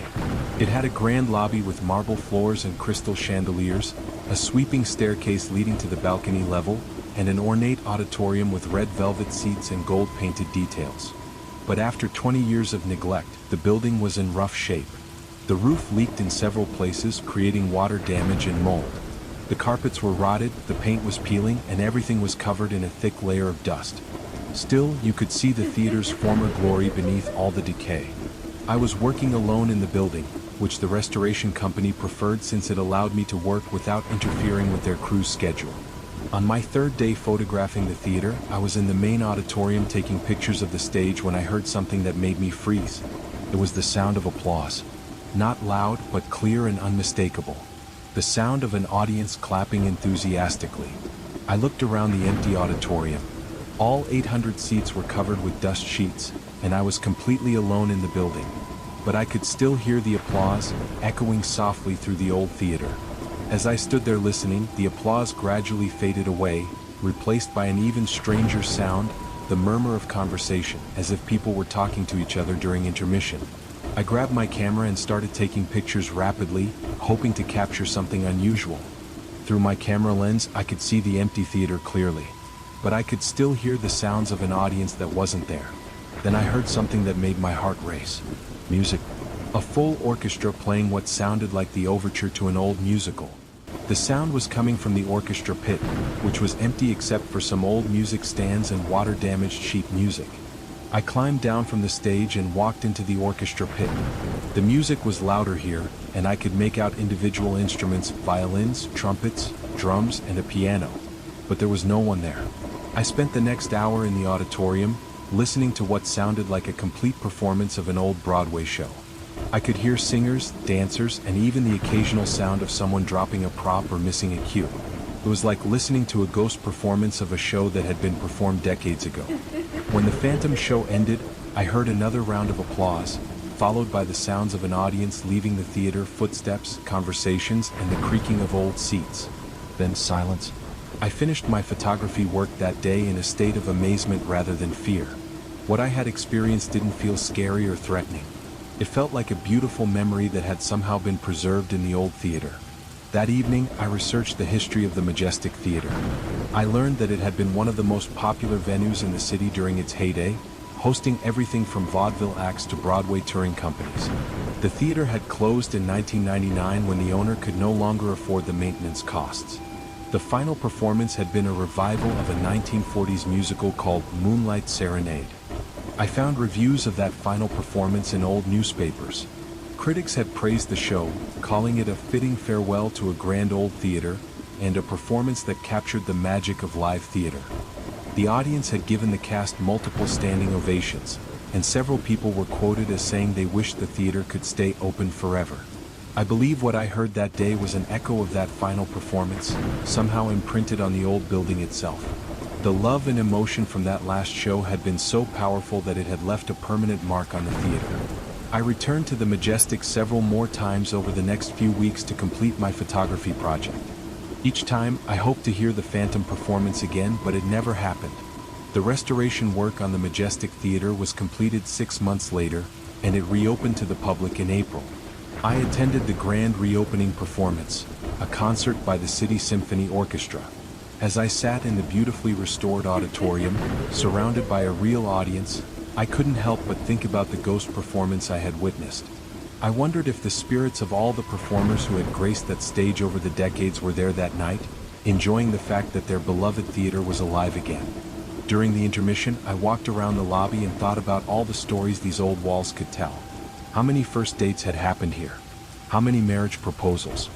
It had a grand lobby with marble floors and crystal chandeliers, a sweeping staircase leading to the balcony level, and an ornate auditorium with red velvet seats and gold-painted details. But after 20 years of neglect, the building was in rough shape. The roof leaked in several places, creating water damage and mold. The carpets were rotted, the paint was peeling, and everything was covered in a thick layer of dust. Still, you could see the theater's former glory beneath all the decay. I was working alone in the building, which the restoration company preferred since it allowed me to work without interfering with their crew's schedule. On my third day photographing the theater, I was in the main auditorium taking pictures of the stage when I heard something that made me freeze. It was the sound of applause. Not loud, but clear and unmistakable. The sound of an audience clapping enthusiastically. I looked around the empty auditorium. All 800 seats were covered with dust sheets, and I was completely alone in the building. But I could still hear the applause, echoing softly through the old theater. As I stood there listening, the applause gradually faded away, replaced by an even stranger sound, the murmur of conversation, as if people were talking to each other during intermission. I grabbed my camera and started taking pictures rapidly, hoping to capture something unusual. Through my camera lens, I could see the empty theater clearly. But I could still hear the sounds of an audience that wasn't there. Then I heard something that made my heart race. Music. A full orchestra playing what sounded like the overture to an old musical. The sound was coming from the orchestra pit, which was empty except for some old music stands and water-damaged sheet music. I climbed down from the stage and walked into the orchestra pit. The music was louder here, and I could make out individual instruments, violins, trumpets, drums, and a piano. But there was no one there. I spent the next hour in the auditorium, listening to what sounded like a complete performance of an old Broadway show. I could hear singers, dancers, and even the occasional sound of someone dropping a prop or missing a cue. It was like listening to a ghost performance of a show that had been performed decades ago. When the Phantom show ended, I heard another round of applause, followed by the sounds of an audience leaving the theater, footsteps, conversations, and the creaking of old seats. Then silence. I finished my photography work that day in a state of amazement rather than fear. What I had experienced didn't feel scary or threatening. It felt like a beautiful memory that had somehow been preserved in the old theater. That evening, I researched the history of the Majestic Theater. I learned that it had been one of the most popular venues in the city during its heyday, hosting everything from vaudeville acts to Broadway touring companies. The theater had closed in 1999 when the owner could no longer afford the maintenance costs. The final performance had been a revival of a 1940s musical called Moonlight Serenade. I found reviews of that final performance in old newspapers. Critics had praised the show, calling it a fitting farewell to a grand old theater, and a performance that captured the magic of live theater. The audience had given the cast multiple standing ovations, and several people were quoted as saying they wished the theater could stay open forever. I believe what I heard that day was an echo of that final performance, somehow imprinted on the old building itself. The love and emotion from that last show had been so powerful that it had left a permanent mark on the theater. I returned to the Majestic several more times over the next few weeks to complete my photography project. Each time, I hoped to hear the Phantom performance again, but it never happened. The restoration work on the Majestic Theater was completed 6 months later, and it reopened to the public in April. I attended the grand reopening performance, a concert by the City Symphony Orchestra. As I sat in the beautifully restored auditorium, surrounded by a real audience, I couldn't help but think about the ghost performance I had witnessed. I wondered if the spirits of all the performers who had graced that stage over the decades were there that night, enjoying the fact that their beloved theater was alive again. During the intermission, I walked around the lobby and thought about all the stories these old walls could tell. How many first dates had happened here? How many marriage proposals?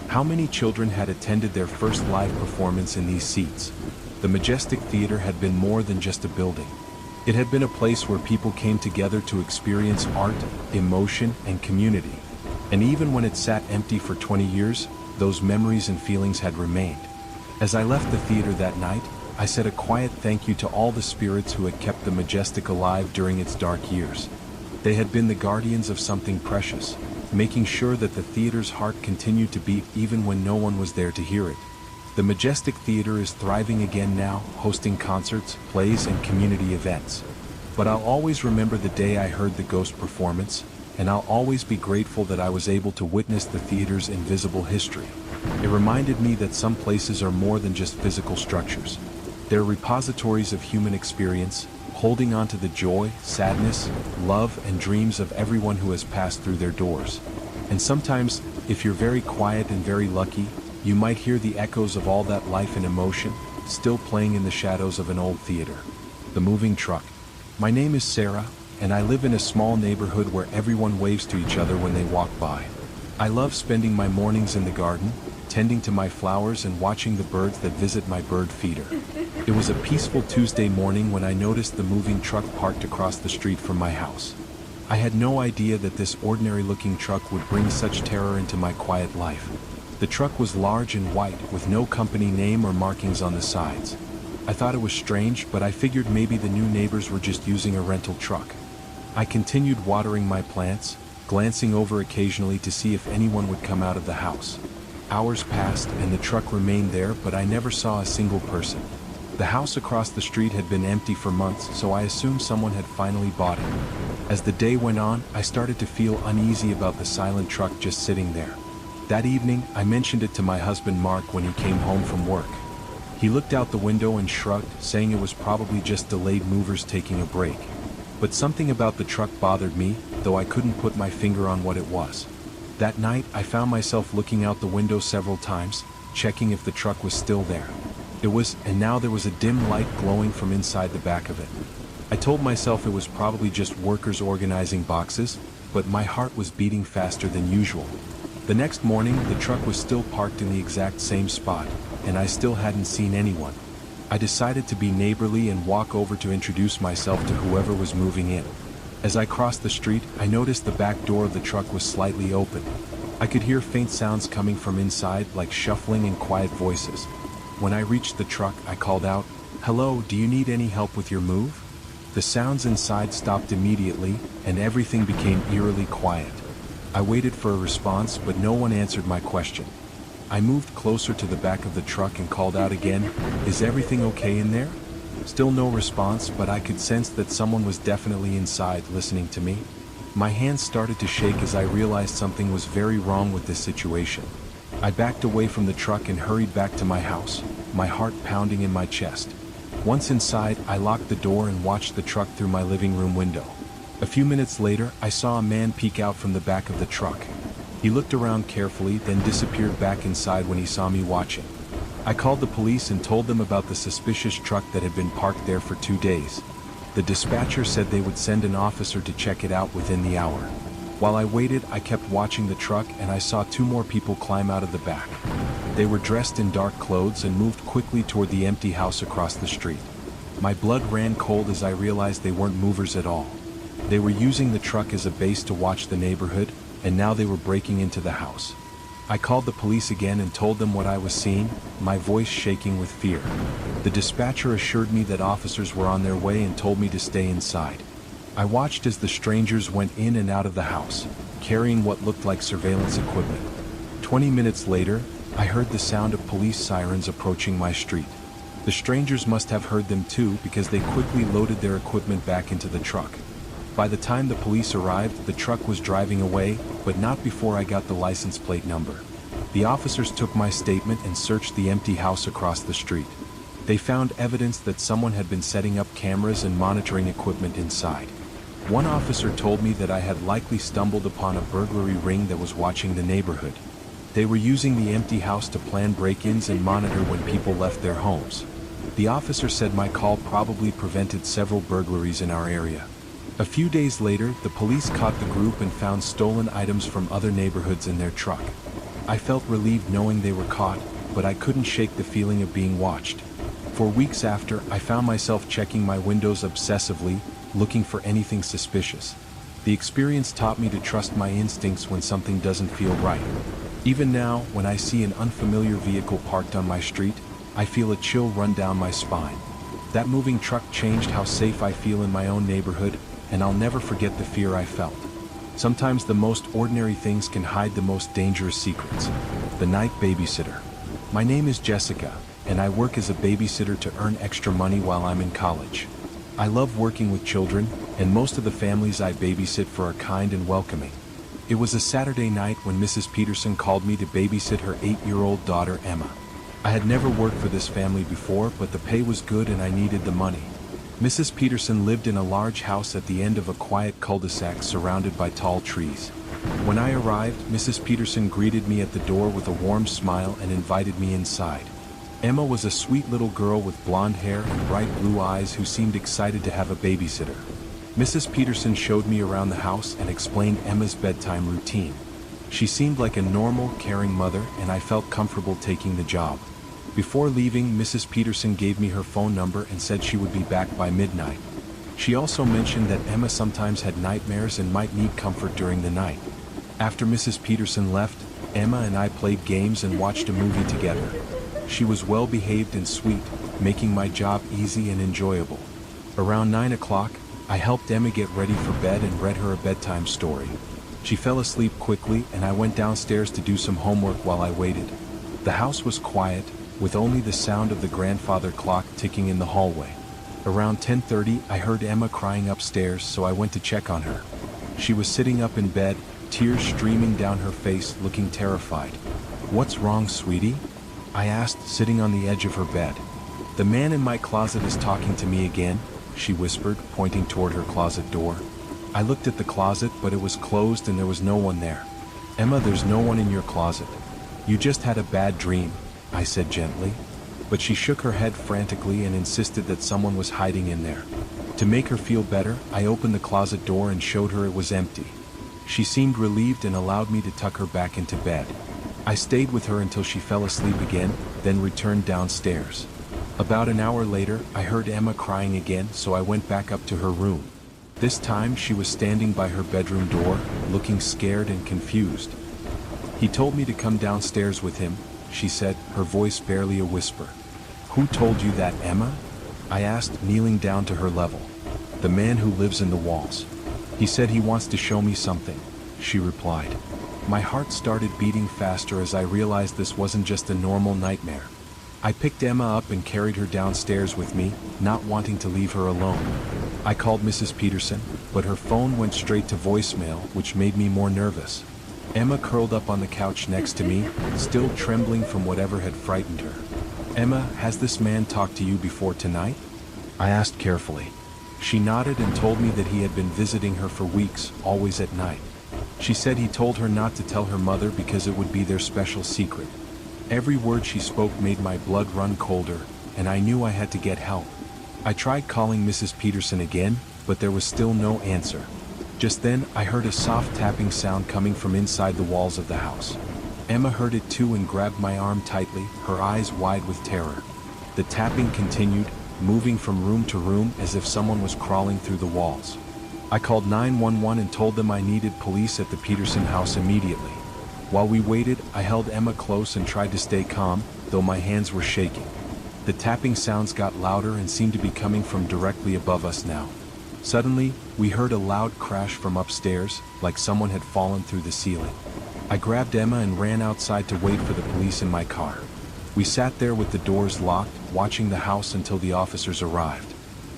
How many children had attended their first live performance in these seats? The Majestic Theater had been more than just a building. It had been a place where people came together to experience art, emotion, and community. And even when it sat empty for 20 years, those memories and feelings had remained. As I left the theater that night, I said a quiet thank you to all the spirits who had kept the Majestic alive during its dark years. They had been the guardians of something precious, making sure that the theater's heart continued to beat even when no one was there to hear it. The Majestic Theater is thriving again now, hosting concerts, plays, and community events. But I'll always remember the day I heard the ghost performance, and I'll always be grateful that I was able to witness the theater's invisible history. It reminded me that some places are more than just physical structures. They're repositories of human experience, holding on to the joy, sadness, love, and dreams of everyone who has passed through their doors. And sometimes, if you're very quiet and very lucky, you might hear the echoes of all that life and emotion, still playing in the shadows of an old theater. The moving truck. My name is Sarah, and I live in a small neighborhood where everyone waves to each other when they walk by. I love spending my mornings in the garden, tending to my flowers and watching the birds that visit my bird feeder. It was a peaceful Tuesday morning when I noticed the moving truck parked across the street from my house. I had no idea that this ordinary-looking truck would bring such terror into my quiet life. The truck was large and white, with no company name or markings on the sides. I thought it was strange, but I figured maybe the new neighbors were just using a rental truck. I continued watering my plants, glancing over occasionally to see if anyone would come out of the house. Hours passed and the truck remained there, but I never saw a single person. The house across the street had been empty for months, so I assumed someone had finally bought it. As the day went on, I started to feel uneasy about the silent truck just sitting there. That evening, I mentioned it to my husband Mark when he came home from work. He looked out the window and shrugged, saying it was probably just delayed movers taking a break. But something about the truck bothered me, though I couldn't put my finger on what it was. That night, I found myself looking out the window several times, checking if the truck was still there. And now there was a dim light glowing from inside the back of it. I told myself it was probably just workers organizing boxes, but my heart was beating faster than usual. The next morning, the truck was still parked in the exact same spot, and I still hadn't seen anyone. I decided to be neighborly and walk over to introduce myself to whoever was moving in. As I crossed the street, I noticed the back door of the truck was slightly open. I could hear faint sounds coming from inside, like shuffling and quiet voices. When I reached the truck, I called out, "Hello, do you need any help with your move?" The sounds inside stopped immediately, and everything became eerily quiet. I waited for a response, but no one answered my question. I moved closer to the back of the truck and called out again, "Is everything okay in there?" Still no response, but I could sense that someone was definitely inside, listening to me. My hands started to shake as I realized something was very wrong with this situation. I backed away from the truck and hurried back to my house, my heart pounding in my chest. Once inside, I locked the door and watched the truck through my living room window. A few minutes later, I saw a man peek out from the back of the truck. He looked around carefully, then disappeared back inside when he saw me watching. I called the police and told them about the suspicious truck that had been parked there for 2 days. The dispatcher said they would send an officer to check it out within the hour. While I waited, I kept watching the truck and I saw 2 more people climb out of the back. They were dressed in dark clothes and moved quickly toward the empty house across the street. My blood ran cold as I realized they weren't movers at all. They were using the truck as a base to watch the neighborhood, and now they were breaking into the house. I called the police again and told them what I was seeing, my voice shaking with fear. The dispatcher assured me that officers were on their way and told me to stay inside. I watched as the strangers went in and out of the house, carrying what looked like surveillance equipment. 20 minutes later, I heard the sound of police sirens approaching my street. The strangers must have heard them too, because they quickly loaded their equipment back into the truck. By the time the police arrived, the truck was driving away, but not before I got the license plate number. The officers took my statement and searched the empty house across the street. They found evidence that someone had been setting up cameras and monitoring equipment inside. One officer told me that I had likely stumbled upon a burglary ring that was watching the neighborhood. They were using the empty house to plan break-ins and monitor when people left their homes. The officer said my call probably prevented several burglaries in our area. A few days later, the police caught the group and found stolen items from other neighborhoods in their truck. I felt relieved knowing they were caught, but I couldn't shake the feeling of being watched. For weeks after, I found myself checking my windows obsessively, looking for anything suspicious. The experience taught me to trust my instincts when something doesn't feel right. Even now, when I see an unfamiliar vehicle parked on my street, I feel a chill run down my spine. That moving truck changed how safe I feel in my own neighborhood, and I'll never forget the fear I felt. Sometimes the most ordinary things can hide the most dangerous secrets. The night babysitter. My name is Jessica, and I work as a babysitter to earn extra money while I'm in college. I love working with children, and most of the families I babysit for are kind and welcoming. It was a Saturday night when Mrs. Peterson called me to babysit her 8-year-old daughter Emma. I had never worked for this family before, but the pay was good and I needed the money. Mrs. Peterson lived in a large house at the end of a quiet cul-de-sac surrounded by tall trees. When I arrived, Mrs. Peterson greeted me at the door with a warm smile and invited me inside. Emma was a sweet little girl with blonde hair and bright blue eyes who seemed excited to have a babysitter. Mrs. Peterson showed me around the house and explained Emma's bedtime routine. She seemed like a normal, caring mother, and I felt comfortable taking the job. Before leaving, Mrs. Peterson gave me her phone number and said she would be back by midnight. She also mentioned that Emma sometimes had nightmares and might need comfort during the night. After Mrs. Peterson left, Emma and I played games and watched a movie together. She was well behaved and sweet, making my job easy and enjoyable. Around 9 o'clock, I helped Emma get ready for bed and read her a bedtime story. She fell asleep quickly and I went downstairs to do some homework while I waited. The house was quiet, with only the sound of the grandfather clock ticking in the hallway. Around 10:30, I heard Emma crying upstairs, so I went to check on her. She was sitting up in bed, tears streaming down her face, looking terrified. "What's wrong, sweetie?" I asked, sitting on the edge of her bed. "The man in my closet is talking to me again," she whispered, pointing toward her closet door. I looked at the closet, but it was closed and there was no one there. "Emma, there's no one in your closet. You just had a bad dream," I said gently. But she shook her head frantically and insisted that someone was hiding in there. To make her feel better, I opened the closet door and showed her it was empty. She seemed relieved and allowed me to tuck her back into bed. I stayed with her until she fell asleep again, then returned downstairs. About an hour later, I heard Emma crying again, so I went back up to her room. This time, she was standing by her bedroom door, looking scared and confused. "He told me to come downstairs with him," she said, her voice barely a whisper. "Who told you that, Emma?" I asked, kneeling down to her level. "The man who lives in the walls. He said he wants to show me something," she replied. My heart started beating faster as I realized this wasn't just a normal nightmare. I picked Emma up and carried her downstairs with me, not wanting to leave her alone. I called Mrs. Peterson, but her phone went straight to voicemail, which made me more nervous. Emma curled up on the couch next to me, still trembling from whatever had frightened her. "Emma, has this man talked to you before tonight?" I asked carefully. She nodded and told me that he had been visiting her for weeks, always at night. She said he told her not to tell her mother because it would be their special secret. Every word she spoke made my blood run colder, and I knew I had to get help. I tried calling Mrs. Peterson again, but there was still no answer. Just then, I heard a soft tapping sound coming from inside the walls of the house. Emma heard it too and grabbed my arm tightly, her eyes wide with terror. The tapping continued, moving from room to room as if someone was crawling through the walls. I called 911 and told them I needed police at the Peterson house immediately. While we waited, I held Emma close and tried to stay calm, though my hands were shaking. The tapping sounds got louder and seemed to be coming from directly above us now. Suddenly, we heard a loud crash from upstairs, like someone had fallen through the ceiling. I grabbed Emma and ran outside to wait for the police in my car. We sat there with the doors locked, watching the house until the officers arrived.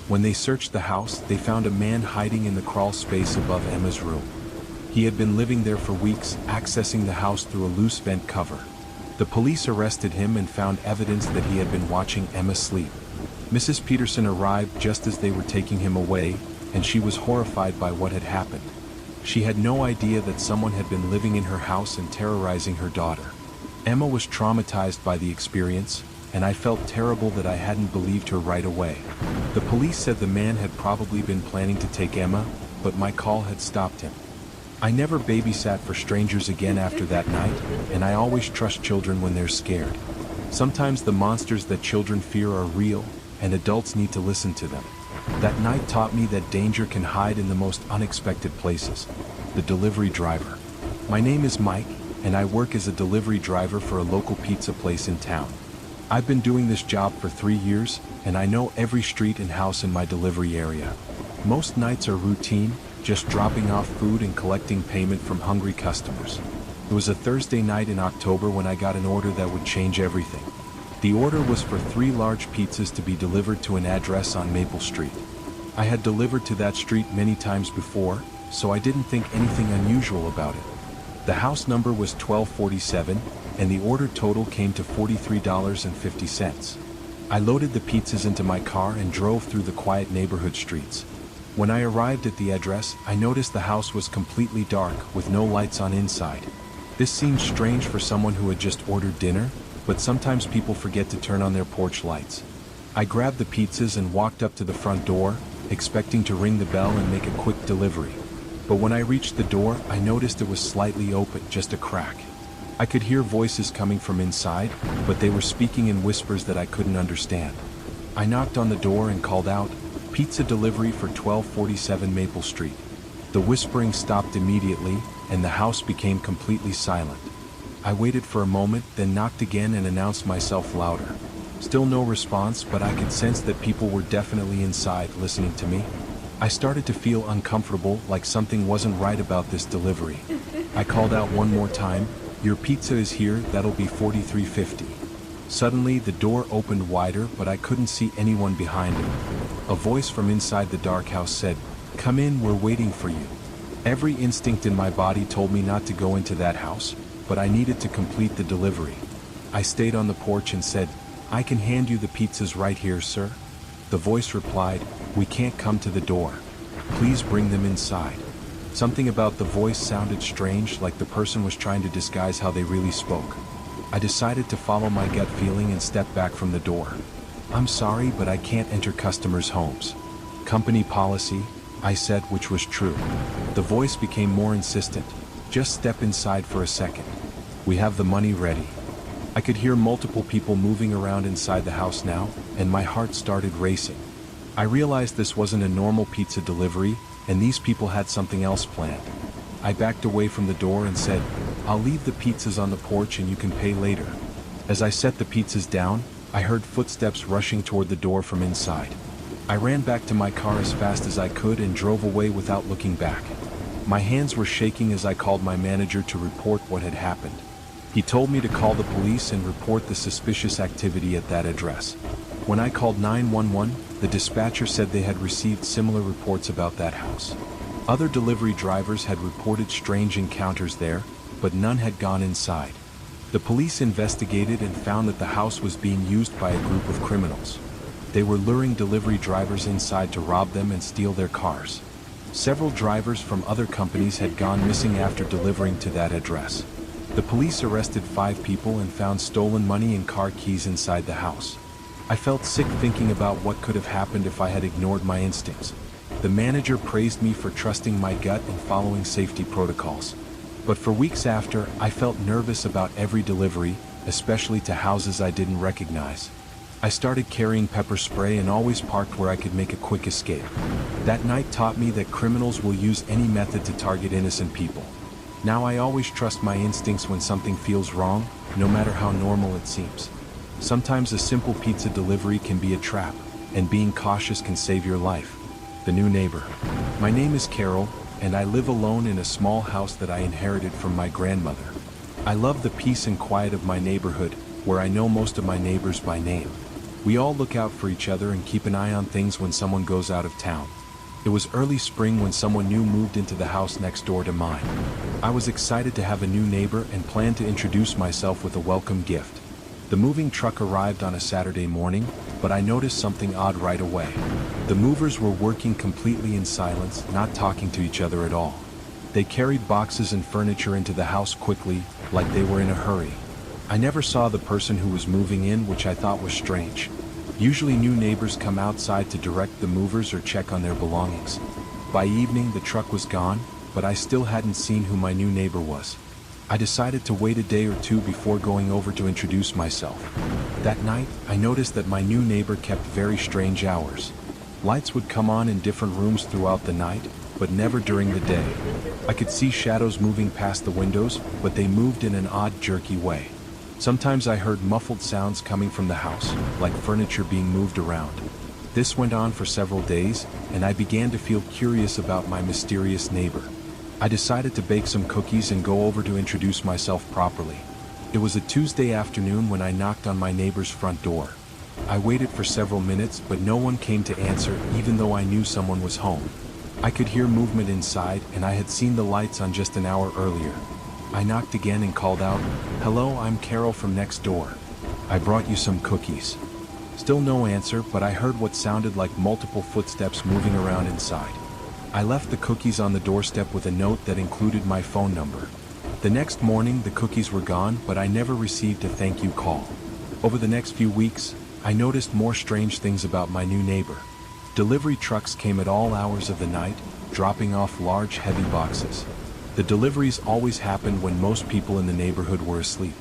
When they searched the house, they found a man hiding in the crawl space above Emma's room. He had been living there for weeks, accessing the house through a loose vent cover. The police arrested him and found evidence that he had been watching Emma sleep. Mrs. Peterson arrived just as they were taking him away, and she was horrified by what had happened. She had no idea that someone had been living in her house and terrorizing her daughter. Emma was traumatized by the experience, and I felt terrible that I hadn't believed her right away. The police said the man had probably been planning to take Emma, but my call had stopped him. I never babysat for strangers again after that night, and I always trust children when they're scared. Sometimes the monsters that children fear are real, and adults need to listen to them. That night taught me that danger can hide in the most unexpected places. The delivery driver. My name is Mike, and I work as a delivery driver for a local pizza place in town. I've been doing this job for 3 years, and I know every street and house in my delivery area. Most nights are routine, just dropping off food and collecting payment from hungry customers. It was a Thursday night in October when I got an order that would change everything. The order was for 3 large pizzas to be delivered to an address on Maple Street. I had delivered to that street many times before, so I didn't think anything unusual about it. The house number was 1247, and the order total came to $43.50. I loaded the pizzas into my car and drove through the quiet neighborhood streets. When I arrived at the address, I noticed the house was completely dark, with no lights on inside. This seemed strange for someone who had just ordered dinner, but sometimes people forget to turn on their porch lights. I grabbed the pizzas and walked up to the front door, expecting to ring the bell and make a quick delivery. But when I reached the door, I noticed it was slightly open, just a crack. I could hear voices coming from inside, but they were speaking in whispers that I couldn't understand. I knocked on the door and called out, "Pizza delivery for 1247 Maple Street." The whispering stopped immediately, and the house became completely silent. I waited for a moment, then knocked again and announced myself louder. Still no response, but I could sense that people were definitely inside, listening to me. I started to feel uncomfortable, like something wasn't right about this delivery. I called out one more time, "Your pizza is here, that'll be $43.50. Suddenly, the door opened wider, but I couldn't see anyone behind it. A voice from inside the dark house said, "Come in, we're waiting for you." Every instinct in my body told me not to go into that house, but I needed to complete the delivery. I stayed on the porch and said, "I can hand you the pizzas right here, sir." The voice replied, "We can't come to the door. Please bring them inside." Something about the voice sounded strange, like the person was trying to disguise how they really spoke. I decided to follow my gut feeling and step back from the door. "I'm sorry, but I can't enter customers' homes. Company policy," I said, which was true. The voice became more insistent. "Just step inside for a second. We have the money ready." I could hear multiple people moving around inside the house now, and my heart started racing. I realized this wasn't a normal pizza delivery, and these people had something else planned. I backed away from the door and said, "I'll leave the pizzas on the porch and you can pay later." As I set the pizzas down, I heard footsteps rushing toward the door from inside. I ran back to my car as fast as I could and drove away without looking back. My hands were shaking as I called my manager to report what had happened. He told me to call the police and report the suspicious activity at that address. When I called 911, the dispatcher said they had received similar reports about that house. Other delivery drivers had reported strange encounters there, but none had gone inside. The police investigated and found that the house was being used by a group of criminals. They were luring delivery drivers inside to rob them and steal their cars. Several drivers from other companies had gone missing after delivering to that address. The police arrested 5 people and found stolen money and car keys inside the house. I felt sick thinking about what could have happened if I had ignored my instincts. The manager praised me for trusting my gut and following safety protocols. But for weeks after, I felt nervous about every delivery, especially to houses I didn't recognize. I started carrying pepper spray and always parked where I could make a quick escape. That night taught me that criminals will use any method to target innocent people. Now I always trust my instincts when something feels wrong, no matter how normal it seems. Sometimes a simple pizza delivery can be a trap, and being cautious can save your life. The new neighbor. My name is Carol, and I live alone in a small house that I inherited from my grandmother. I love the peace and quiet of my neighborhood, where I know most of my neighbors by name. We all look out for each other and keep an eye on things when someone goes out of town. It was early spring when someone new moved into the house next door to mine. I was excited to have a new neighbor and planned to introduce myself with a welcome gift. The moving truck arrived on a Saturday morning, but I noticed something odd right away. The movers were working completely in silence, not talking to each other at all. They carried boxes and furniture into the house quickly, like they were in a hurry. I never saw the person who was moving in, which I thought was strange. Usually new neighbors come outside to direct the movers or check on their belongings. By evening the truck was gone, but I still hadn't seen who my new neighbor was. I decided to wait a day or two before going over to introduce myself. That night, I noticed that my new neighbor kept very strange hours. Lights would come on in different rooms throughout the night, but never during the day. I could see shadows moving past the windows, but they moved in an odd, jerky way. Sometimes I heard muffled sounds coming from the house, like furniture being moved around. This went on for several days, and I began to feel curious about my mysterious neighbor. I decided to bake some cookies and go over to introduce myself properly. It was a Tuesday afternoon when I knocked on my neighbor's front door. I waited for several minutes, but no one came to answer, even though I knew someone was home. I could hear movement inside, and I had seen the lights on just an hour earlier. I knocked again and called out, "Hello, I'm Carol from next door. I brought you some cookies." Still no answer, but I heard what sounded like multiple footsteps moving around inside. I left the cookies on the doorstep with a note that included my phone number. The next morning, the cookies were gone, but I never received a thank you call. Over the next few weeks, I noticed more strange things about my new neighbor. Delivery trucks came at all hours of the night, dropping off large, heavy boxes. The deliveries always happened when most people in the neighborhood were asleep.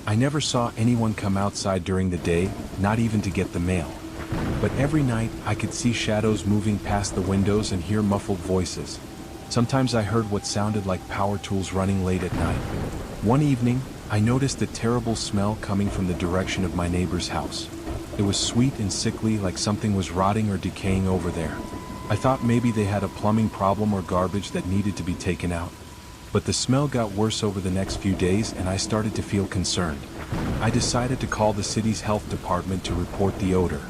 I never saw anyone come outside during the day, not even to get the mail. But every night, I could see shadows moving past the windows and hear muffled voices. Sometimes I heard what sounded like power tools running late at night. One evening, I noticed a terrible smell coming from the direction of my neighbor's house. It was sweet and sickly, like something was rotting or decaying over there. I thought maybe they had a plumbing problem or garbage that needed to be taken out. But the smell got worse over the next few days and I started to feel concerned. I decided to call the city's health department to report the odor.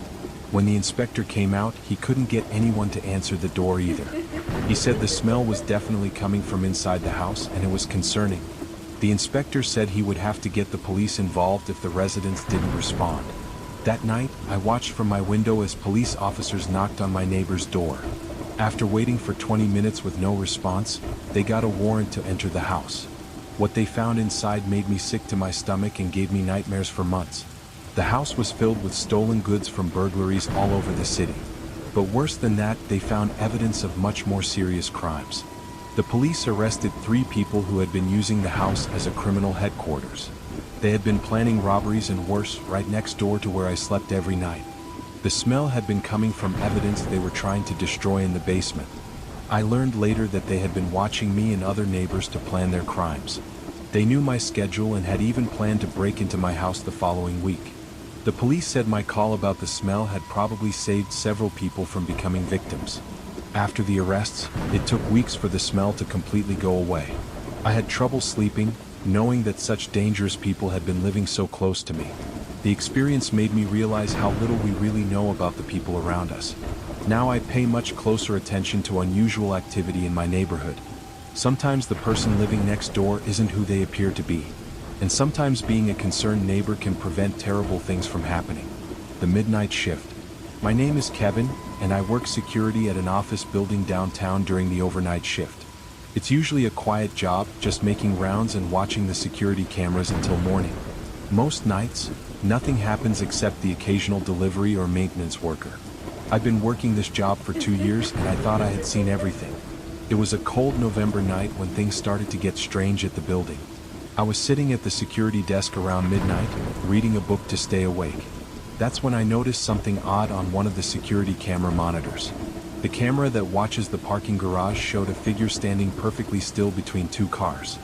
When the inspector came out, he couldn't get anyone to answer the door either. He said the smell was definitely coming from inside the house and it was concerning. The inspector said he would have to get the police involved if the residents didn't respond. That night, I watched from my window as police officers knocked on my neighbor's door. After waiting for 20 minutes with no response, they got a warrant to enter the house. What they found inside made me sick to my stomach and gave me nightmares for months. The house was filled with stolen goods from burglaries all over the city. But worse than that, they found evidence of much more serious crimes. The police arrested 3 people who had been using the house as a criminal headquarters. They had been planning robberies and worse, right next door to where I slept every night. The smell had been coming from evidence they were trying to destroy in the basement. I learned later that they had been watching me and other neighbors to plan their crimes. They knew my schedule and had even planned to break into my house the following week. The police said my call about the smell had probably saved several people from becoming victims. After the arrests, it took weeks for the smell to completely go away. I had trouble sleeping, knowing that such dangerous people had been living so close to me. The experience made me realize how little we really know about the people around us. Now I pay much closer attention to unusual activity in my neighborhood. Sometimes the person living next door isn't who they appear to be. And sometimes being a concerned neighbor can prevent terrible things from happening. The midnight shift. My name is Kevin, and I work security at an office building downtown during the overnight shift. It's usually a quiet job, just making rounds and watching the security cameras until morning. Most nights, nothing happens except the occasional delivery or maintenance worker. I've been working this job for 2 years and I thought I had seen everything. It was a cold November night when things started to get strange at the building. I was sitting at the security desk around midnight, reading a book to stay awake. That's when I noticed something odd on one of the security camera monitors. The camera that watches the parking garage showed a figure standing perfectly still between 2 cars.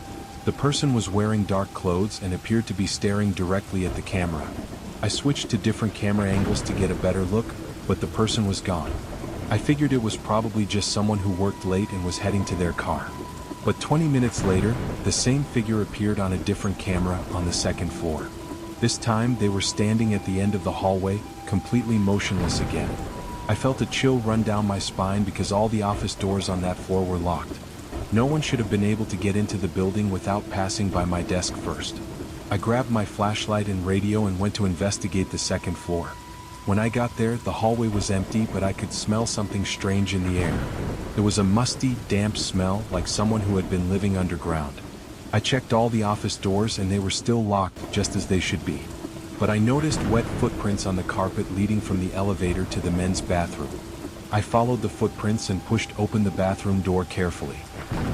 The person was wearing dark clothes and appeared to be staring directly at the camera. I switched to different camera angles to get a better look, but the person was gone. I figured it was probably just someone who worked late and was heading to their car. But 20 minutes later, the same figure appeared on a different camera on the second floor. This time they were standing at the end of the hallway, completely motionless again. I felt a chill run down my spine because all the office doors on that floor were locked. No one should have been able to get into the building without passing by my desk first. I grabbed my flashlight and radio and went to investigate the second floor. When I got there, the hallway was empty, but I could smell something strange in the air. There was a musty, damp smell, like someone who had been living underground. I checked all the office doors and they were still locked, just as they should be. But I noticed wet footprints on the carpet leading from the elevator to the men's bathroom. I followed the footprints and pushed open the bathroom door carefully.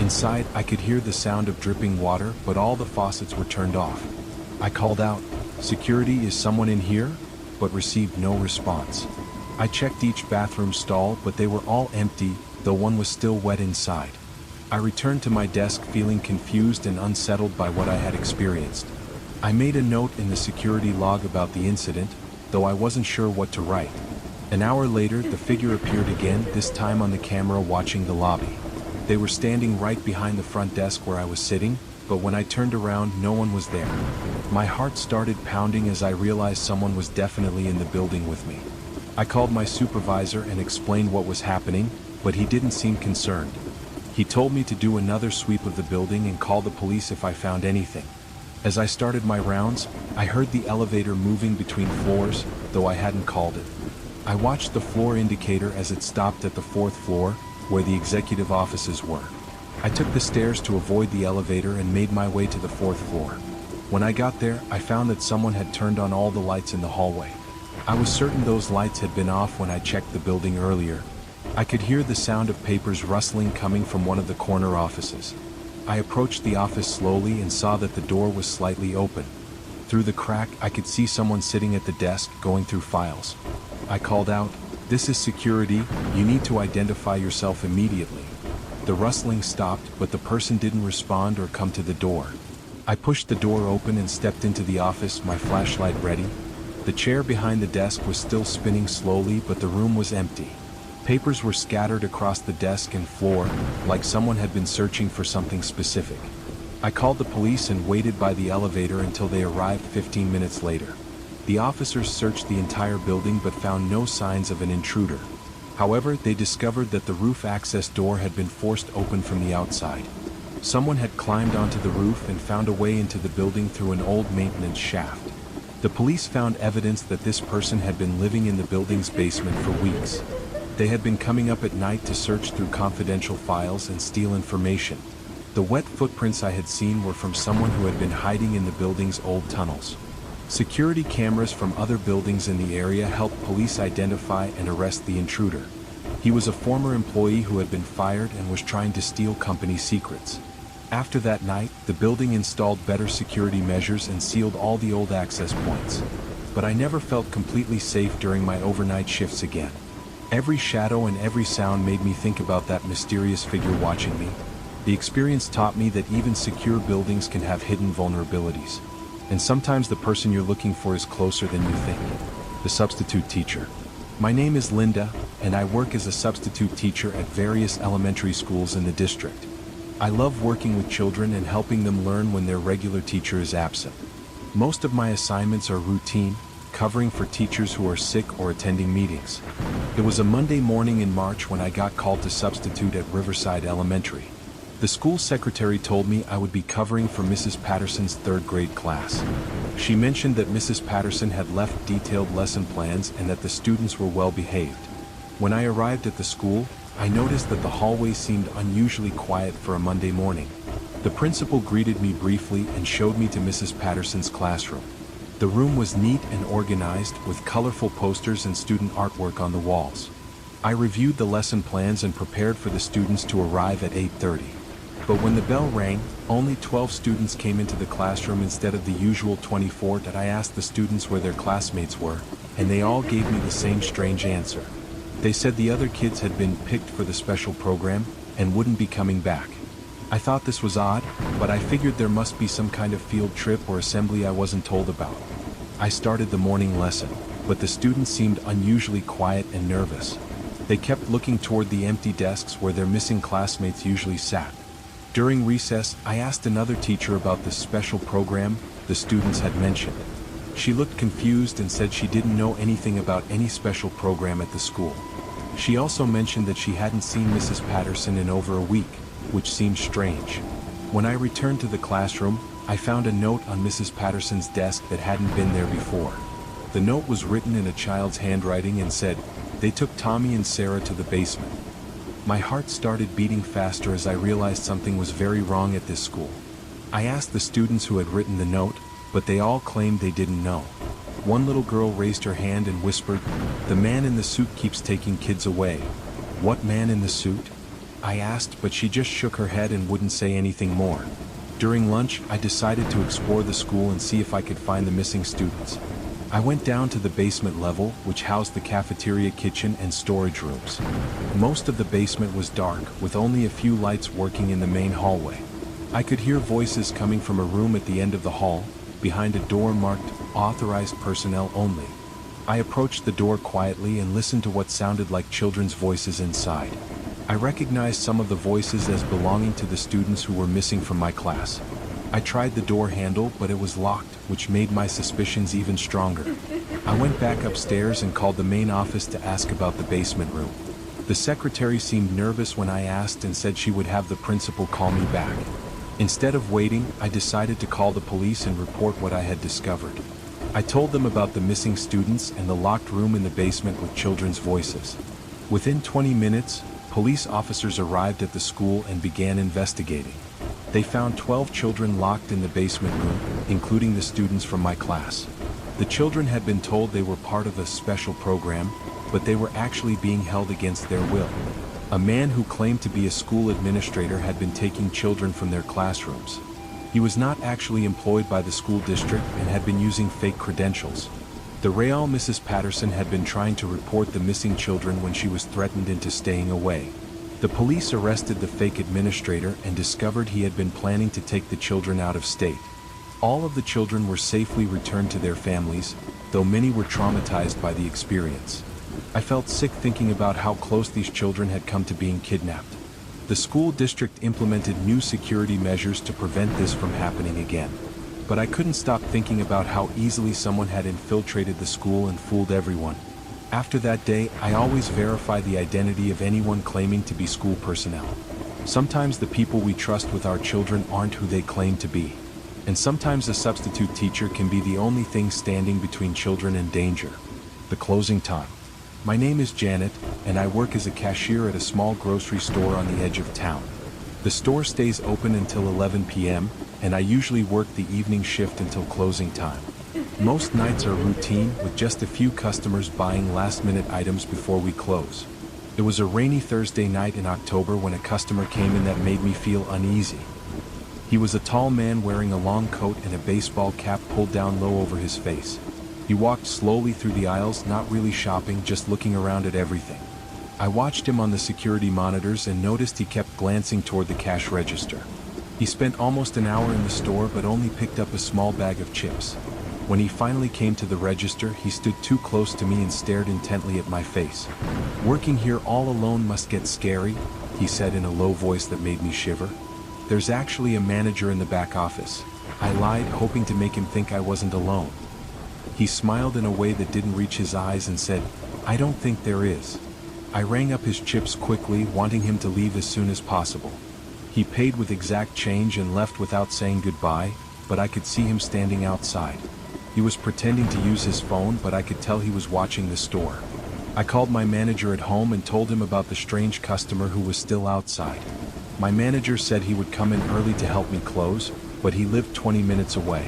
Inside, I could hear the sound of dripping water, but all the faucets were turned off. I called out, "Security, is someone in here?" but received no response. I checked each bathroom stall, but they were all empty, though one was still wet inside. I returned to my desk feeling confused and unsettled by what I had experienced. I made a note in the security log about the incident, though I wasn't sure what to write. An hour later, the figure appeared again, this time on the camera watching the lobby. They were standing right behind the front desk where I was sitting, but when I turned around, no one was there. My heart started pounding as I realized someone was definitely in the building with me. I called my supervisor and explained what was happening, but he didn't seem concerned. He told me to do another sweep of the building and call the police if I found anything. As I started my rounds, I heard the elevator moving between floors, though I hadn't called it. I watched the floor indicator as it stopped at the 4th floor, where the executive offices were. I took the stairs to avoid the elevator and made my way to the 4th floor. When I got there, I found that someone had turned on all the lights in the hallway. I was certain those lights had been off when I checked the building earlier. I could hear the sound of papers rustling coming from one of the corner offices. I approached the office slowly and saw that the door was slightly open. Through the crack, I could see someone sitting at the desk going through files. I called out, "This is security, you need to identify yourself immediately." The rustling stopped, but the person didn't respond or come to the door. I pushed the door open and stepped into the office, my flashlight ready. The chair behind the desk was still spinning slowly, but the room was empty. Papers were scattered across the desk and floor, like someone had been searching for something specific. I called the police and waited by the elevator until they arrived 15 minutes later. The officers searched the entire building but found no signs of an intruder. However, they discovered that the roof access door had been forced open from the outside. Someone had climbed onto the roof and found a way into the building through an old maintenance shaft. The police found evidence that this person had been living in the building's basement for weeks. They had been coming up at night to search through confidential files and steal information. The wet footprints I had seen were from someone who had been hiding in the building's old tunnels. Security cameras from other buildings in the area helped police identify and arrest the intruder. He was a former employee who had been fired and was trying to steal company secrets. After that night, the building installed better security measures and sealed all the old access points. But I never felt completely safe during my overnight shifts again. Every shadow and every sound made me think about that mysterious figure watching me. The experience taught me that even secure buildings can have hidden vulnerabilities. And sometimes the person you're looking for is closer than you think. The substitute teacher. My name is Linda, and I work as a substitute teacher at various elementary schools in the district. I love working with children and helping them learn when their regular teacher is absent. Most of my assignments are routine, covering for teachers who are sick or attending meetings. It was a Monday morning in March when I got called to substitute at Riverside Elementary. The school secretary told me I would be covering for Mrs. Patterson's 3rd grade class. She mentioned that Mrs. Patterson had left detailed lesson plans and that the students were well behaved. When I arrived at the school, I noticed that the hallway seemed unusually quiet for a Monday morning. The principal greeted me briefly and showed me to Mrs. Patterson's classroom. The room was neat and organized, with colorful posters and student artwork on the walls. I reviewed the lesson plans and prepared for the students to arrive at 8:30. But when the bell rang, only 12 students came into the classroom instead of the usual 24. That I asked the students where their classmates were, and they all gave me the same strange answer. They said the other kids had been picked for the special program and wouldn't be coming back. I thought this was odd, but I figured there must be some kind of field trip or assembly I wasn't told about. I started the morning lesson, but the students seemed unusually quiet and nervous. They kept looking toward the empty desks where their missing classmates usually sat. During recess, I asked another teacher about the special program the students had mentioned. She looked confused and said she didn't know anything about any special program at the school. She also mentioned that she hadn't seen Mrs. Patterson in over a week, which seemed strange. When I returned to the classroom, I found a note on Mrs. Patterson's desk that hadn't been there before. The note was written in a child's handwriting and said, "They took Tommy and Sarah to the basement." My heart started beating faster as I realized something was very wrong at this school. I asked the students who had written the note, but they all claimed they didn't know. One little girl raised her hand and whispered, "The man in the suit keeps taking kids away." "What man in the suit?" I asked, but she just shook her head and wouldn't say anything more. During lunch, I decided to explore the school and see if I could find the missing students. I went down to the basement level, which housed the cafeteria, kitchen, and storage rooms. Most of the basement was dark, with only a few lights working in the main hallway. I could hear voices coming from a room at the end of the hall, behind a door marked "Authorized Personnel Only." I approached the door quietly and listened to what sounded like children's voices inside. I recognized some of the voices as belonging to the students who were missing from my class. I tried the door handle, but it was locked, which made my suspicions even stronger. I went back upstairs and called the main office to ask about the basement room. The secretary seemed nervous when I asked and said she would have the principal call me back. Instead of waiting, I decided to call the police and report what I had discovered. I told them about the missing students and the locked room in the basement with children's voices. Within 20 minutes, police officers arrived at the school and began investigating. They found 12 children locked in the basement room, including the students from my class. The children had been told they were part of a special program, but they were actually being held against their will. A man who claimed to be a school administrator had been taking children from their classrooms. He was not actually employed by the school district and had been using fake credentials. The real Mrs. Patterson had been trying to report the missing children when she was threatened into staying away. The police arrested the fake administrator and discovered he had been planning to take the children out of state. All of the children were safely returned to their families, though many were traumatized by the experience. I felt sick thinking about how close these children had come to being kidnapped. The school district implemented new security measures to prevent this from happening again. But I couldn't stop thinking about how easily someone had infiltrated the school and fooled everyone. After that day, I always verify the identity of anyone claiming to be school personnel. Sometimes the people we trust with our children aren't who they claim to be. And sometimes a substitute teacher can be the only thing standing between children and danger. The closing time. My name is Janet, and I work as a cashier at a small grocery store on the edge of town. The store stays open until 11 p.m., and I usually work the evening shift until closing time. Most nights are routine, with just a few customers buying last-minute items before we close. It was a rainy Thursday night in October when a customer came in that made me feel uneasy. He was a tall man wearing a long coat and a baseball cap pulled down low over his face. He walked slowly through the aisles, not really shopping, just looking around at everything. I watched him on the security monitors and noticed he kept glancing toward the cash register. He spent almost an hour in the store but only picked up a small bag of chips. When he finally came to the register, he stood too close to me and stared intently at my face. "Working here all alone must get scary," he said in a low voice that made me shiver. "There's actually a manager in the back office." I lied, hoping to make him think I wasn't alone. He smiled in a way that didn't reach his eyes and said, "I don't think there is." I rang up his chips quickly, wanting him to leave as soon as possible. He paid with exact change and left without saying goodbye, but I could see him standing outside. He was pretending to use his phone, but I could tell he was watching the store. I called my manager at home and told him about the strange customer who was still outside. My manager said he would come in early to help me close, but he lived 20 minutes away.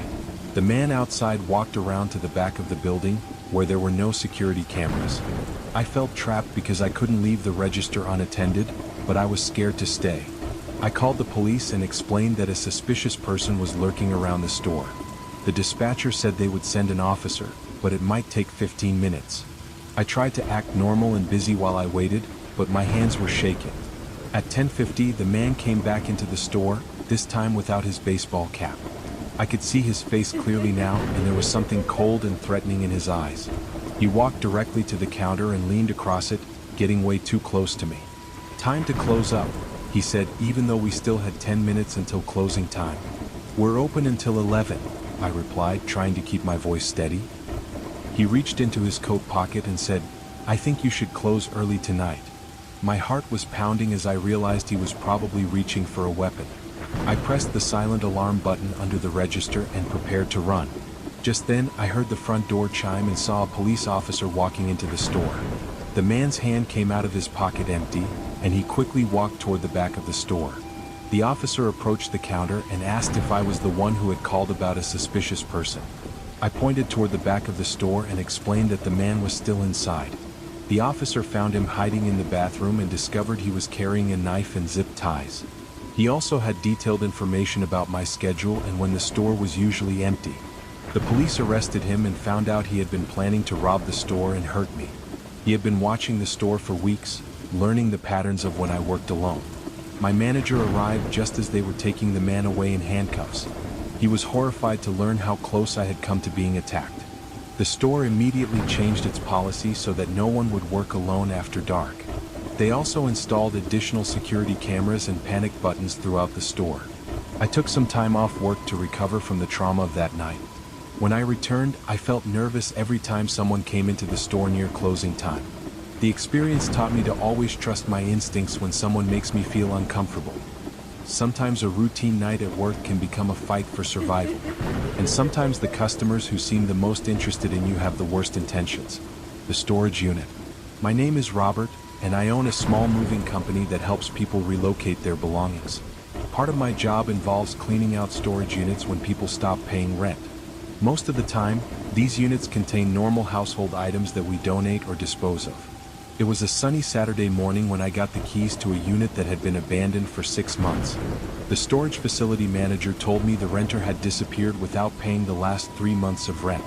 The man outside walked around to the back of the building, where there were no security cameras. I felt trapped because I couldn't leave the register unattended, but I was scared to stay. I called the police and explained that a suspicious person was lurking around the store. The dispatcher said they would send an officer, but it might take 15 minutes. I tried to act normal and busy while I waited, but my hands were shaking. At 10:50, the man came back into the store, this time without his baseball cap. I could see his face clearly now, and there was something cold and threatening in his eyes. He walked directly to the counter and leaned across it, getting way too close to me. "Time to close up," he said, even though we still had 10 minutes until closing time. "We're open until 11. I replied, trying to keep my voice steady. He reached into his coat pocket and said, "I think you should close early tonight." My heart was pounding as I realized he was probably reaching for a weapon. I pressed the silent alarm button under the register and prepared to run. Just then, I heard the front door chime and saw a police officer walking into the store. The man's hand came out of his pocket empty, and he quickly walked toward the back of the store. The officer approached the counter and asked if I was the one who had called about a suspicious person. I pointed toward the back of the store and explained that the man was still inside. The officer found him hiding in the bathroom and discovered he was carrying a knife and zip ties. He also had detailed information about my schedule and when the store was usually empty. The police arrested him and found out he had been planning to rob the store and hurt me. He had been watching the store for weeks, learning the patterns of when I worked alone. My manager arrived just as they were taking the man away in handcuffs. He was horrified to learn how close I had come to being attacked. The store immediately changed its policy so that no one would work alone after dark. They also installed additional security cameras and panic buttons throughout the store. I took some time off work to recover from the trauma of that night. When I returned, I felt nervous every time someone came into the store near closing time. The experience taught me to always trust my instincts when someone makes me feel uncomfortable. Sometimes a routine night at work can become a fight for survival. And sometimes the customers who seem the most interested in you have the worst intentions. The storage unit. My name is Robert, and I own a small moving company that helps people relocate their belongings. Part of my job involves cleaning out storage units when people stop paying rent. Most of the time, these units contain normal household items that we donate or dispose of. It was a sunny Saturday morning when I got the keys to a unit that had been abandoned for 6 months. The storage facility manager told me the renter had disappeared without paying the last 3 months of rent.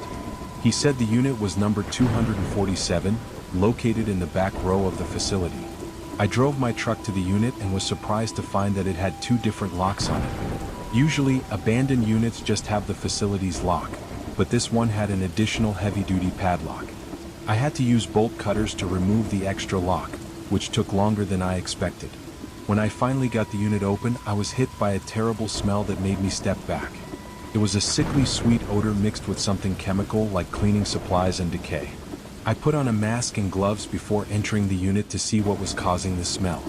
He said the unit was number 247, located in the back row of the facility. I drove my truck to the unit and was surprised to find that it had 2 different locks on it. Usually, abandoned units just have the facility's lock, but this one had an additional heavy-duty padlock. I had to use bolt cutters to remove the extra lock, which took longer than I expected. When I finally got the unit open, I was hit by a terrible smell that made me step back. It was a sickly sweet odor mixed with something chemical like cleaning supplies and decay. I put on a mask and gloves before entering the unit to see what was causing the smell.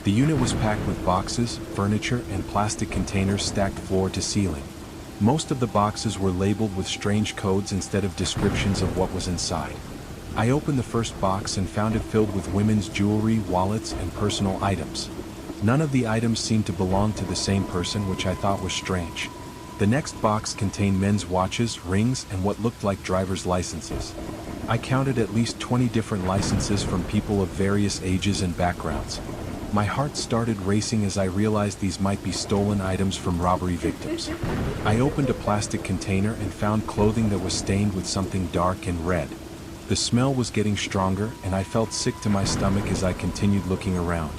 The unit was packed with boxes, furniture, and plastic containers stacked floor to ceiling. Most of the boxes were labeled with strange codes instead of descriptions of what was inside. I opened the first box and found it filled with women's jewelry, wallets, and personal items. None of the items seemed to belong to the same person, which I thought was strange. The next box contained men's watches, rings, and what looked like driver's licenses. I counted at least 20 different licenses from people of various ages and backgrounds. My heart started racing as I realized these might be stolen items from robbery victims. I opened a plastic container and found clothing that was stained with something dark and red. The smell was getting stronger, and I felt sick to my stomach as I continued looking around.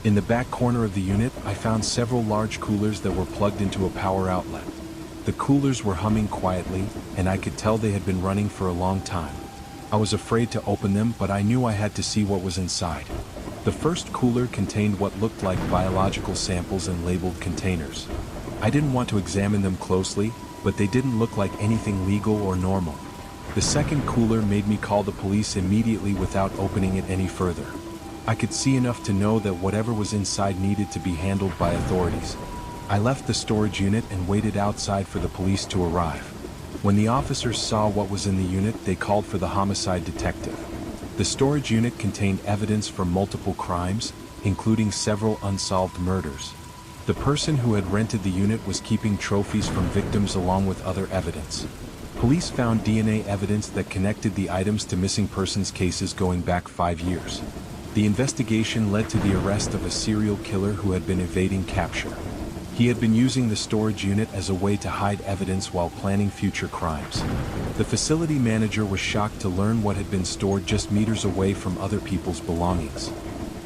In the back corner of the unit, I found several large coolers that were plugged into a power outlet. The coolers were humming quietly, and I could tell they had been running for a long time. I was afraid to open them, but I knew I had to see what was inside. The first cooler contained what looked like biological samples in labeled containers. I didn't want to examine them closely, but they didn't look like anything legal or normal. The second cooler made me call the police immediately without opening it any further. I could see enough to know that whatever was inside needed to be handled by authorities. I left the storage unit and waited outside for the police to arrive. When the officers saw what was in the unit, they called for the homicide detective. The storage unit contained evidence for multiple crimes, including several unsolved murders. The person who had rented the unit was keeping trophies from victims along with other evidence. Police found DNA evidence that connected the items to missing persons cases going back 5 years. The investigation led to the arrest of a serial killer who had been evading capture. He had been using the storage unit as a way to hide evidence while planning future crimes. The facility manager was shocked to learn what had been stored just meters away from other people's belongings.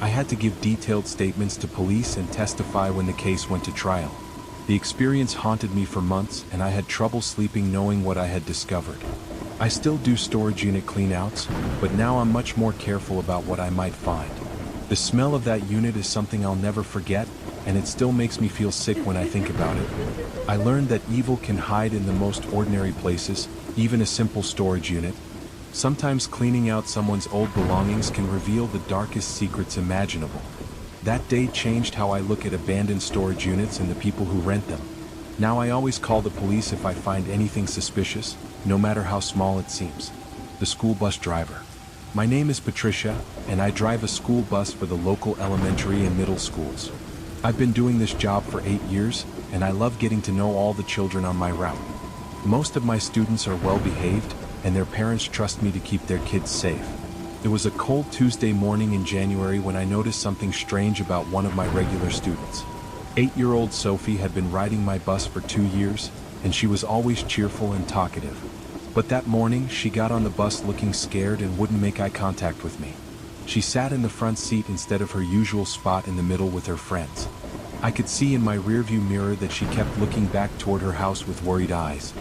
I had to give detailed statements to police and testify when the case went to trial. The experience haunted me for months, and I had trouble sleeping knowing what I had discovered. I still do storage unit cleanouts, but now I'm much more careful about what I might find. The smell of that unit is something I'll never forget, and it still makes me feel sick when I think about it. I learned that evil can hide in the most ordinary places, even a simple storage unit. Sometimes cleaning out someone's old belongings can reveal the darkest secrets imaginable. That day changed how I look at abandoned storage units and the people who rent them. Now I always call the police if I find anything suspicious, no matter how small it seems. The school bus driver. My name is Patricia, and I drive a school bus for the local elementary and middle schools. I've been doing this job for 8 years, and I love getting to know all the children on my route. Most of my students are well behaved, and their parents trust me to keep their kids safe. It was a cold Tuesday morning in January when I noticed something strange about one of my regular students. 8-year-old Sophie had been riding my bus for 2 years, and she was always cheerful and talkative. But that morning, she got on the bus looking scared and wouldn't make eye contact with me. She sat in the front seat instead of her usual spot in the middle with her friends. I could see in my rearview mirror that she kept looking back toward her house with worried eyes.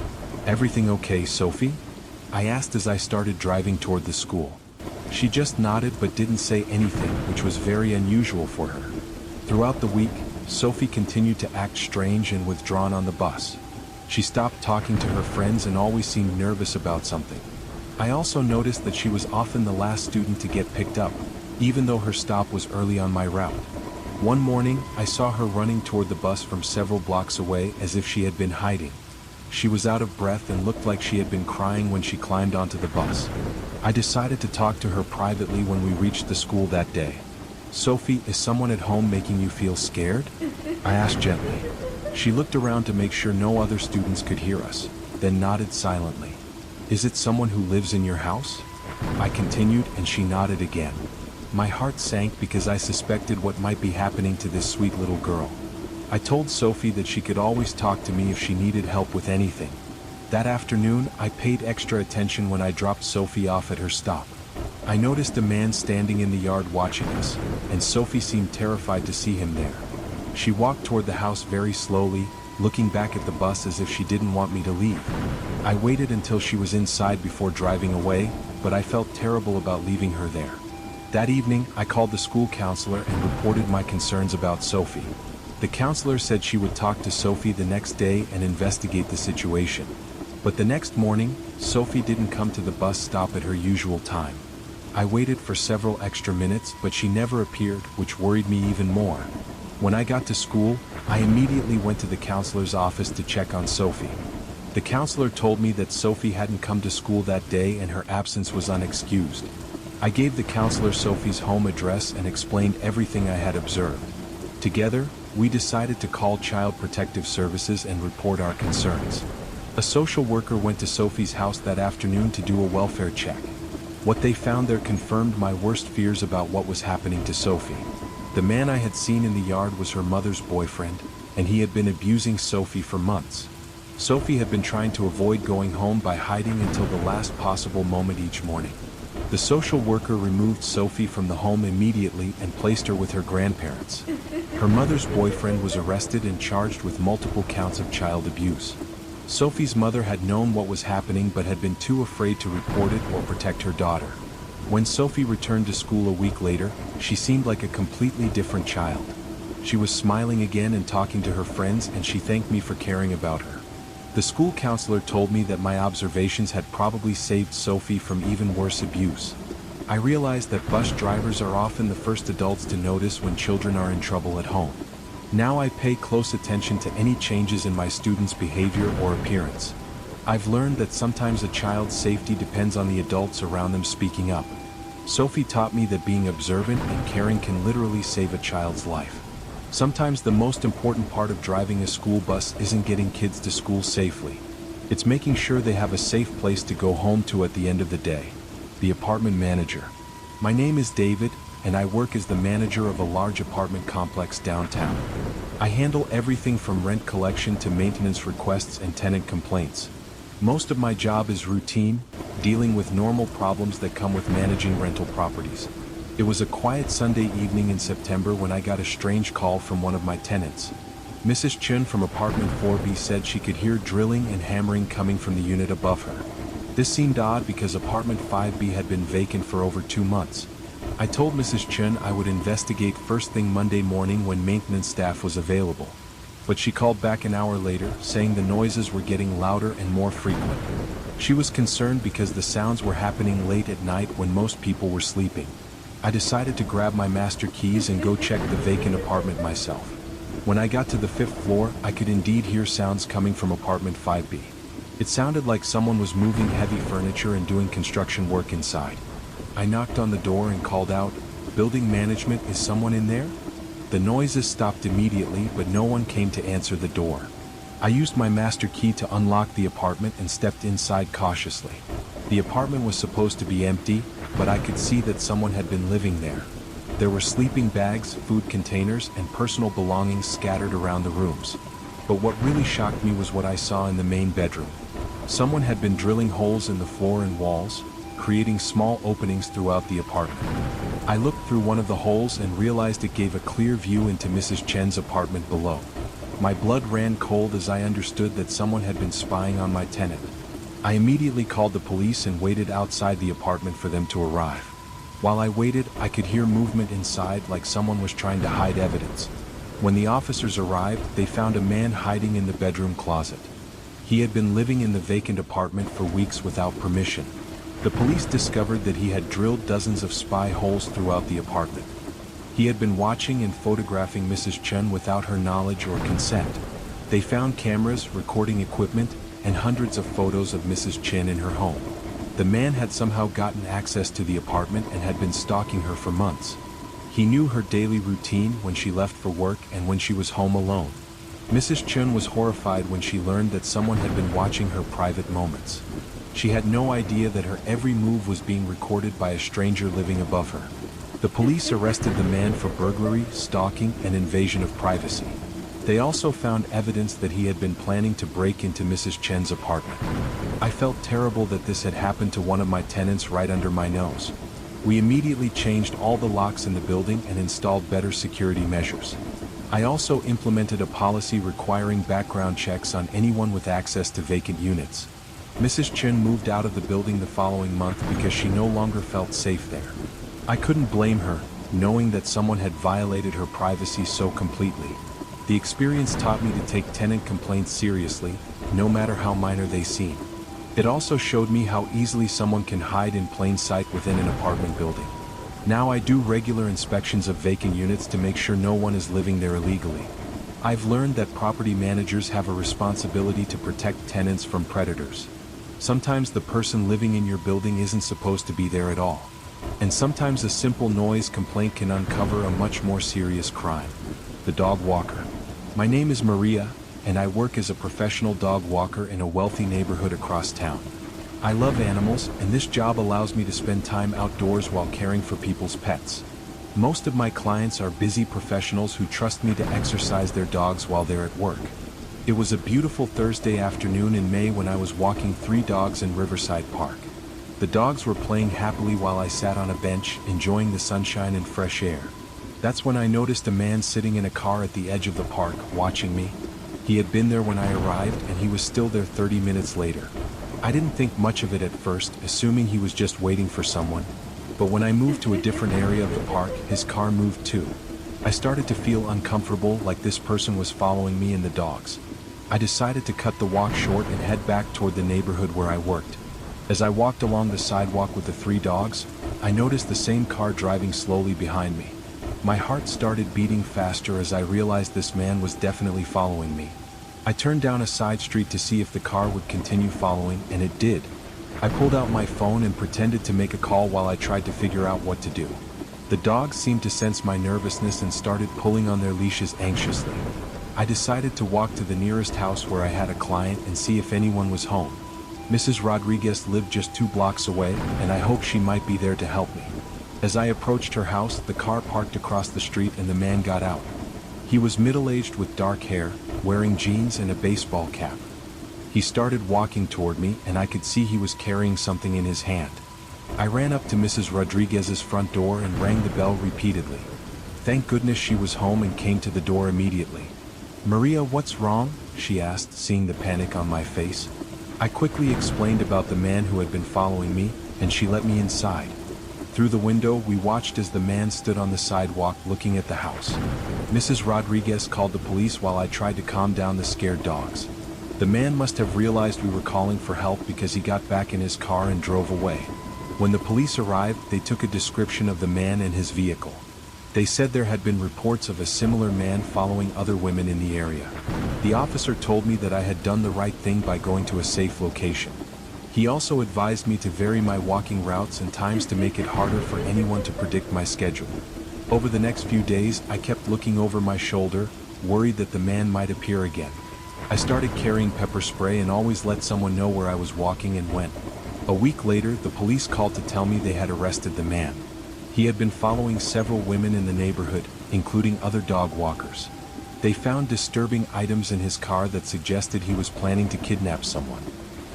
"Everything okay, Sophie?" I asked as I started driving toward the school. She just nodded but didn't say anything, which was very unusual for her. Throughout the week, Sophie continued to act strange and withdrawn on the bus. She stopped talking to her friends and always seemed nervous about something. I also noticed that she was often the last student to get picked up, even though her stop was early on my route. One morning, I saw her running toward the bus from several blocks away as if she had been hiding. She was out of breath and looked like she had been crying when she climbed onto the bus. I decided to talk to her privately when we reached the school that day. "Sophie, is someone at home making you feel scared?" I asked gently. She looked around to make sure no other students could hear us, then nodded silently. "Is it someone who lives in your house?" I continued, and she nodded again. My heart sank because I suspected what might be happening to this sweet little girl. I told Sophie that she could always talk to me if she needed help with anything. That afternoon, I paid extra attention when I dropped Sophie off at her stop. I noticed a man standing in the yard watching us, and Sophie seemed terrified to see him there. She walked toward the house very slowly, looking back at the bus as if she didn't want me to leave. I waited until she was inside before driving away, but I felt terrible about leaving her there. That evening, I called the school counselor and reported my concerns about Sophie. The counselor said she would talk to Sophie the next day and investigate the situation. But the next morning, Sophie didn't come to the bus stop at her usual time. I waited for several extra minutes, but she never appeared, which worried me even more. When I got to school, I immediately went to the counselor's office to check on Sophie. The counselor told me that Sophie hadn't come to school that day and her absence was unexcused. I gave the counselor Sophie's home address and explained everything I had observed. Together, we decided to call Child Protective Services and report our concerns. A social worker went to Sophie's house that afternoon to do a welfare check. What they found there confirmed my worst fears about what was happening to Sophie. The man I had seen in the yard was her mother's boyfriend, and he had been abusing Sophie for months. Sophie had been trying to avoid going home by hiding until the last possible moment each morning. The social worker removed Sophie from the home immediately and placed her with her grandparents. Her mother's boyfriend was arrested and charged with multiple counts of child abuse. Sophie's mother had known what was happening but had been too afraid to report it or protect her daughter. When Sophie returned to school a week later, she seemed like a completely different child. She was smiling again and talking to her friends, and she thanked me for caring about her. The school counselor told me that my observations had probably saved Sophie from even worse abuse. I realized that bus drivers are often the first adults to notice when children are in trouble at home. Now I pay close attention to any changes in my students' behavior or appearance. I've learned that sometimes a child's safety depends on the adults around them speaking up. Sophie taught me that being observant and caring can literally save a child's life. Sometimes the most important part of driving a school bus isn't getting kids to school safely. It's making sure they have a safe place to go home to at the end of the day. The apartment manager. My name is David, and I work as the manager of a large apartment complex downtown. I handle everything from rent collection to maintenance requests and tenant complaints. Most of my job is routine, dealing with normal problems that come with managing rental properties. It was a quiet Sunday evening in September when I got a strange call from one of my tenants. Mrs. Chun from apartment 4B said she could hear drilling and hammering coming from the unit above her. This seemed odd because apartment 5B had been vacant for over 2 months. I told Mrs. Chen I would investigate first thing Monday morning when maintenance staff was available. But she called back an hour later, saying the noises were getting louder and more frequent. She was concerned because the sounds were happening late at night when most people were sleeping. I decided to grab my master keys and go check the vacant apartment myself. When I got to the 5th floor, I could indeed hear sounds coming from apartment 5B. It sounded like someone was moving heavy furniture and doing construction work inside. I knocked on the door and called out, "Building management, is someone in there?" The noises stopped immediately, but no one came to answer the door. I used my master key to unlock the apartment and stepped inside cautiously. The apartment was supposed to be empty, but I could see that someone had been living there. There were sleeping bags, food containers, and personal belongings scattered around the rooms. But what really shocked me was what I saw in the main bedroom. Someone had been drilling holes in the floor and walls, creating small openings throughout the apartment. I looked through one of the holes and realized it gave a clear view into Mrs. Chen's apartment below. My blood ran cold as I understood that someone had been spying on my tenant. I immediately called the police and waited outside the apartment for them to arrive. While I waited, I could hear movement inside, like someone was trying to hide evidence. When the officers arrived, they found a man hiding in the bedroom closet. He had been living in the vacant apartment for weeks without permission. The police discovered that he had drilled dozens of spy holes throughout the apartment. He had been watching and photographing Mrs. Chen without her knowledge or consent. They found cameras, recording equipment, and hundreds of photos of Mrs. Chen in her home. The man had somehow gotten access to the apartment and had been stalking her for months. He knew her daily routine, when she left for work and when she was home alone. Mrs. Chen was horrified when she learned that someone had been watching her private moments. She had no idea that her every move was being recorded by a stranger living above her. The police arrested the man for burglary, stalking, and invasion of privacy. They also found evidence that he had been planning to break into Mrs. Chen's apartment. I felt terrible that this had happened to one of my tenants right under my nose. We immediately changed all the locks in the building and installed better security measures. I also implemented a policy requiring background checks on anyone with access to vacant units. Mrs. Chen moved out of the building the following month because she no longer felt safe there. I couldn't blame her, knowing that someone had violated her privacy so completely. The experience taught me to take tenant complaints seriously, no matter how minor they seem. It also showed me how easily someone can hide in plain sight within an apartment building. Now I do regular inspections of vacant units to make sure no one is living there illegally. I've learned that property managers have a responsibility to protect tenants from predators. Sometimes the person living in your building isn't supposed to be there at all. And sometimes a simple noise complaint can uncover a much more serious crime. The dog walker. My name is Maria, and I work as a professional dog walker in a wealthy neighborhood across town. I love animals, and this job allows me to spend time outdoors while caring for people's pets. Most of my clients are busy professionals who trust me to exercise their dogs while they're at work. It was a beautiful Thursday afternoon in May when I was walking 3 dogs in Riverside Park. The dogs were playing happily while I sat on a bench, enjoying the sunshine and fresh air. That's when I noticed a man sitting in a car at the edge of the park, watching me. He had been there when I arrived, and he was still there 30 minutes later. I didn't think much of it at first, assuming he was just waiting for someone. But when I moved to a different area of the park, his car moved too. I started to feel uncomfortable, like this person was following me and the dogs. I decided to cut the walk short and head back toward the neighborhood where I worked. As I walked along the sidewalk with the 3 dogs, I noticed the same car driving slowly behind me. My heart started beating faster as I realized this man was definitely following me. I turned down a side street to see if the car would continue following, and it did. I pulled out my phone and pretended to make a call while I tried to figure out what to do. The dogs seemed to sense my nervousness and started pulling on their leashes anxiously. I decided to walk to the nearest house where I had a client and see if anyone was home. Mrs. Rodriguez lived just 2 blocks away, and I hoped she might be there to help me. As I approached her house, the car parked across the street and the man got out. He was middle-aged with dark hair, wearing jeans and a baseball cap. He started walking toward me, and I could see he was carrying something in his hand. I ran up to Mrs. Rodriguez's front door and rang the bell repeatedly. Thank goodness she was home and came to the door immediately. "Maria, what's wrong?" she asked, seeing the panic on my face. I quickly explained about the man who had been following me, and she let me inside. Through the window, we watched as the man stood on the sidewalk looking at the house. Mrs. Rodriguez called the police while I tried to calm down the scared dogs. The man must have realized we were calling for help because he got back in his car and drove away. When the police arrived, they took a description of the man and his vehicle. They said there had been reports of a similar man following other women in the area. The officer told me that I had done the right thing by going to a safe location. He also advised me to vary my walking routes and times to make it harder for anyone to predict my schedule. Over the next few days, I kept looking over my shoulder, worried that the man might appear again. I started carrying pepper spray and always let someone know where I was walking and when. A week later, the police called to tell me they had arrested the man. He had been following several women in the neighborhood, including other dog walkers. They found disturbing items in his car that suggested he was planning to kidnap someone.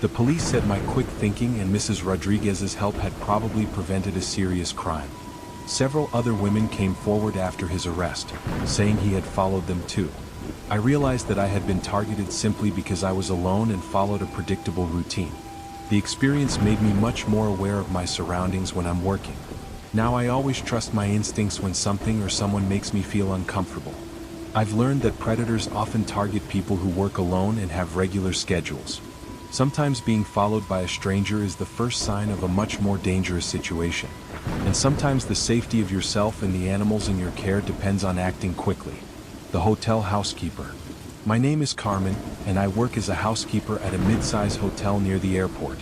The police said my quick thinking and Mrs. Rodriguez's help had probably prevented a serious crime. Several other women came forward after his arrest, saying he had followed them too. I realized that I had been targeted simply because I was alone and followed a predictable routine. The experience made me much more aware of my surroundings when I'm working. Now I always trust my instincts when something or someone makes me feel uncomfortable. I've learned that predators often target people who work alone and have regular schedules. Sometimes being followed by a stranger is the first sign of a much more dangerous situation. And sometimes the safety of yourself and the animals in your care depends on acting quickly. The hotel housekeeper. My name is Carmen, and I work as a housekeeper at a mid-size hotel near the airport.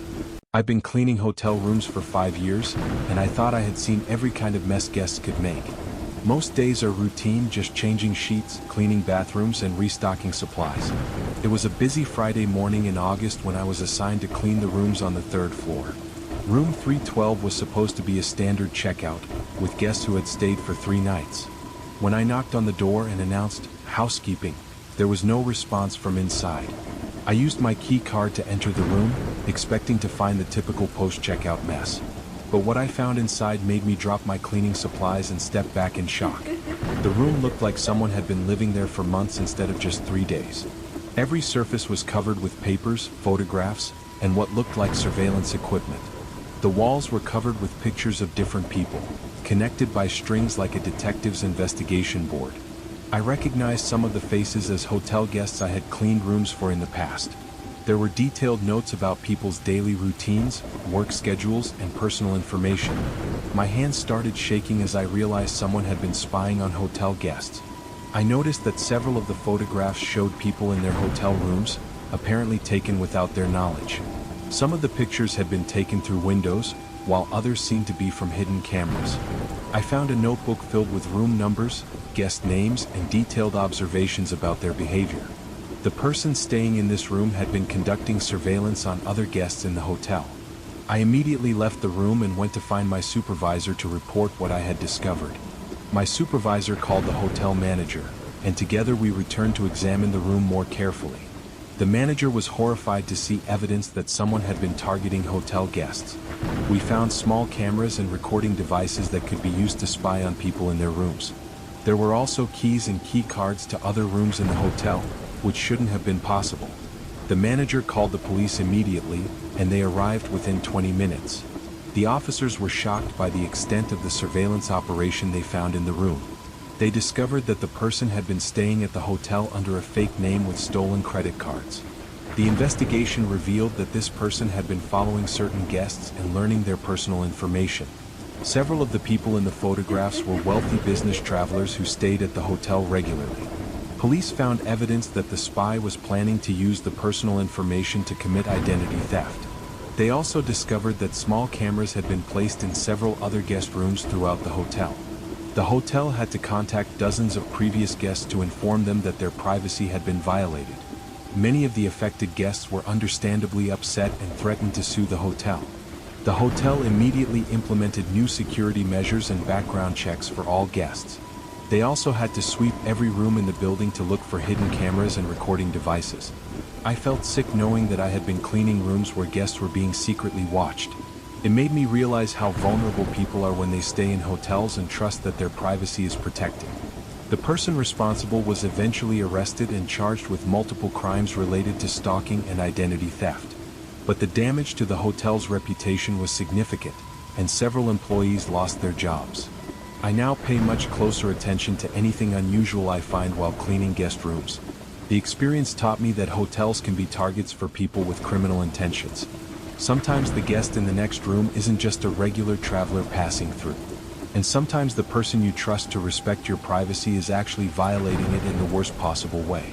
I've been cleaning hotel rooms for 5 years, and I thought I had seen every kind of mess guests could make. Most days are routine, just changing sheets, cleaning bathrooms, and restocking supplies. It was a busy Friday morning in August when I was assigned to clean the rooms on the 3rd floor. Room 312 was supposed to be a standard checkout, with guests who had stayed for 3 nights. When I knocked on the door and announced, "Housekeeping," there was no response from inside. I used my key card to enter the room, expecting to find the typical post-checkout mess. But what I found inside made me drop my cleaning supplies and step back in shock. The room looked like someone had been living there for months instead of just 3 days. Every surface was covered with papers, photographs, and what looked like surveillance equipment. The walls were covered with pictures of different people, connected by strings like a detective's investigation board. I recognized some of the faces as hotel guests I had cleaned rooms for in the past. There were detailed notes about people's daily routines, work schedules, and personal information. My hands started shaking as I realized someone had been spying on hotel guests. I noticed that several of the photographs showed people in their hotel rooms, apparently taken without their knowledge. Some of the pictures had been taken through windows, while others seemed to be from hidden cameras. I found a notebook filled with room numbers, guest names, and detailed observations about their behavior. The person staying in this room had been conducting surveillance on other guests in the hotel. I immediately left the room and went to find my supervisor to report what I had discovered. My supervisor called the hotel manager, and together we returned to examine the room more carefully. The manager was horrified to see evidence that someone had been targeting hotel guests. We found small cameras and recording devices that could be used to spy on people in their rooms. There were also keys and key cards to other rooms in the hotel, which shouldn't have been possible. The manager called the police immediately, and they arrived within 20 minutes. The officers were shocked by the extent of the surveillance operation they found in the room. They discovered that the person had been staying at the hotel under a fake name with stolen credit cards. The investigation revealed that this person had been following certain guests and learning their personal information. Several of the people in the photographs were wealthy business travelers who stayed at the hotel regularly. Police found evidence that the spy was planning to use the personal information to commit identity theft. They also discovered that small cameras had been placed in several other guest rooms throughout the hotel. The hotel had to contact dozens of previous guests to inform them that their privacy had been violated. Many of the affected guests were understandably upset and threatened to sue the hotel. The hotel immediately implemented new security measures and background checks for all guests. They also had to sweep every room in the building to look for hidden cameras and recording devices. I felt sick knowing that I had been cleaning rooms where guests were being secretly watched. It made me realize how vulnerable people are when they stay in hotels and trust that their privacy is protected. The person responsible was eventually arrested and charged with multiple crimes related to stalking and identity theft. But the damage to the hotel's reputation was significant. and several employees lost their jobs. I now pay much closer attention to anything unusual I find while cleaning guest rooms. The experience taught me that hotels can be targets for people with criminal intentions. Sometimes the guest in the next room isn't just a regular traveler passing through. And sometimes the person you trust to respect your privacy is actually violating it in the worst possible way.